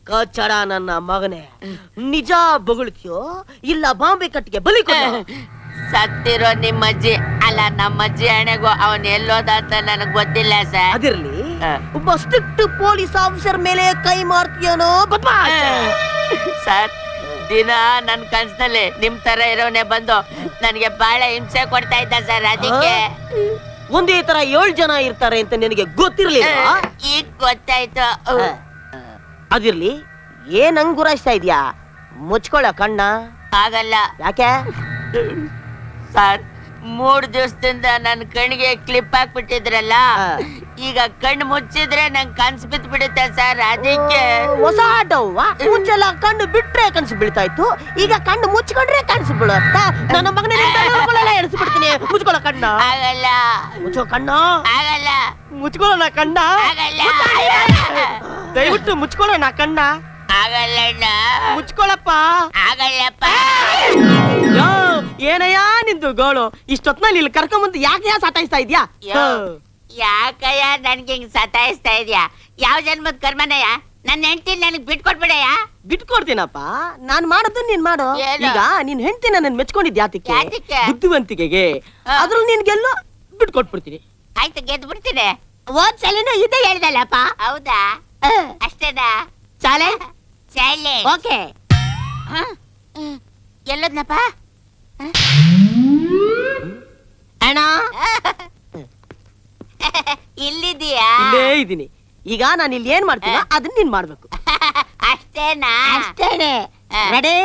ಕಚ್ಚಡ ನನ್ನ ಮಗನೇ, ನಿಜ ಬೊಗಳ್ತೀಯೋ ಇಲ್ಲ ಬಾಂಬೆ ಕಟ್ಟಿಗೆ ಬಲಿ ಕೊಡು? ಸತ್ತಿರೋ ನಿಮ್ಮಜ್ಜಿ ಅಲ್ಲ ನಮ್ಮಜ್ಜಿ ಹಣೆಗೂ ಅವನ್ ಎಲ್ಲೋದ ಅಂತ ನನಗ್ ಗೊತ್ತಿಲ್ಲ ಸರ್. ಅದಿರ್ಲಿ, ಒಬ್ಬ ಸ್ಟ್ರಿಕ್ಟ್ ಪೊಲೀಸ್ ಆಫೀಸರ್ ಮೇಲೆ ಕೈ ಮಾಡ್ತೀಯನೋ ಸರ್? ದಿನ ನನ್ ಕನ್ಸಲ್ಲಿ ನಿಮ್ ತರ ಇರೋನೆ ಬಂದು ನನಗೆ ಬಹಳ ಹಿಂಸೆ ಕೊಡ್ತಾ ಇದ್ದ ಸರ್. ಅದಕ್ಕೆ ಒಂದೇ ತರ 7 ಜನ ಇರ್ತಾರೆ ಅಂತ ನಿನಗೆ ಗೊತ್ತಿರ್ಲಿಲ್ಲ? ಈಗ ಗೊತ್ತಾಯ್ತು. ಅದಿರ್ಲಿ, ಏನ್ ಹಂಗ್ ಗುರಾಯಿಸ್ತಾ ಇದ್ಯಾ? ಮುಚ್ಕೊಳ್ಳ ಕಣ್ಣ. ಆಗಲ್ಲ. ಯಾಕೆ ಸರ್? 3 ದಿವಸದಿಂದ ನನ್ ಕಣ್ಣಿಗೆ ಕ್ಲಿಪ್ ಹಾಕ್ಬಿಟ್ಟಿದ್ರಲ್ಲ, ಈಗ ಕಣ್ಣು ಮುಚ್ಚಿದ್ರೆ ನಂಗೆ ಕನ್ಸು ಬಿದ್ದು ಬಿಡುತ್ತೆ ಸರ್. ಅದಕ್ಕೆ ಹೊಸ ಆಟವ್ವ. ಮುಂಚೆಲ್ಲ ಕಣ್ಣು ಬಿಟ್ರೆ ಕನ್ಸು ಬೀಳ್ತಾ ಇತ್ತು, ಈಗ ಕಣ್ಣು ಮುಚ್ಕೊಂಡ್ರೆ ಕನ್ಸು ಬೀಳುತ್ತ. ನನ್ನ ಮಗನೇ ಎಳಿಸ್ಬಿಡ್ತೀನಿ. ಮುಚ್ಕೊಳ್ಳ ಕಣ್ಣ. ಆಗಲ್ಲ. ಮುಚ್ಚೋ ಕಣ್ಣ. ಆಗಲ್ಲ. ಮುಚ್ಕೊಳ್ಳೋಣ ಕಣ್ಣ. ಆಗಲ್ಲ. ದಯವಿಟ್ಟು ಮುಚ್ಕೊಳ್ಳೋಣ ಕಣ್ಣ. ಆಗಲ್ಲ. ಮುಚ್ಕೊಳ್ಳಪ್ಪ. ಆಗಲ್ಲಪ್ಪ. ಏನಯ್ಯ ನಿಂದು ಗೋಳು? ಇಷ್ಟೊತ್ನಲ್ಲಿ ಇಲ್ಲಿ ಕರ್ಕೊಂಬಂದು ಯಾಕೆ ಸತಾಯಿಸ್ತಾ ಇದ್ಯಾ? ಯಾಕಯ್ಯ ನನ್ಗೆ ಹಿಂಗ್ ಸತಾಯಿಸ್ತಾ ಇದ್ಯಾ? ಯಾವ ಜನ್ಮದ ಕರ್ಮನಯ್ಯ? ನನ್ನ ಹೆಂಡತಿ ನನಗ್ ಬಿಟ್ಕೊಟ್ಬಿಡಯ್ಯ. ಬಿಟ್ಕೊಡ್ತೀನಪ್ಪ. ನಾನ್ ಮಾಡೋದು ನೀನ್ ಮಾಡು. ಈಗ ನಿನ್ ಹೆಂಡತಿ ನನ್ನ ಮೆಚ್ಕೊಂಡಿದ್ಯಾತಿಕ್ಕೆ? ಬುದ್ಧಿವಂತಿಕೆಗೆ. ಅದ್ರಲ್ಲಿ ನಿನ್ಗೆಲ್ಲೋ ಬಿಟ್ಕೊಟ್ಬಿಡ್ತೀನಿ. ಆಯ್ತು, ಗೆದ್ದು ಬಿಡ್ತೀನಿ. ಹೋದ್ಸಲನೂ ಇದೇ ಹೇಳ್ದಲ್ಲಪ್ಪ. ಹೌದಾ? ಅಷ್ಟೇನಾ? ಚಾಲೆ ಚಾಲೆ. ಓಕೆ. ಎಲ್ಲದ್ನಪ್ಪ? ಅಣ್ಣ ಇಲ್ಲಿದೀಯಾ? ಇಲ್ಲೇ ಇದ್ದೀನಿ. ಈಗ ನಾನು ಇಲ್ಲಿ ಏನ್ ಮಾಡ್ತೀನೋ ಅದನ್ನ ನೀನ್ ಮಾಡ್ಬೇಕು. ಅಷ್ಟೇನಾ? ಅಷ್ಟೇನೆ. Ready?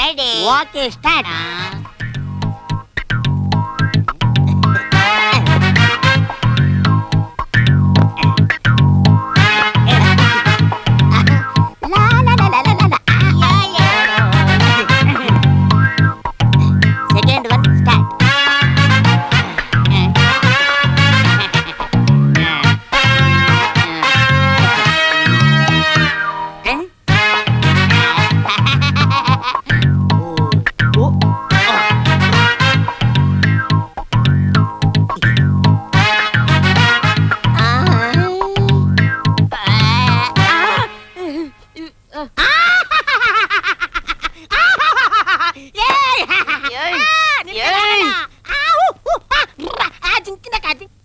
Ready. Okay, start. Second one start.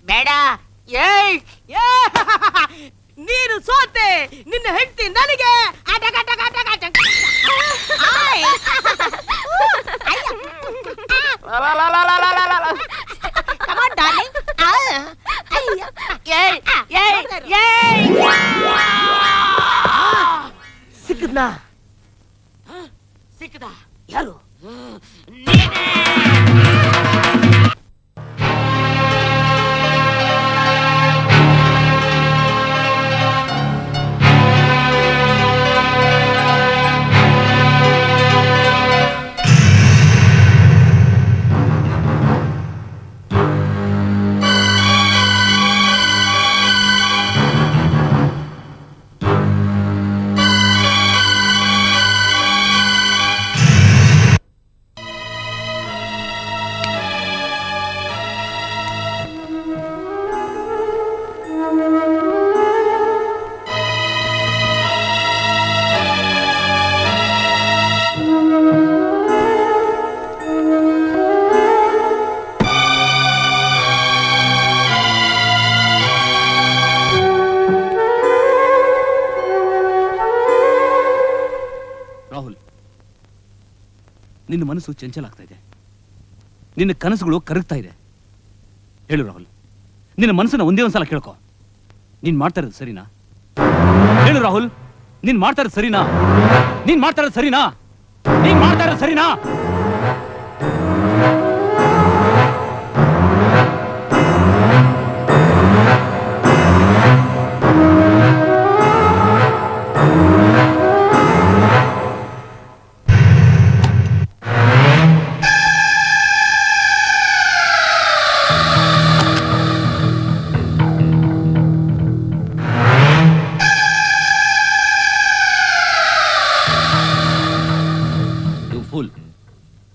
ಬೇಡ. ನೀನು ಸೋತೆ. ನಿನ್ನ ಹೆಂಡತಿ ನನಗೆ. ಸಿಕ್ಕದ್ನಾ? ಸಿಕ್ಕದ? ಯಾರು? ನಿನ್ನ ಮನಸ್ಸು ಚಂಚಲ ಆಗ್ತಾ ಇದೆ. ನಿನ್ನ ಕನಸುಗಳು ಕರಗ್ತಾ ಇದೆ. ಹೇಳು ರಾಹುಲ್, ನಿನ್ನ ಮನಸ್ಸನ್ನ ಒಂದೇ ಒಂದ್ಸಲ ಕೇಳ್ಕೊ. ನೀನ್ ಮಾಡ್ತಾ ಇರೋದು ಸರಿನಾ? ಹೇಳು ರಾಹುಲ್, ನೀನ್ ಮಾಡ್ತಾ ಇರೋದು ಸರಿನಾ? ನೀನ್ ಮಾಡ್ತಾ ಇರೋದು ಸರಿನಾ? ನೀನ್ ಮಾಡ್ತಾ ಇರೋದು ಸರಿನಾ?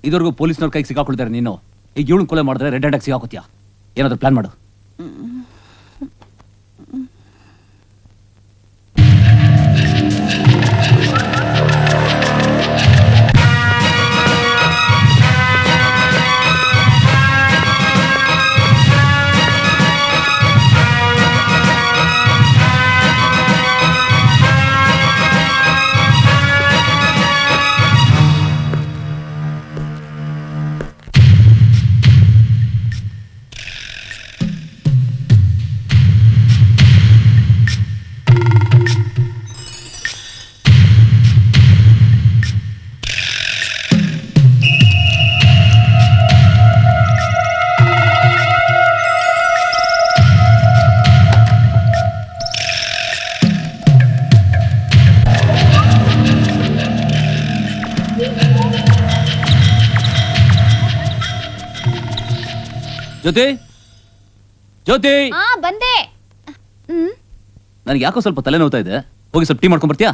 ಇದುವರೆಗೂ ಪೊಲೀಸ್ನವ್ರ ಕೈಗೆ ಸಿಗಾಕೊಳ್ತಾರೆ. ನೀನು ಈಗ ಇವಳು ಕೊಲೆ ಮಾಡಿದ್ರೆ ರೆಡ್ ಹ್ಯಾಂಡ್ ಆಗಿ ಸಿಗಾಕೋತೀಯ. ಏನಾದ್ರು ಪ್ಲಾನ್ ಮಾಡು. ಜ್ಯೋತಿ ಜ್ಯೋತಿ ಬಂದೆ. ನನಗೆ ಯಾಕೋ ಸ್ವಲ್ಪ ತಲೆ ನೋವ್ತಾ ಇದೆ, ಹೋಗಿ ಸ್ವಲ್ಪ ಟೀ ಮಾಡ್ಕೊಂಡ್ ಬರ್ತೀಯಾ?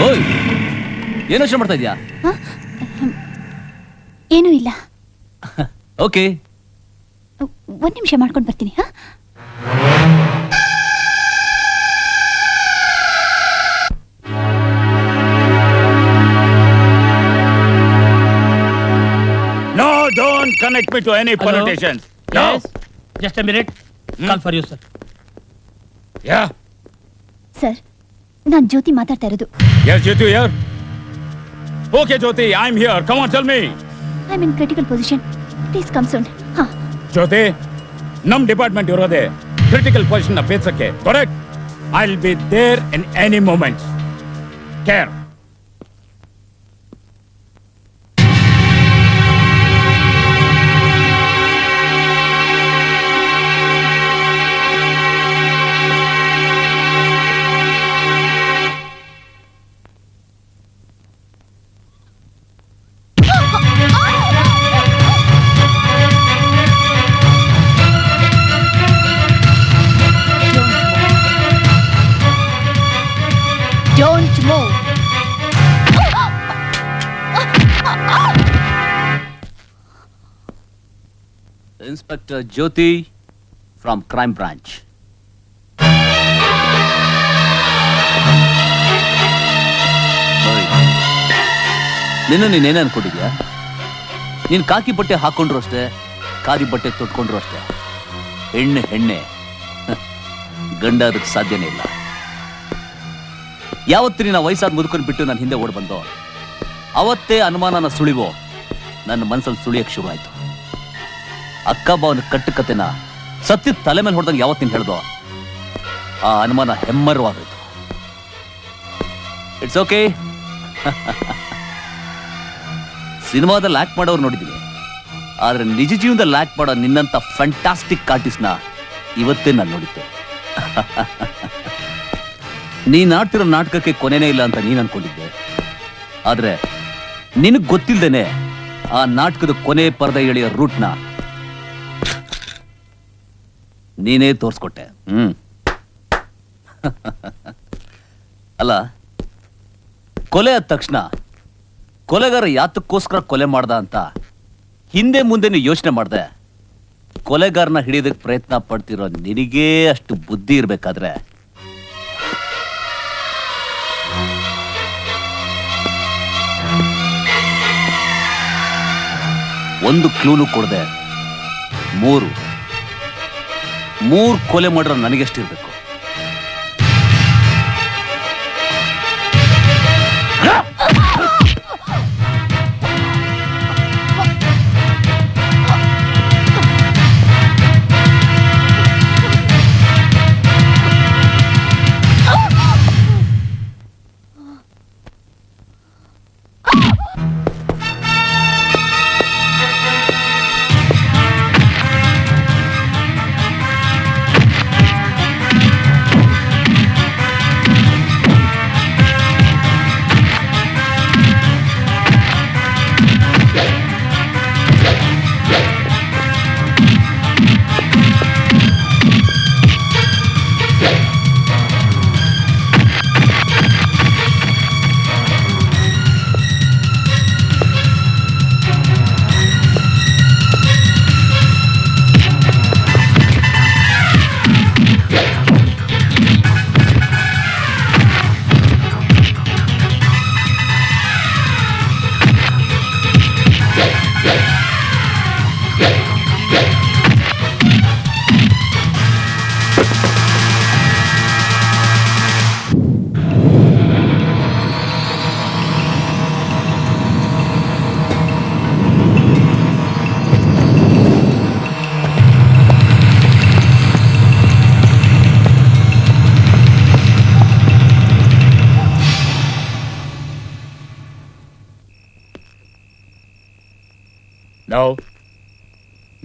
ಓಯ್, ಏನು ಯೋಚನೆ ಮಾಡ್ತಾ ಇದೀಯಾ? ಏನೂ ಇಲ್ಲ. ಓಕೆ, ಒಂದ್ ನಿಮಿಷ ಮಾಡ್ಕೊಂಡು ಬರ್ತೀನಿ. No, don't connect me to any politicians. No. Yes. Just a minute. Call for you, sir. Yeah. Sir, ನಾನ್ ಜ್ಯೋತಿ ಮಾತಾಡ್ತಾ ಇರೋದು. Yes, Jyoti here. Okay, Jyoti, I'm here. Come on, tell me. I'm in critical position. Please come soon. Jyoti, ನಮ್ department ಇರೋದೇ critical position ಬೇಸಕ್ಕೆ. Correct? I'll be there in any moment. Care. Don't move. Inspector Jyoti from Crime Branch. ನೀನೇನು ಅನ್ಕೊಂಡಿದ್ಯಾ? ನೀನ್ ಕಾಕಿ ಬಟ್ಟೆ ಹಾಕೊಂಡ್ರು ಅಷ್ಟೇ, ಖಾದಿ ಬಟ್ಟೆ ತೊಟ್ಕೊಂಡ್ರು ಅಷ್ಟೇ. ಹೆಣ್ಣೆ ಗಂಡ ಅದಕ್ಕೆ ಸಾಧ್ಯನೇ ಇಲ್ಲ. ಯಾವತ್ತು ನೀನು ವಯಸ್ಸಾದ ಮುದುಕೊಂಡು ಬಿಟ್ಟು ನನ್ನ ಹಿಂದೆ ಓಡ್ ಬಂದೋ ಅವತ್ತೇ ಅನುಮಾನನ ಸುಳಿವೋ ನನ್ನ ಮನಸ್ಸಲ್ಲಿ ಸುಳಿಯಕ್ಕೆ ಶುರು ಆಯ್ತು. ಅಕ್ಕ ಬಾವನ ಕಟ್ಟುಕತೆನ ಸತ್ಯ ತಲೆ ಮೇಲೆ ಹೊಡೆದಂಗೆ ಯಾವತ್ತು ನೀನು ಹೇಳ್ದೋ ಆ ಅನುಮಾನ ಹೆಮ್ಮರವಾಗೋಯ್ತು. It's okay. ಸಿನಿಮಾದಲ್ಲಿ ಆಕ್ಟ್ ಮಾಡೋರು ನೋಡಿದ್ದೀನಿ, ಆದ್ರೆ ನಿಜ ಜೀವನದಲ್ಲಿ ಆಕ್ಟ್ ಮಾಡೋ ನಿನ್ನಂತ ಫ್ಯಾಂಟಾಸ್ಟಿಕ್ ಆರ್ಟಿಸ್ಟ್ನ ಇವತ್ತೇ ನಾನು ನೋಡಿದ್ದೆ. ನೀನ್ ಆಡ್ತಿರೋ ನಾಟಕಕ್ಕೆ ಕೊನೆನೇ ಇಲ್ಲ ಅಂತ ನೀನ್ ಅನ್ಕೊಂಡಿದ್ದೆ, ಆದ್ರೆ ನಿನಗ್ ಗೊತ್ತಿಲ್ದೇನೆ ಆ ನಾಟಕದ ಕೊನೆ ಪರದೆ ಎಳೆಯೋ ರೂಟ್ನ ನೀನೇ ತೋರ್ಸ್ಕೊಟ್ಟೆ. ಅಲ್ಲ, ಕೊಲೆ ಆದ ತಕ್ಷಣ ಕೊಲೆಗಾರ ಯಾತಕ್ಕೋಸ್ಕರ ಕೊಲೆ ಮಾಡ್ದ ಅಂತ ಹಿಂದೆ ಮುಂದೆ ಯೋಚನೆ ಮಾಡ್ದೆ. ಕೊಲೆಗಾರನ ಹಿಡಿಯೋದಕ್ಕೆ ಪ್ರಯತ್ನ ಪಡ್ತಿರೋ ನಿನಗೇ ಅಷ್ಟು ಬುದ್ಧಿ ಇರ್ಬೇಕಾದ್ರೆ ಒಂದು ಕ್ಲೂನು ಕೊಡದೆ ಮೂರು ಕೊಲೆ ಮಾಡಿರೋ ನನಗೆಷ್ಟಿರ್ಬೇಕು?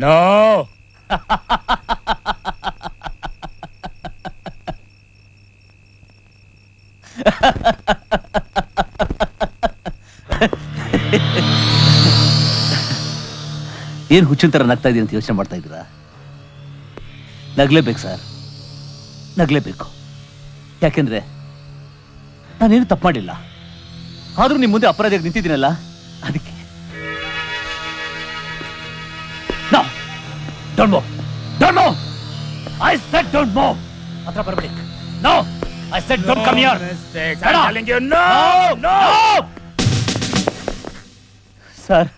No. ಏನ್ ಹುಚ್ಚಿನ ತರ ನಗ್ತಾ ಇದೀನಿ ಅಂತ ಯೋಚನೆ ಮಾಡ್ತಾ ಇದ್ದೀರಾ? ನಗ್ಲೇಬೇಕು ಸರ್, ನಗ್ಲೇಬೇಕು. ಯಾಕೆಂದ್ರೆ ನಾನೇನು ತಪ್ಪು ಮಾಡಿಲ್ಲ, ಆದ್ರೂ ನಿಮ್ ಮುಂದೆ ಅಪರಾಧಿಯಾಗಿ ನಿಂತಿದ್ದೀನಲ್ಲ, ಅದಕ್ಕೆ. No, don't move, don't move. I said don't move. ಹತ್ರ ಬರಬೇಡಿ. No, I said don't come here. I'm telling you, no, no. Sir,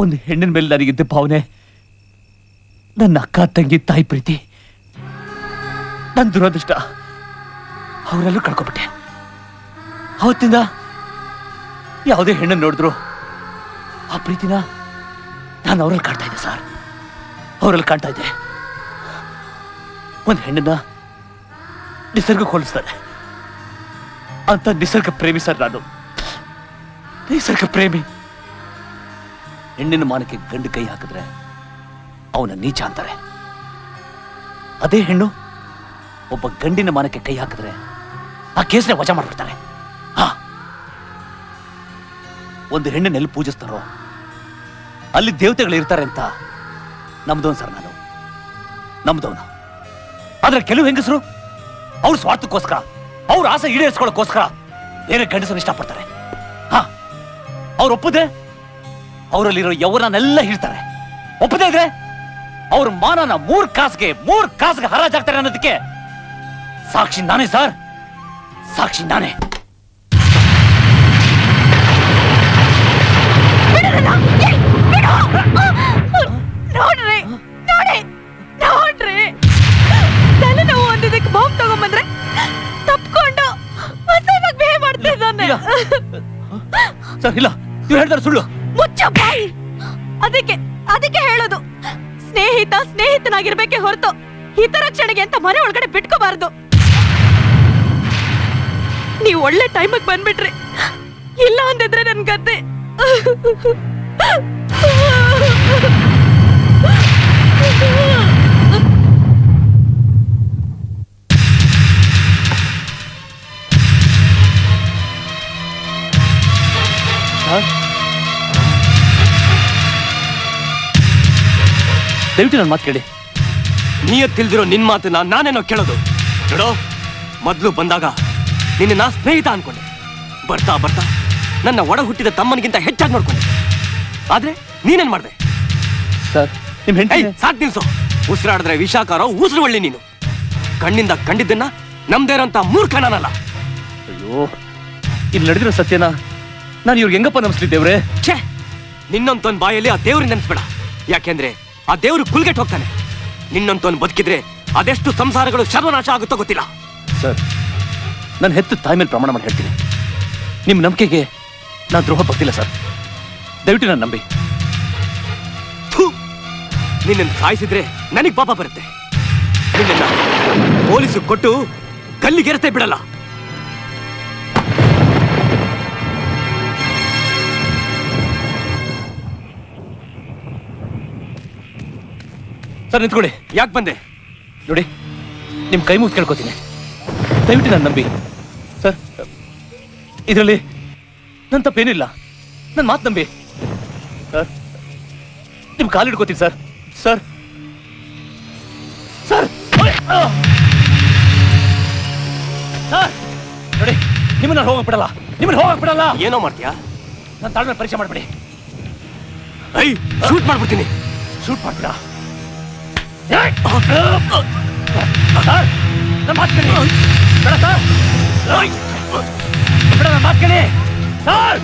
ಒಂದು ಹೆಣ್ಣಿನ ಮೇಲೆ ನನಗಿದ್ದ ಭಾವನೆ, ನನ್ನ ಅಕ್ಕ ತಂಗಿ ತಾಯಿ ಪ್ರೀತಿ, ನನ್ನ ದುರದೃಷ್ಟ ಅವರೆಲ್ಲೂ ಕಳ್ಕೊಬಿಟ್ಟೆ. ಅವತ್ತಿಂದ ಯಾವುದೇ ಹೆಣ್ಣನ್ನು ನೋಡಿದ್ರು ಆ ಪ್ರೀತಿನ ನಾನು ಅವರಲ್ಲಿ ಕಾಣ್ತಾ ಇದ್ದೆ ಸರ್, ಅವರಲ್ಲಿ ಕಾಣ್ತಾ ಇದ್ದೆ. ಒಂದು ಹೆಣ್ಣನ್ನ ನಿಸರ್ಗಕ್ಕೆ ಹೋಲಿಸ್ತಾರೆ ಅಂತ ನಿಸರ್ಗ ಪ್ರೇಮಿ ಸರ್ ನಾನು, ನಿಸರ್ಗ ಪ್ರೇಮಿ. ಹೆಣ್ಣಿನ ಮಾನಕ್ಕೆ ಗಂಡು ಕೈ ಹಾಕಿದ್ರೆ ಅವನ ನೀಚ ಅಂತಾರೆ. ಅದೇ ಹೆಣ್ಣು ಒಬ್ಬ ಗಂಡಿನ ಮಾನಕ್ಕೆ ಕೈ ಹಾಕಿದ್ರೆ ಆ ಕೇಸ್ನ ವಜಾ ಮಾಡ್ಬಿಡ್ತಾರೆ. ಒಂದು ಹೆಣ್ಣನ್ನೆಲ್ಲಿ ಪೂಜಿಸ್ತಾರೋ ಅಲ್ಲಿ ದೇವತೆಗಳು ಇರ್ತಾರೆ ಅಂತ ನಮ್ದವನು ಸರ್ ನಾನು, ನಮ್ದವನು. ಆದ್ರೆ ಕೆಲವು ಹೆಂಗಸರು ಅವ್ರ ಸ್ವಾರ್ಥಕ್ಕೋಸ್ಕರ, ಅವ್ರ ಆಸೆ ಈಡೇರಿಸ್ಕೊಳ್ಳೋಕ್ಕೋಸ್ಕರ ಬೇರೆ ಗಂಡಸನ್ನು ಇಷ್ಟಪಡ್ತಾರೆ. ಅವ್ರು ಒಪ್ಪದೆ ಅವರಲ್ಲಿರೋ ಯೌವನನೆಲ್ಲ ಹಿಡ್ತಾರೆ. ಒಪ್ಪದೇ ಇದ್ರೆ ಅವ್ರ ಮಾನನ ಮೂರ್ ಕಾಸ್ಗೆ ಹರಾಜಾಗ್ತಾರೆ ಅನ್ನೋದಕ್ಕೆ ಸಾಕ್ಷಿ ನಾನೇ ಸರ್, ಸಾಕ್ಷಿ ನಾನೇ. ನೋಡ್ರಿ ನೋಡಿ ನೋಡ್ರಿ, ತಲೆ ನೋವು ಒಂದಿದ್ದಕ್ಕೆ ಬಾಂಬ್ ತಗೊಂಬಂದ್ರೆ ತಪ್ಕೊಂಡು ಅಸಹ್ಯವಾಗಿ ಬಿಹೇವ್ ಮಾಡ್ತಿದ್ದಾನೆ. ಸರ್ ಇಲ್ಲ, ಇವ್ರು ಹೇಳ್ತಾರೆ ಸುಳ್ಳು. ಮುಚ್ಚ ಬಾಯಿ. ಅದಕ್ಕೆ ಹೇಳೋದು, ಸ್ನೇಹಿತನಾಗಿರ್ಬೇಕೆ ಹೊರತು ಹಿತರಕ್ಷಣೆಗೆ ಅಂತ ಮನೆ ಒಳಗಡೆ ಬಿಟ್ಕೋಬಾರ್ದು. ನೀವು ಒಳ್ಳೆ ಟೈಮಿಗೆ ಬಂದ್ಬಿಟ್ರಿ, ಇಲ್ಲ ಅಂದಿದ್ರೆ ನನ್ ಗದ್ದೆ. ದಯವಿಟ್ಟು ನನ್ನ ಮಾತು ಕೇಳಿ. ನೀಯತ್ತಿಲ್ದಿರೋ ನಿನ್ ಮಾತನ್ನ ನಾನೇನೋ ಕೇಳೋದು. ನೋಡೋ, ಮೊದ್ಲು ಬಂದಾಗ ನಿನ್ನ ನಾ ಸ್ನೇಹಿತ ಅನ್ಕೊಂಡೆ. ಬರ್ತಾ ಬರ್ತಾ ನನ್ನ ಒಡ ಹುಟ್ಟಿದ ತಮ್ಮನಿಗಿಂತ ಹೆಚ್ಚಾಗಿ ನೋಡ್ಕೊಂಡೆ. ಆದ್ರೆ ನೀನೇನ್ ಮಾಡ್ದೆ ಸರ್? ನಿಮ್ ಹೆಂಡತಿ ಸಾಕ್ ನಿಲ್ಸು. ಉಸಿರಾಡಿದ್ರೆ ವಿಷಾಕಾರೋ ಉಸಿರು ಒಳ್ಳಿ. ನೀನು ಕಣ್ಣಿಂದ ಕಂಡಿದ್ದನ್ನ ನಮ್ದೇ ಇರೋಂತ ಮೂರ್ಖ ನಾನಲ್ಲ. ಅಯ್ಯೋ, ಇಲ್ಲಿ ನಡೆದಿರೋ ಸತ್ಯನ ನಾನು ಇವ್ರಿಗೆ ಹೆಂಗಪ್ಪ ನಂಬಿಸ್ಲಿದ್ದೇವ್ರೆ? ಛೇ, ನಿನ್ನೊಂತೊಂದ್ ಬಾಯಲ್ಲಿ ಆ ದೇವ್ರಿಗೆ ನೆನ್ಸ್ಬೇಡ. ಯಾಕೆಂದ್ರೆ ಆ ದೇವ್ರು ಕುಲ್ಗೆಟ್ ಹೋಗ್ತಾನೆ. ನಿನ್ನೊಂತೊಂದ್ ಬದುಕಿದ್ರೆ ಅದೆಷ್ಟು ಸಂಸಾರಗಳು ಸರ್ವನಾಶ ಆಗುತ್ತೋ ಗೊತ್ತಿಲ್ಲ. ಸರ್, ನಾನು ಹೆತ್ತ ತಾಯಿ ಮೇಲೆ ಪ್ರಮಾಣ ಮಾಡಿ ಹೇಳ್ತೀನಿ, ನಿಮ್ಮ ನಂಬಿಕೆಗೆ ನಾನು ದ್ರೋಹ ಪಡ್ತಿಲ್ಲ ಸರ್. ದಯವಿಟ್ಟು ನಾನು ನಂಬಿ. ನಿನ್ನನ್ನು ಸಾಯಿಸಿದ್ರೆ ನನಗ್ ಪಾಪ ಬರುತ್ತೆ. ನಿನ್ನ ಪೊಲೀಸು ಕೊಟ್ಟು ಗಲ್ಲಿಗೆರತೆ ಬಿಡಲ್ಲ. ಸರ್ ನಿಂತ್ಕೊಳ್ಳಿ. ಯಾಕೆ ಬಂದೆ? ನೋಡಿ, ನಿಮ್ ಕೈ ಮುಗಿದು ಕೇಳ್ಕೊತೀನಿ, ದಯವಿಟ್ಟು ನಾನು ನಂಬಿ ಸರ್. ಇದರಲ್ಲಿ ನನ್ನ ತಪ್ಪೇನಿಲ್ಲ, ನನ್ನ ಮಾತು ನಂಬಿ ಸರ್. ನಿಮ್ ಕಾಲು ಹಿಡ್ಕೋತೀನಿ ಸರ್. ಸರ್ ಸರ್ ಸರ್ ನೋಡಿ, ನಿಮ್ಮನ್ನ ಹೋಗಕ್ ಬಿಡಲ್ಲ, ನಿಮ್ಮನ್ನ ಹೋಗಕ್ ಬಿಡಲ್ಲ. ಏನೋ ಮಾಡ್ತೀಯಾ? ನನ್ನ ತಾಳ್ಮೆ ಪರೀಕ್ಷೆ ಮಾಡ್ಬಿಡಿ. ಶೂಟ್ ಮಾಡ್ಬಿಡ್ತೀನಿ. ಶೂಟ್ ಮಾಡ್ತೀರಾ? ನಮ್ಮ ಮಾತು ಕೇಳಿ. ಬೇಡ ಸರ್, ಬೇಡ, ನನ್ನ ಮಾತು ಕೇಳಿ ಸರ್.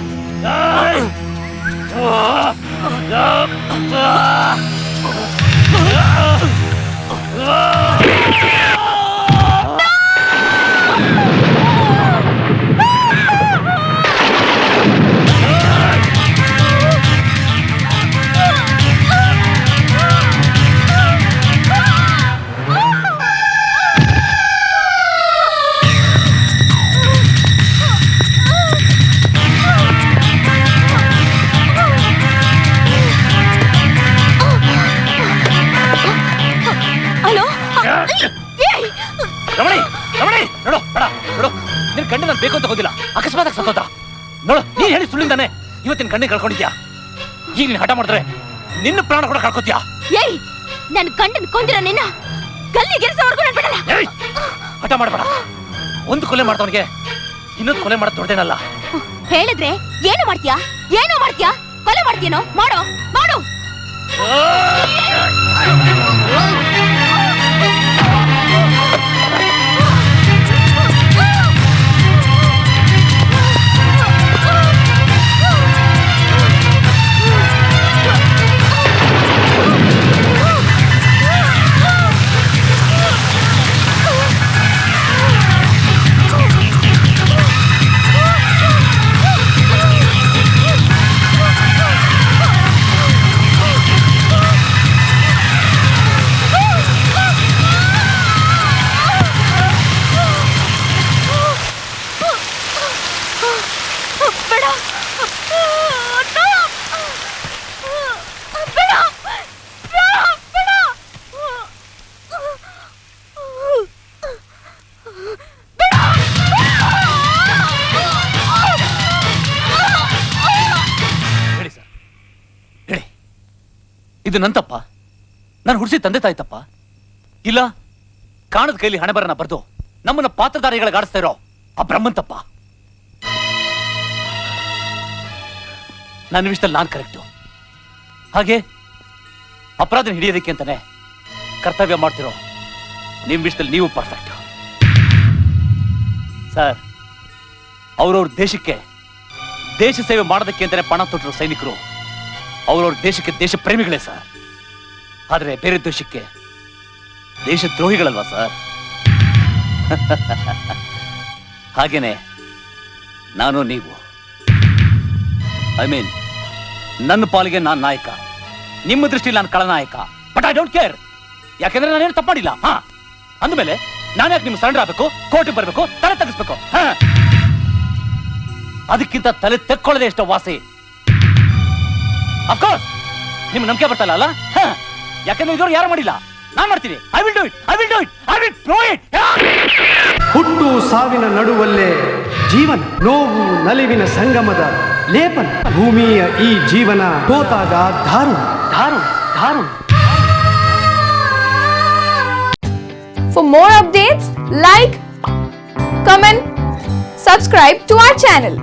ರಮಣಿ, ರಮಣಿ, ನೋಡು, ಬೇಡ, ನೋಡು, ನಿನ್ ಗಂಡ ನಾನು ಬೇಕು ಅಂತ ಹೋದಿಲ್ಲ, ಅಕಸ್ಮಾತ್ ಸತ್ತೋದ. ನೋಡು, ನೀನ್ ಹೇಳಿ ಸುಳ್ಳಿಂದಾನೆ ಇವತ್ತಿನ ಗಂಡ ಕಳ್ಕೊಂಡಿದ್ಯಾ. ಈಗ ನೀನ್ ಹಠ ಮಾಡಿದ್ರೆ ನಿನ್ನ ಪ್ರಾಣ ಕೂಡ ಕಳ್ಕೊತೀಯಾ? ಏಯ್, ನನ್ ಗಂಡನ್ ಕೊಂದಿರ ನಿನ್ನ ಗಲ್ಲಿಗೆರ್ಸೋವರೆಗೂ ನಾನು ಬಿಡಲ್ಲ. ಹಠ ಮಾಡಬೇಡ. ಒಂದು ಕೊಲೆ ಮಾಡ್ದವನಿಗೆ ಇನ್ನೊಂದು ಕೊಲೆ ಮಾಡೋದು ದೊಡ್ಡೇನಲ್ಲ. ಹೇಳಿದ್ರೆ ಏನು ಮಾಡ್ತೀಯಾ? ಏನು ಮಾಡ್ತೀಯಾ? ಕೊಲೆ ಮಾಡ್ತೀನೋ? ಮಾಡೋ ಮಾಡು. ಇದು ನನ್ನ ತಪ್ಪ? ನಾನು ಹುಡ್ಸಿ ತಂದೆ ತಾಯಿ ತಪ್ಪ? ಇಲ್ಲ ಕಾಣದ ಕೈಲಿ ಹಣೆ ಬರನ ಬರ್ದು ನಮ್ಮನ್ನ ಪಾತ್ರಧಾರಿಗಳಿಗಾಡಿಸ್ತಾ ಇರೋ ಆ ಬ್ರಹ್ಮನ್ ತಪ್ಪ? ನನ್ನ ವಿಷಯದಲ್ಲಿ ನಾನು ಕರೆಕ್ಟು. ಹಾಗೆ ಅಪರಾಧ ಹಿಡಿಯೋದಕ್ಕೆ ಅಂತಾನೆ ಕರ್ತವ್ಯ ಮಾಡ್ತಿರೋ ನಿಮ್ ವಿಷಯದಲ್ಲಿ ನೀವು ಪರ್ಫೆಕ್ಟ್. ಸರ್, ಅವ್ರವ್ರ ದೇಶಕ್ಕೆ ದೇಶ ಸೇವೆ ಮಾಡೋದಕ್ಕೆ ಅಂತಾನೆ ಪಣ ತೊಟ್ಟಿರೋ ಸೈನಿಕರು ಅವ್ರವ್ರ ದೇಶಕ್ಕೆ ದೇಶ ಪ್ರೇಮಿಗಳೇ ಸರ್. ಆದ್ರೆ ಬೇರೆ ದೇಶಕ್ಕೆ ದೇಶ ದ್ರೋಹಿಗಳಲ್ವಾ ಸರ್? ಹಾಗೇನೆ ನಾನು ನೀವು. ನನ್ನ ಪಾಲಿಗೆ ನಾನು ನಾಯಕ, ನಿಮ್ಮ ದೃಷ್ಟಿಯಲ್ಲಿ ನಾನು ಖಳನಾಯಕ. ಬಟ್ ಐ ಡೋಂಟ್ ಕೇರ್, ಯಾಕೆಂದ್ರೆ ನಾನೇನು ತಪ್ಪು ಮಾಡಿಲ್ಲ. ಅಂದಮೇಲೆ ನಾನು ಯಾಕೆ ನಿಮ್ಗೆ ಸರೆಂಡರ್ ಆಗ್ಬೇಕು, ಕೋರ್ಟಿಗೆ ಬರ್ಬೇಕು, ತಲೆ ತಗ್ಗಿಸ್ಬೇಕು? ಅದಕ್ಕಿಂತ ತಲೆ ತೆಕ್ಕೊಳ್ಳದೆ ಎಷ್ಟೋ ವಾಸಿ. ಅಫ್ಕೋರ್ಸ್ ನಿಮ್ ನಂಬಿಕೆ ಬರ್ತಲ್ಲ ಅಲ್ಲ? ಯಾಕಂದ್ರೆ ಇದ್ರು ಯಾರು ಮಾಡಿಲ್ಲ, ನಾನ್ ಮಾಡ್ತೀನಿ. I will do it, I will do it, I will prove it. ಹುಟ್ಟು ಸಾವಿನ ನಡುವಲ್ಲೇ ಜೀವನ, ನೋವು ನಲಿವಿನ ಸಂಗಮದ ಲೇಪನ. ಭೂಮಿಯ ಈ ಜೀವನ ಹೋದಾಗ ದಾರುಣ ದಾರುಣ ದಾರುಣ. For more updates, like, comment, subscribe to our channel.